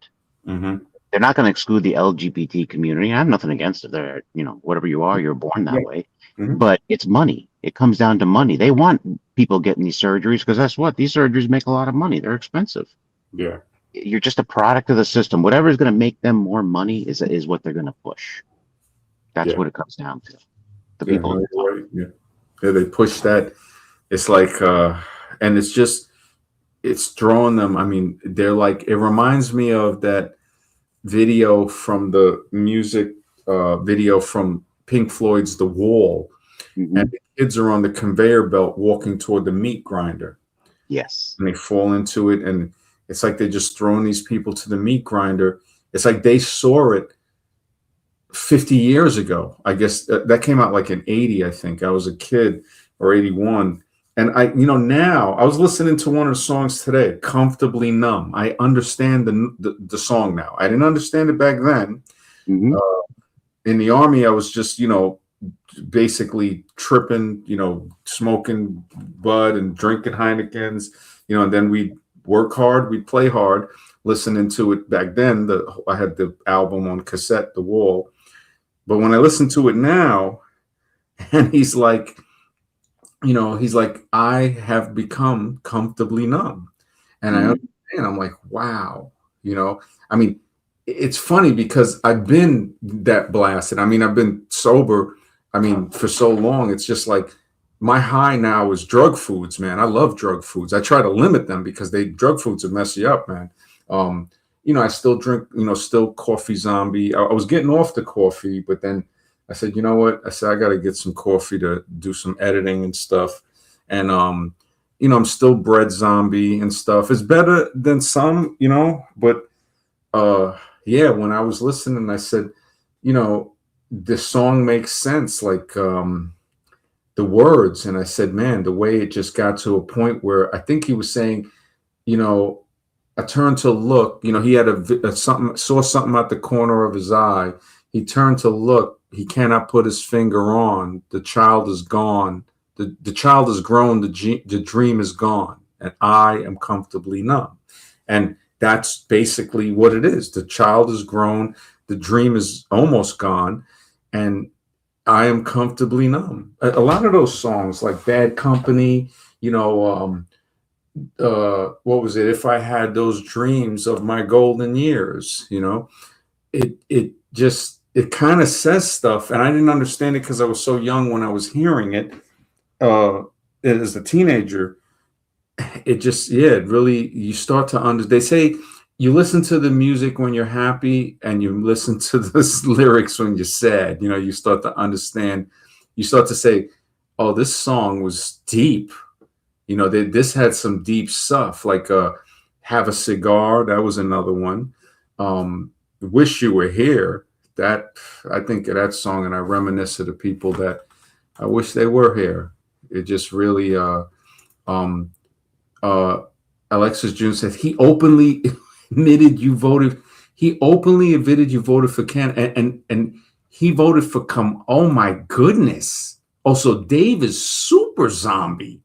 Hmm. They're not going to exclude the LGBT community. I have nothing against it. They're, whatever you are, you're born Yeah. that way. Mhm. But it's money. It comes down to money. They want people getting these surgeries because that's what these surgeries make a lot of money. They're expensive. Yeah. You're just a product of the system. Whatever is going to make them more money is what they're going to push. That's Yeah. what it comes down to. The Yeah. people No, at the top. you're right. Yeah. Yeah. They push that. It's like, and it's just, it's drawing them. I mean, they're like, it reminds me of that video from the music video from Pink Floyd's The Wall. And Hmm. the kids are on the conveyor belt walking toward the meat grinder Yes. and they fall into it. And it's like they're just throwing these people to the meat grinder. It's like they saw it 50 years ago. I guess that came out like in 80, I think. I was a kid, or 81. And now I was listening to one of the songs today, Comfortably Numb. I understand the song now. I didn't understand it back then. Hmm. In the army, I was just, basically tripping, smoking bud and drinking Heinekens, and then we'd work hard, we'd play hard, listening to it back then. I had the album on cassette, The Wall. But when I listen to it now, and he's like, I have become comfortably numb. And I Hmm. understand, I'm like, wow, I mean, it's funny because I've been that blasted. I mean, I've been sober, I mean, for so long. It's just like my high now is drug foods, man. I love drug foods. I try to limit them because drug foods will mess you up, man. Um, I still drink, still coffee zombie. I was getting off the coffee, but then I said, you know what? I said, I got to get some coffee to do some editing and stuff. And, I'm still bread zombie and stuff. It's better than some, but, yeah, when I was listening, I said, you know, the song makes sense. Like, the words. And I said, man, the way it just got to a point where I think he was saying, you know, I turned to look, he had something, saw something at the corner of his eye. He turned to look. He cannot put his finger on. The child is gone. The child is grown. The dream is gone. And I am comfortably numb. And that's basically what it is. The child is grown. The dream is almost gone. And I am comfortably numb. A lot of those songs, like Bad Company, what was it? If I had those dreams of my golden years, it kind of says stuff, and I didn't understand it because I was so young when I was hearing it. Uh, as a teenager, it just it really you start to under. They say you listen to the music when you're happy, and you listen to the lyrics when you're sad. You start to understand. You start to say, "Oh, this song was deep." This had some deep stuff, like "Have a Cigar." That was another one. "Wish You Were Here." That I think of that song, and I reminisce of the people that I wish they were here. It just really. Um, uh, Alexis June said he openly admitted you voted. He openly admitted you voted for Ken, and he voted for come. Oh my goodness! Also, Dave is super zombie.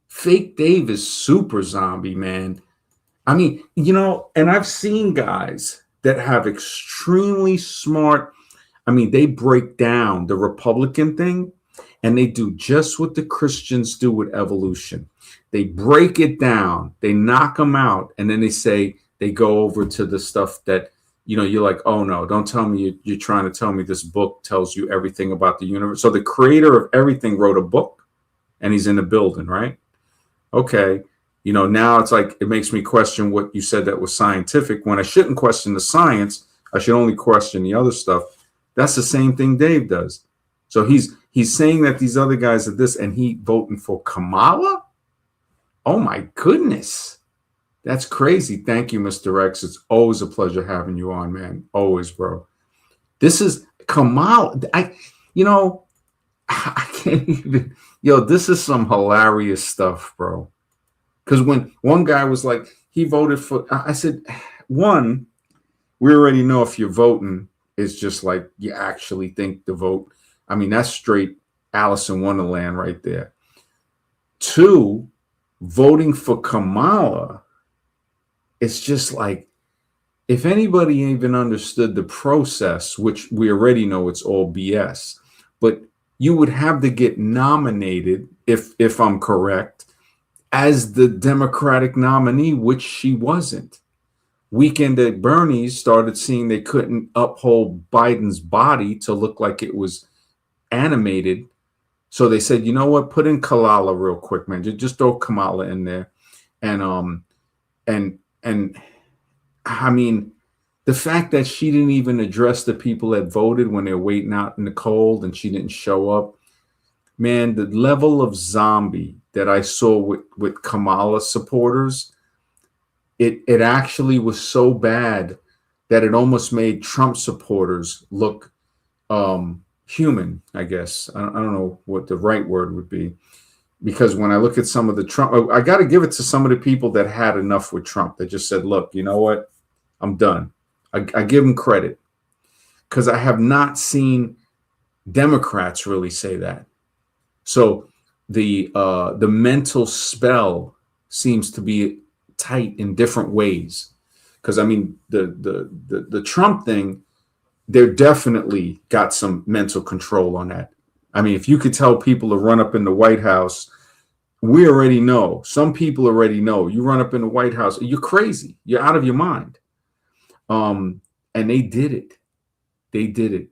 Fake Dave is super zombie, man. I mean, and I've seen guys that have extremely smart. I mean, they break down the Republican thing and they do just what the Christians do with evolution. They break it down, they knock them out, and then they go over to the stuff that, you're like, oh no, don't tell me you're trying to tell me this book tells you everything about the universe. So the creator of everything wrote a book and he's in the building, right? Okay. Now it's like it makes me question what you said that was scientific when I shouldn't question the science. I should only question the other stuff. That's the same thing Dave does. So he's saying that these other guys are this, and he voting for Kamala. Oh my goodness, that's crazy. Thank you, Mr. X. It's always a pleasure having you on, man. Always, bro. This is Kamala. I can't even. Yo, this is some hilarious stuff, bro. Because when one guy was like, he voted for, I said, one, we already know if you're voting, it's just like you actually think the vote. I mean, that's straight Alice in Wonderland right there. Two, voting for Kamala, it's just like if anybody even understood the process, which we already know it's all BS, but you would have to get nominated, if I'm correct, as the Democratic nominee, which she wasn't. Weekend at Bernie's started seeing they couldn't uphold Biden's body to look like it was animated. So they said, you know what, put in Kalala real quick, man. Just throw Kamala in there. And I mean, the fact that she didn't even address the people that voted when they're waiting out in the cold and she didn't show up, man, the level of zombie that I saw with Kamala supporters, it actually was so bad that it almost made Trump supporters look human, I guess. I don't know what the right word would be. Because when I look at some of the Trump, I got to give it to some of the people that had enough with Trump. That just said, look, you know what? I'm done. I give them credit because I have not seen Democrats really say that. So the mental spell seems to be tight in different ways. Because I mean, the Trump thing, they're definitely got some mental control on that. I mean, if you could tell people to run up in the White House, we already know. Some people already know. You run up in the White House, you're crazy. You're out of your mind. And they did it. They did it.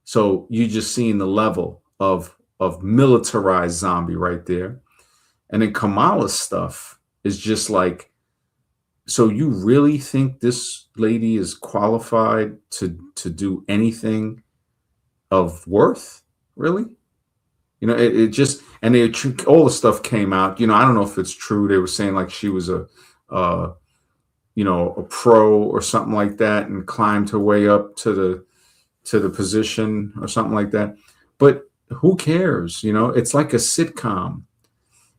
So you just seeing the level of militarized zombie right there. And then Kamala's stuff is just like, so you really think this lady is qualified to do anything of worth? Really? You know, it just, and all the stuff came out. You know, I don't know if it's true. They were saying like she was a pro or something like that, and climbed her way up to the position or something like that. But who cares? You know, it's like a sitcom.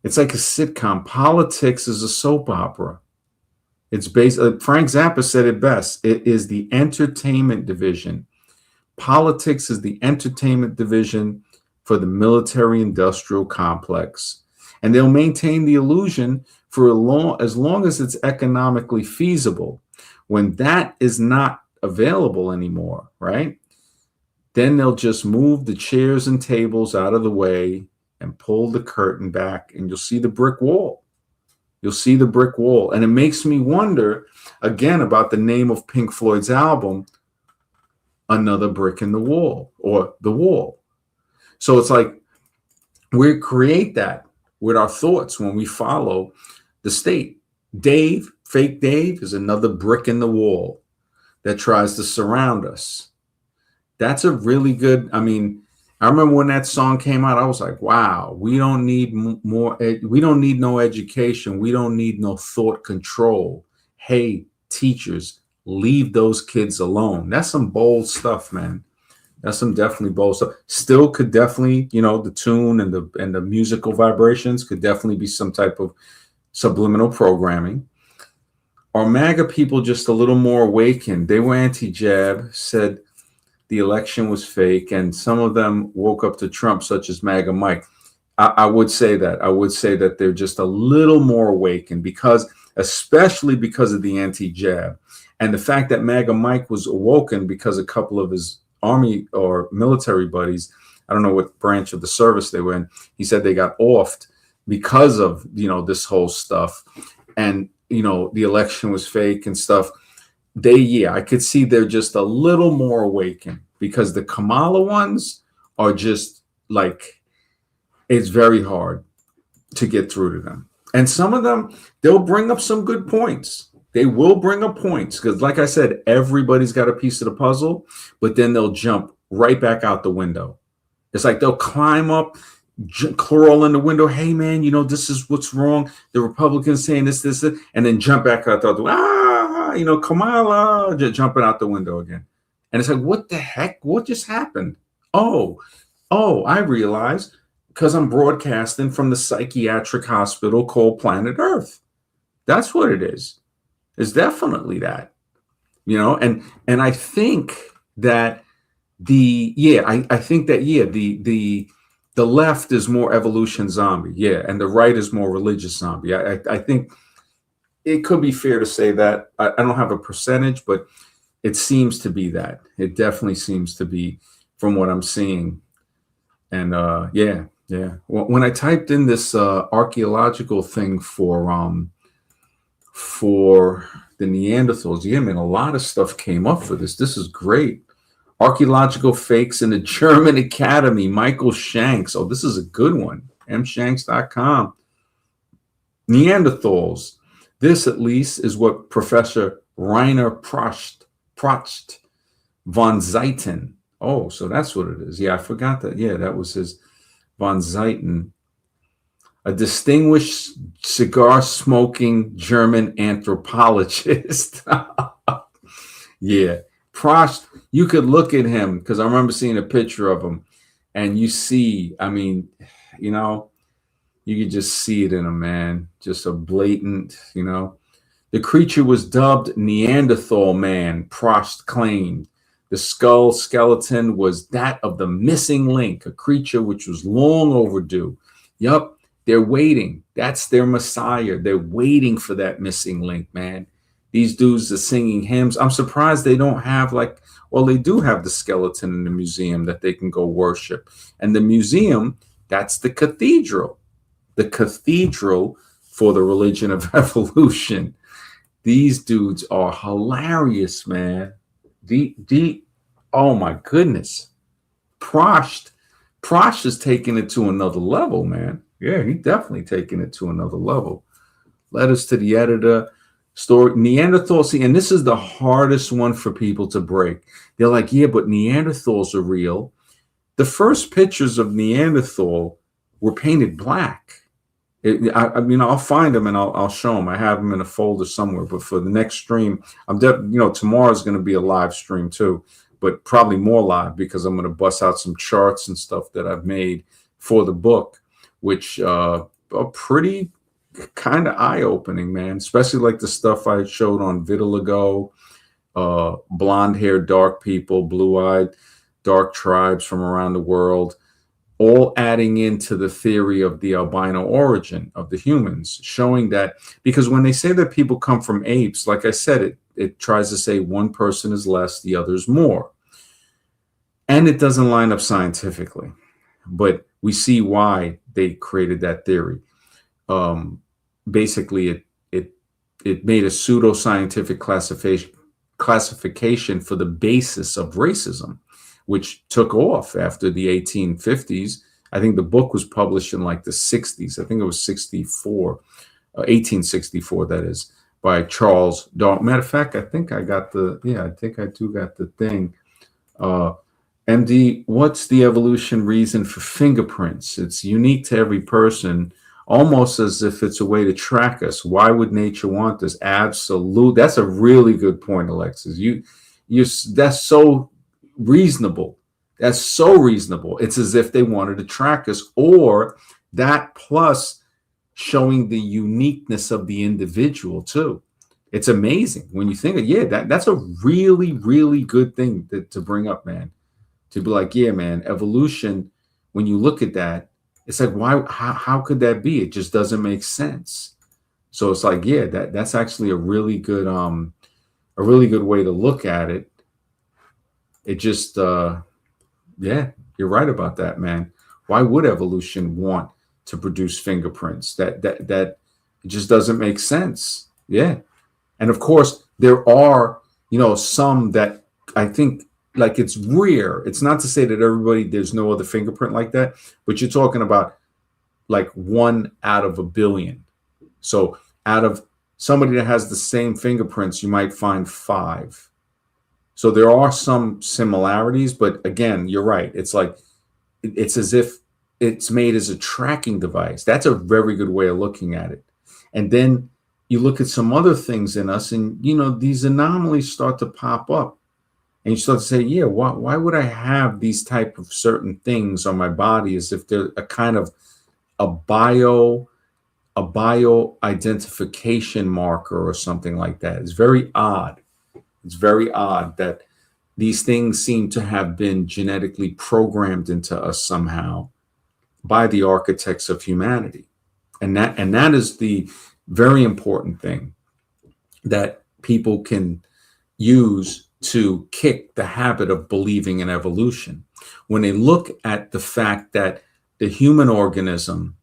It's like a sitcom. Politics is a soap opera. It's based. Frank Zappa said it best. It is the entertainment division. Politics is the entertainment division for the military-industrial complex, and they'll maintain the illusion for as long as it's economically feasible. When that is not available anymore, right? Then they'll just move the chairs and tables out of the way and pull the curtain back, and you'll see the brick wall. You'll see the brick wall. And it makes me wonder, again, about the name of Pink Floyd's album, Another Brick in the Wall, or The Wall. So it's like we create that with our thoughts when we follow the state. Dave, fake Dave, is another brick in the wall that tries to surround us. That's a really good, I mean, I remember when that song came out, I was like, wow, we don't need more. We don't need no education. We don't need no thought control. Hey, teachers, leave those kids alone. That's some bold stuff, man. That's some definitely bold stuff. Still could definitely, you know, the tune and the musical vibrations could definitely be some type of subliminal programming. Are MAGA people just a little more awakened? They were anti-jab, said the election was fake, and some of them woke up to Trump, such as MAGA Mike. I would say that. I would say that they're just a little more awakened especially because of the anti-jab. And the fact that MAGA Mike was awoken because a couple of his army or military buddies, I don't know what branch of the service they were in, he said they got offed because of, you know, this whole stuff. And, you know, the election was fake and stuff. I could see they're just a little more awakened, because the Kamala ones are just like, it's very hard to get through to them. And some of them, they'll bring up some good points. They will bring up points because, like I said, everybody's got a piece of the puzzle, but then they'll jump right back out the window. It's like they'll climb up, crawl in the window. Hey, man, you know, this is what's wrong. The Republicans saying this, and then jump back out the window. You know, Kamala, just jumping out the window again. And it's like, what the heck? What just happened? Oh, I realized, because I'm broadcasting from the psychiatric hospital called Planet Earth. That's what it is. It's definitely that, you know, and I think that the left is more evolution zombie. Yeah. And the right is more religious zombie. I think it could be fair to say that. I don't have a percentage, but it seems to be that. It definitely seems to be from what I'm seeing. And yeah, yeah. When I typed in this archaeological thing for the Neanderthals, yeah, man, a lot of stuff came up for this. This is great. Archaeological fakes in the German Academy, Michael Shanks. Oh, this is a good one. mshanks.com. Neanderthals. This, at least, is what Professor Rainer Prost von Zeiten. Oh, so that's what it is. Yeah, I forgot that. Yeah, that was his von Zeiten, a distinguished cigar smoking German anthropologist. Yeah, Prost, you could look at him because I remember seeing a picture of him and you see, I mean, you know, you could just see it in him, man. Just a blatant, you know. The creature was dubbed Neanderthal man, Prost claimed. The skull skeleton was that of the missing link, a creature which was long overdue. Yup, they're waiting. That's their messiah. They're waiting for that missing link, man. These dudes are singing hymns. I'm surprised they don't have well, they do have the skeleton in the museum that they can go worship. And the museum, that's the cathedral for the religion of evolution. These dudes are hilarious, man. Oh my goodness. Prost is taking it to another level, man. Yeah, he definitely taking it to another level. Letters to the editor, story, Neanderthals. See, and this is the hardest one for people to break. They're like, yeah, but Neanderthals are real. The first pictures of Neanderthal were painted black. I'll find them and I'll show them. I have them in a folder somewhere. But for the next stream, tomorrow's going to be a live stream too, but probably more live because I'm going to bust out some charts and stuff that I've made for the book, which are pretty kind of eye-opening, man. Especially like the stuff I showed on vitiligo, blonde-haired, dark people, blue-eyed, dark tribes from around the world, all adding into the theory of the albino origin of the humans, showing that, because when they say that people come from apes, like I said, it tries to say one person is less, the other's more. And it doesn't line up scientifically, but we see why they created that theory. Basically, it made a pseudoscientific classification for the basis of racism, which took off after the 1850s. I think the book was published in like the 60s. I think it was 1864, that is, by Charles Darwin. Matter of fact, I think I got I think I do got the thing. MD, what's the evolution reason for fingerprints? It's unique to every person, almost as if it's a way to track us. Why would nature want this? Absolute. That's a really good point, Alexis. That's so reasonable. That's so reasonable. It's as if they wanted to track us, or that plus showing the uniqueness of the individual too. It's amazing when you think of, that's a really, really good thing to bring up, man. To be like, yeah, man, evolution, when you look at that, it's like, how could that be? It just doesn't make sense. So it's like, yeah, that's actually a really good way to look at it. It just, yeah, you're right about that, man. Why would evolution want to produce fingerprints? That it just doesn't make sense. Yeah. And of course, there are, some that I think, like, it's rare. It's not to say that there's no other fingerprint like that, but you're talking about like 1 out of a billion. So out of somebody that has the same fingerprints, you might find 5. So there are some similarities, but again, you're right. It's like, it's as if it's made as a tracking device. That's a very good way of looking at it. And then you look at some other things in us and, these anomalies start to pop up. And you start to say, yeah, why would I have these type of certain things on my body as if they're a kind of a bio identification marker or something like that? It's very odd. It's very odd that these things seem to have been genetically programmed into us somehow by the architects of humanity. And that is the very important thing. that people can use to kick the habit of believing in evolution. When they look at the fact that the human organism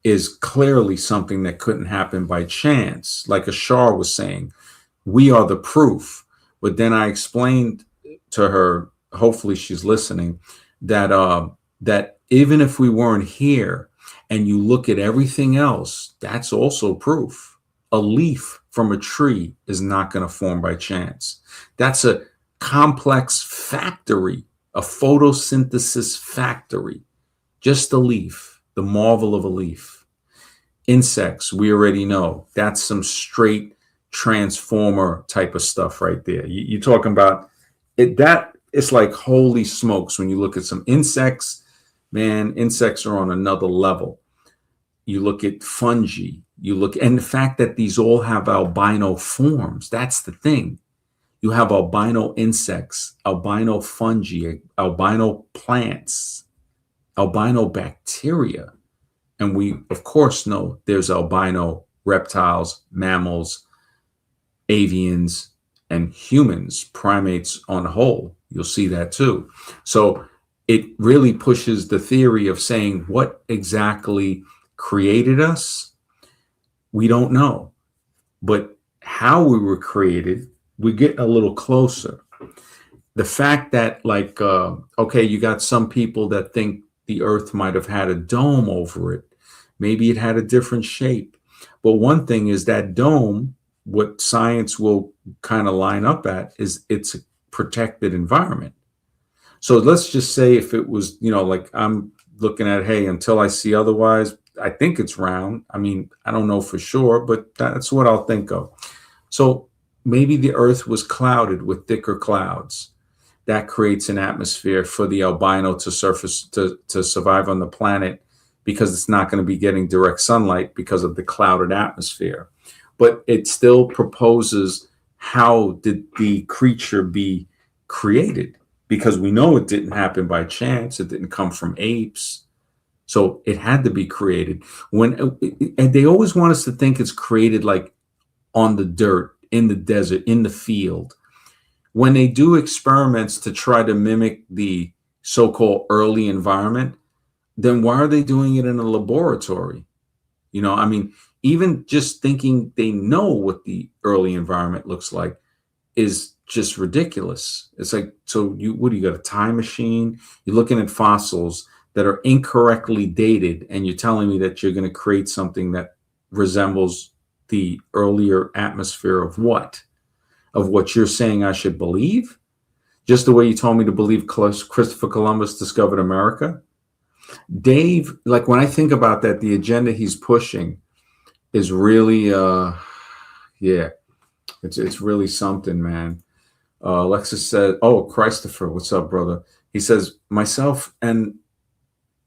is clearly something that couldn't happen by chance, like Ashar was saying, we are the proof. But then I explained to her, hopefully she's listening, that even if we weren't here and you look at everything else, that's also proof. A leaf from a tree is not going to form by chance. That's a complex factory, a photosynthesis factory. Just a leaf, the marvel of a leaf. Insects, we already know that's some straight transformer type of stuff right there. You're talking about it, that it's like holy smokes when you look at some insects. Man, insects are on another level. You look at fungi, and the fact that these all have albino forms, that's the thing. You have albino insects, albino fungi, albino plants, albino bacteria. And we, of course, know there's albino reptiles, mammals, avians, and humans, primates on the whole. You'll see that too. So it really pushes the theory of saying what exactly created us. We don't know. But how we were created, we get a little closer. The fact that, like, okay, you got some people that think the earth might have had a dome over it. Maybe it had a different shape. But one thing is that dome, what science will kind of line up at is it's a protected environment. So let's just say if it was, like I'm looking at, hey, until I see otherwise, I think it's round. I mean, I don't know for sure, but that's what I'll think of. So maybe the earth was clouded with thicker clouds. That creates an atmosphere for the albino to surface, to survive on the planet, because it's not going to be getting direct sunlight because of the clouded atmosphere. But it still proposes, how did the creature be created? Because we know it didn't happen by chance. It didn't come from apes. So it had to be created. And they always want us to think it's created like on the dirt, in the desert, in the field. When they do experiments to try to mimic the so-called early environment, then why are they doing it in a laboratory? I mean, even just thinking they know what the early environment looks like is just ridiculous. It's like, so what do you got, a time machine? You're looking at fossils that are incorrectly dated, and you're telling me that you're going to create something that resembles the earlier atmosphere of what? Of what you're saying I should believe? Just the way you told me to believe Christopher Columbus discovered America? Dave, like when I think about that, the agenda he's pushing is really, yeah, it's really something, man. Alexis said, "Oh, Christopher, what's up, brother?" He says, myself and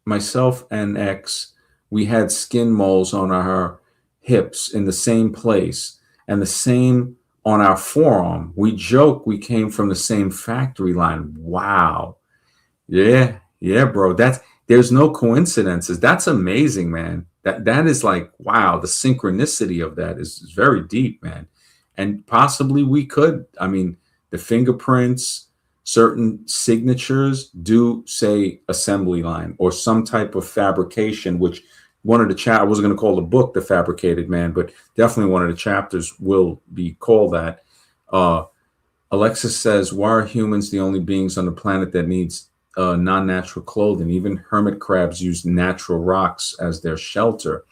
X, we had skin moles on our hips in the same place, and the same on our forearm. We joke we came from the same factory line. Wow. Yeah, bro. There's no coincidences. That's amazing, man. That is like, wow, the synchronicity of that is very deep, man. And possibly we could, I mean, the fingerprints, certain signatures do say assembly line or some type of fabrication, which one of the I wasn't going to call the book The Fabricated Man, but definitely one of the chapters will be called that. Alexis says, why are humans the only beings on the planet that needs non-natural clothing? Even hermit crabs use natural rocks as their shelter.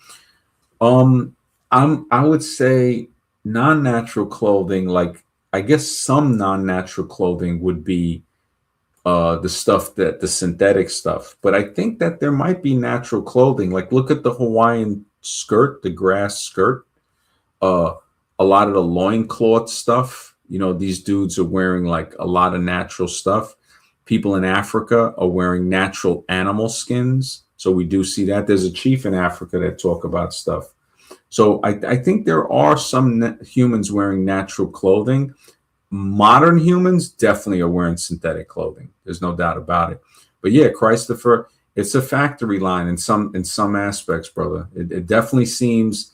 I would say non-natural clothing, like I guess some non-natural clothing would be the stuff, that the synthetic stuff. But I think that there might be natural clothing. Like look at the Hawaiian skirt, the grass skirt. A lot of the loincloth stuff. These dudes are wearing like a lot of natural stuff. People in Africa are wearing natural animal skins. So we do see that. There's a chief in Africa that talk about stuff. So I think there are some humans wearing natural clothing. Modern humans definitely are wearing synthetic clothing. There's no doubt about it. But yeah, Christopher, it's a factory line in some aspects, brother. It definitely seems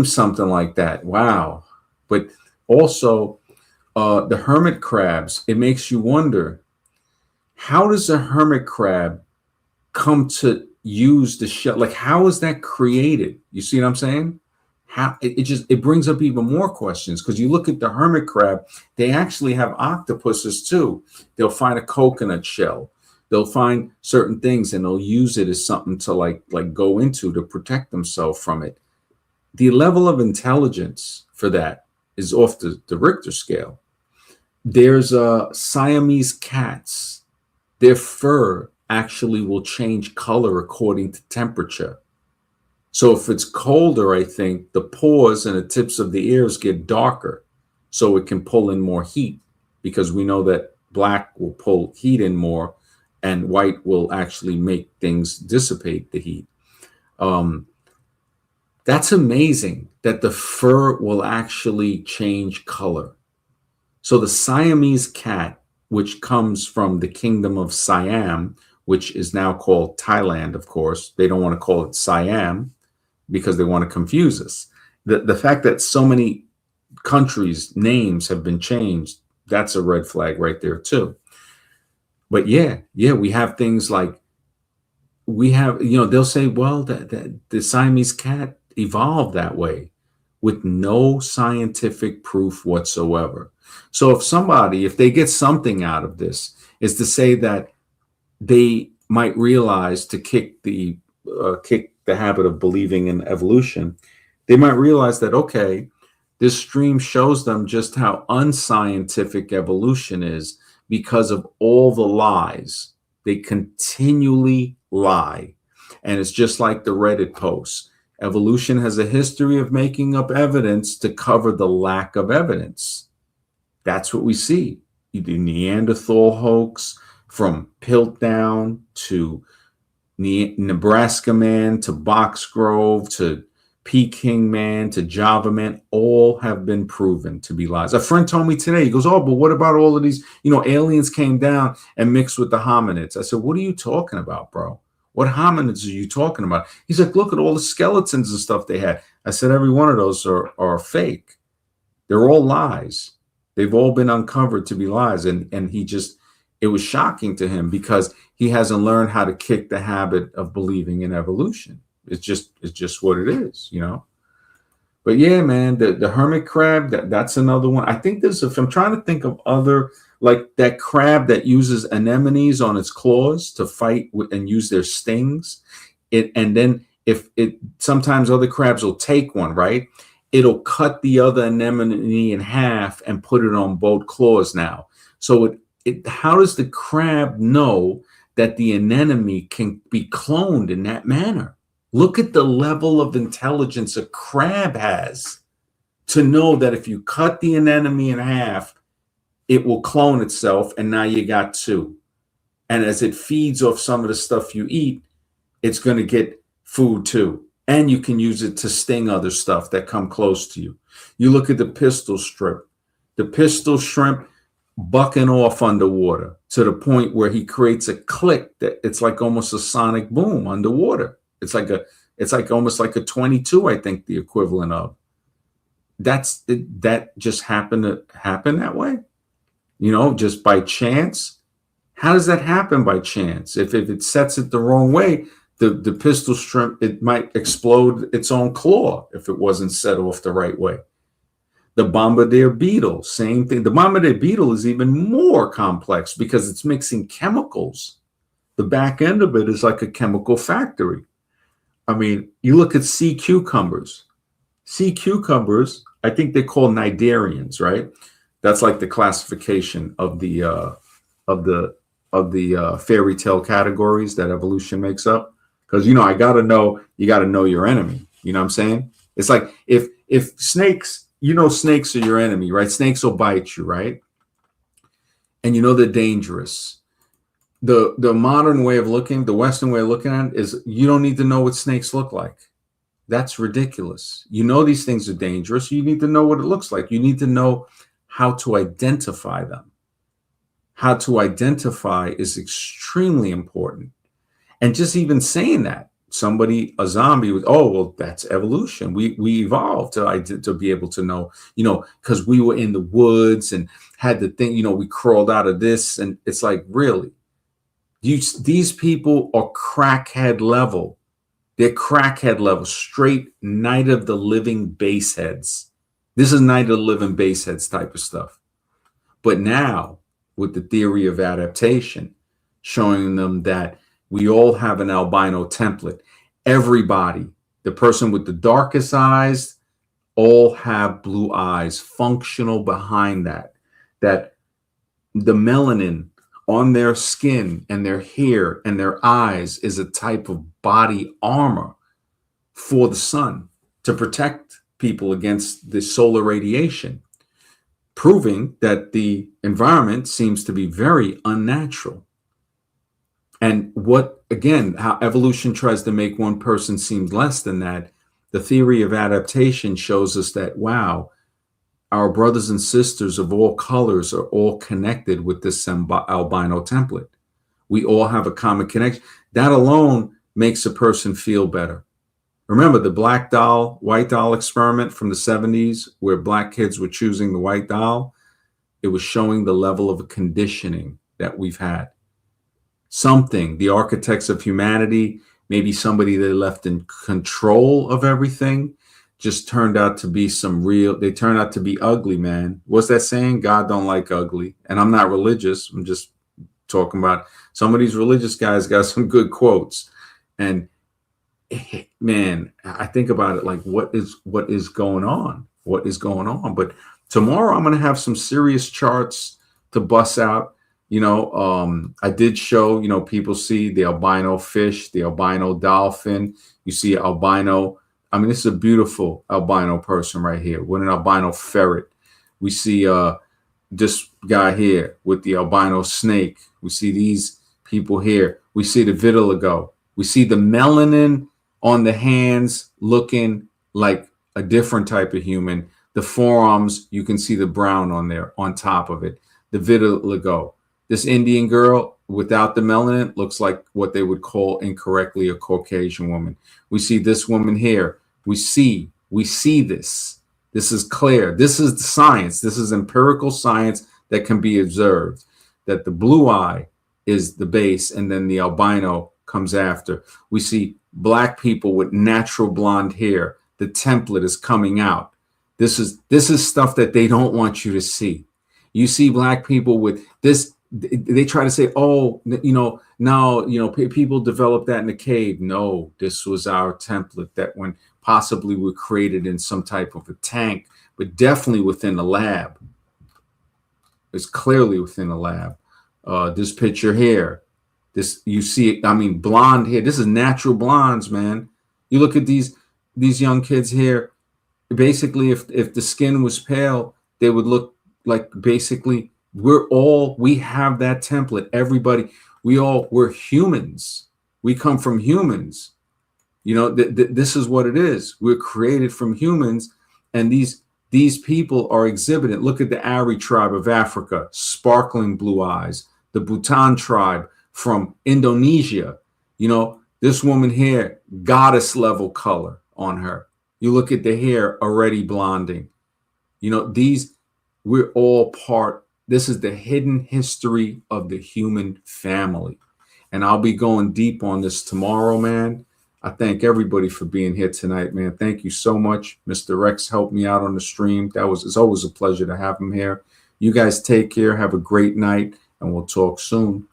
something like that. Wow. But also the hermit crabs, it makes you wonder, how does a hermit crab come to use the shell? Like, how is that created? You see what I'm saying? How it just it brings up even more questions, because you look at the hermit crab, they actually have octopuses too. They'll find a coconut shell, they'll find certain things, and they'll use it as something to like go into to protect themselves from it. The level of intelligence for that is off the Richter scale. There's Siamese cats. Their fur actually will change color according to temperature. So if it's colder, I think the paws and the tips of the ears get darker so it can pull in more heat, because we know that black will pull heat in more and white will actually make things dissipate the heat. Um, that's amazing that the fur will actually change color. So the Siamese cat, which comes from the kingdom of Siam, which is now called Thailand, of course. They don't want to call it Siam because they want to confuse us. The fact that so many countries' names have been changed, that's a red flag right there too. But yeah, we have things like, we have, they'll say, well, that the Siamese cat evolved that way with no scientific proof whatsoever. So if they get something out of this, is to say that they might realize, to kick the habit of believing in evolution, they might realize that, okay, this stream shows them just how unscientific evolution is, because of all the lies. They continually lie. And it's just like the Reddit posts. Evolution has a history of making up evidence to cover the lack of evidence. That's what we see. The Neanderthal hoax, from Piltdown to Nebraska Man to Box Grove to Peking Man to Java Man, all have been proven to be lies. A friend told me today, he goes, oh, but what about all of these, aliens came down and mixed with the hominids? I said, what are you talking about, bro? What hominids are you talking about? He's like, look at all the skeletons and stuff they had. I said, every one of those are fake. They're all lies. They've all been uncovered to be lies. And it was shocking to him, because he hasn't learned how to kick the habit of believing in evolution. It's just what it is, But yeah, man, the hermit crab, that's another one. I think if I'm trying to think of other, like that crab that uses anemones on its claws to fight and use their stings. And then sometimes other crabs will take one, right? It'll cut the other anemone in half and put it on both claws now. So how does the crab know that the anemone can be cloned in that manner? Look at the level of intelligence a crab has to know that if you cut the anemone in half, it will clone itself, and now you got two. And as it feeds off some of the stuff you eat, it's going to get food too. And you can use it to sting other stuff that come close to you. You look at the pistol shrimp. The pistol shrimp bucking off underwater to the point where he creates a click that it's like almost a sonic boom underwater. It's like almost like a 22, I think, the equivalent of. That just happened to happen that way, just by chance. How does that happen by chance? If it sets it the wrong way, the pistol shrimp, it might explode its own claw if it wasn't set off the right way. The bombardier beetle, same thing. The bombardier beetle is even more complex because it's mixing chemicals. The back end of it is like a chemical factory. I mean, you look at sea cucumbers. Sea cucumbers, I think they're called cnidarians, right? That's like the classification of the fairy tale categories that evolution makes up. Because you got to know your enemy. You know what I'm saying? It's like if snakes, snakes are your enemy, right? Snakes will bite you, right? And they're dangerous. The modern way of looking, the Western way of looking at it is, you don't need to know what snakes look like. That's ridiculous. These things are dangerous. You need to know what it looks like. You need to know how to identify them. How to identify is extremely important. And just even saying that, somebody, a zombie, was, oh well, that's evolution. We evolved to be able to know, because we were in the woods and had the thing, we crawled out of this, and it's like, really, these people are crackhead level. They're crackhead level, straight Night of the Living baseheads. This is Night of the Living baseheads type of stuff. But now, with the theory of adaptation, showing them that we all have an albino template. Everybody, the person with the darkest eyes, all have blue eyes, functional behind that. That the melanin on their skin and their hair and their eyes is a type of body armor for the sun to protect people against the solar radiation, proving that the environment seems to be very unnatural. And how evolution tries to make one person seem less than that, the theory of adaptation shows us that, wow, our brothers and sisters of all colors are all connected with this albino template. We all have a common connection. That alone makes a person feel better. Remember the black doll, white doll experiment from the 70s, where black kids were choosing the white doll? It was showing the level of conditioning that we've had. The architects of humanity, maybe somebody they left in control of everything, just turned out to be they turned out to be ugly, man. What's that saying? God don't like ugly. And I'm not religious. I'm just talking about some of these religious guys got some good quotes. And man, I think about it like, what is going on? What is going on? But tomorrow I'm going to have some serious charts to bust out. I did show, people see the albino fish, the albino dolphin. You see albino. I mean, this is a beautiful albino person right here with an albino ferret. We see this guy here with the albino snake. We see these people here. We see the vitiligo. We see the melanin on the hands looking like a different type of human. The forearms, you can see the brown on there on top of it. The vitiligo. This Indian girl without the melanin looks like what they would call incorrectly a Caucasian woman. We see this woman here. We see this. This is clear. This is the science. This is empirical science that can be observed, that the blue eye is the base and then the albino comes after. We see black people with natural blonde hair. The template is coming out. This is stuff that they don't want you to see. You see black people with this. They try to say, oh, no, people developed that in the cave. No, this was our template that when possibly were created in some type of a tank, but definitely within the lab. It's clearly within the lab. This picture here, you see it. I mean, blonde hair. This is natural blondes, man. You look at these young kids here. Basically, if the skin was pale, they would look like basically. We have that template. Everybody, we're humans. We come from humans. This is what it is. We're created from humans, and these people are exhibited. Look at the Ari tribe of Africa, sparkling blue eyes. The Bhutan tribe from Indonesia. This woman here, goddess level color on her. You look at the hair already blonding. We're all part. This is the hidden history of the human family. And I'll be going deep on this tomorrow, man. I thank everybody for being here tonight, man. Thank you so much. Mr. Rex helped me out on the stream. It's always a pleasure to have him here. You guys take care. Have a great night, and we'll talk soon.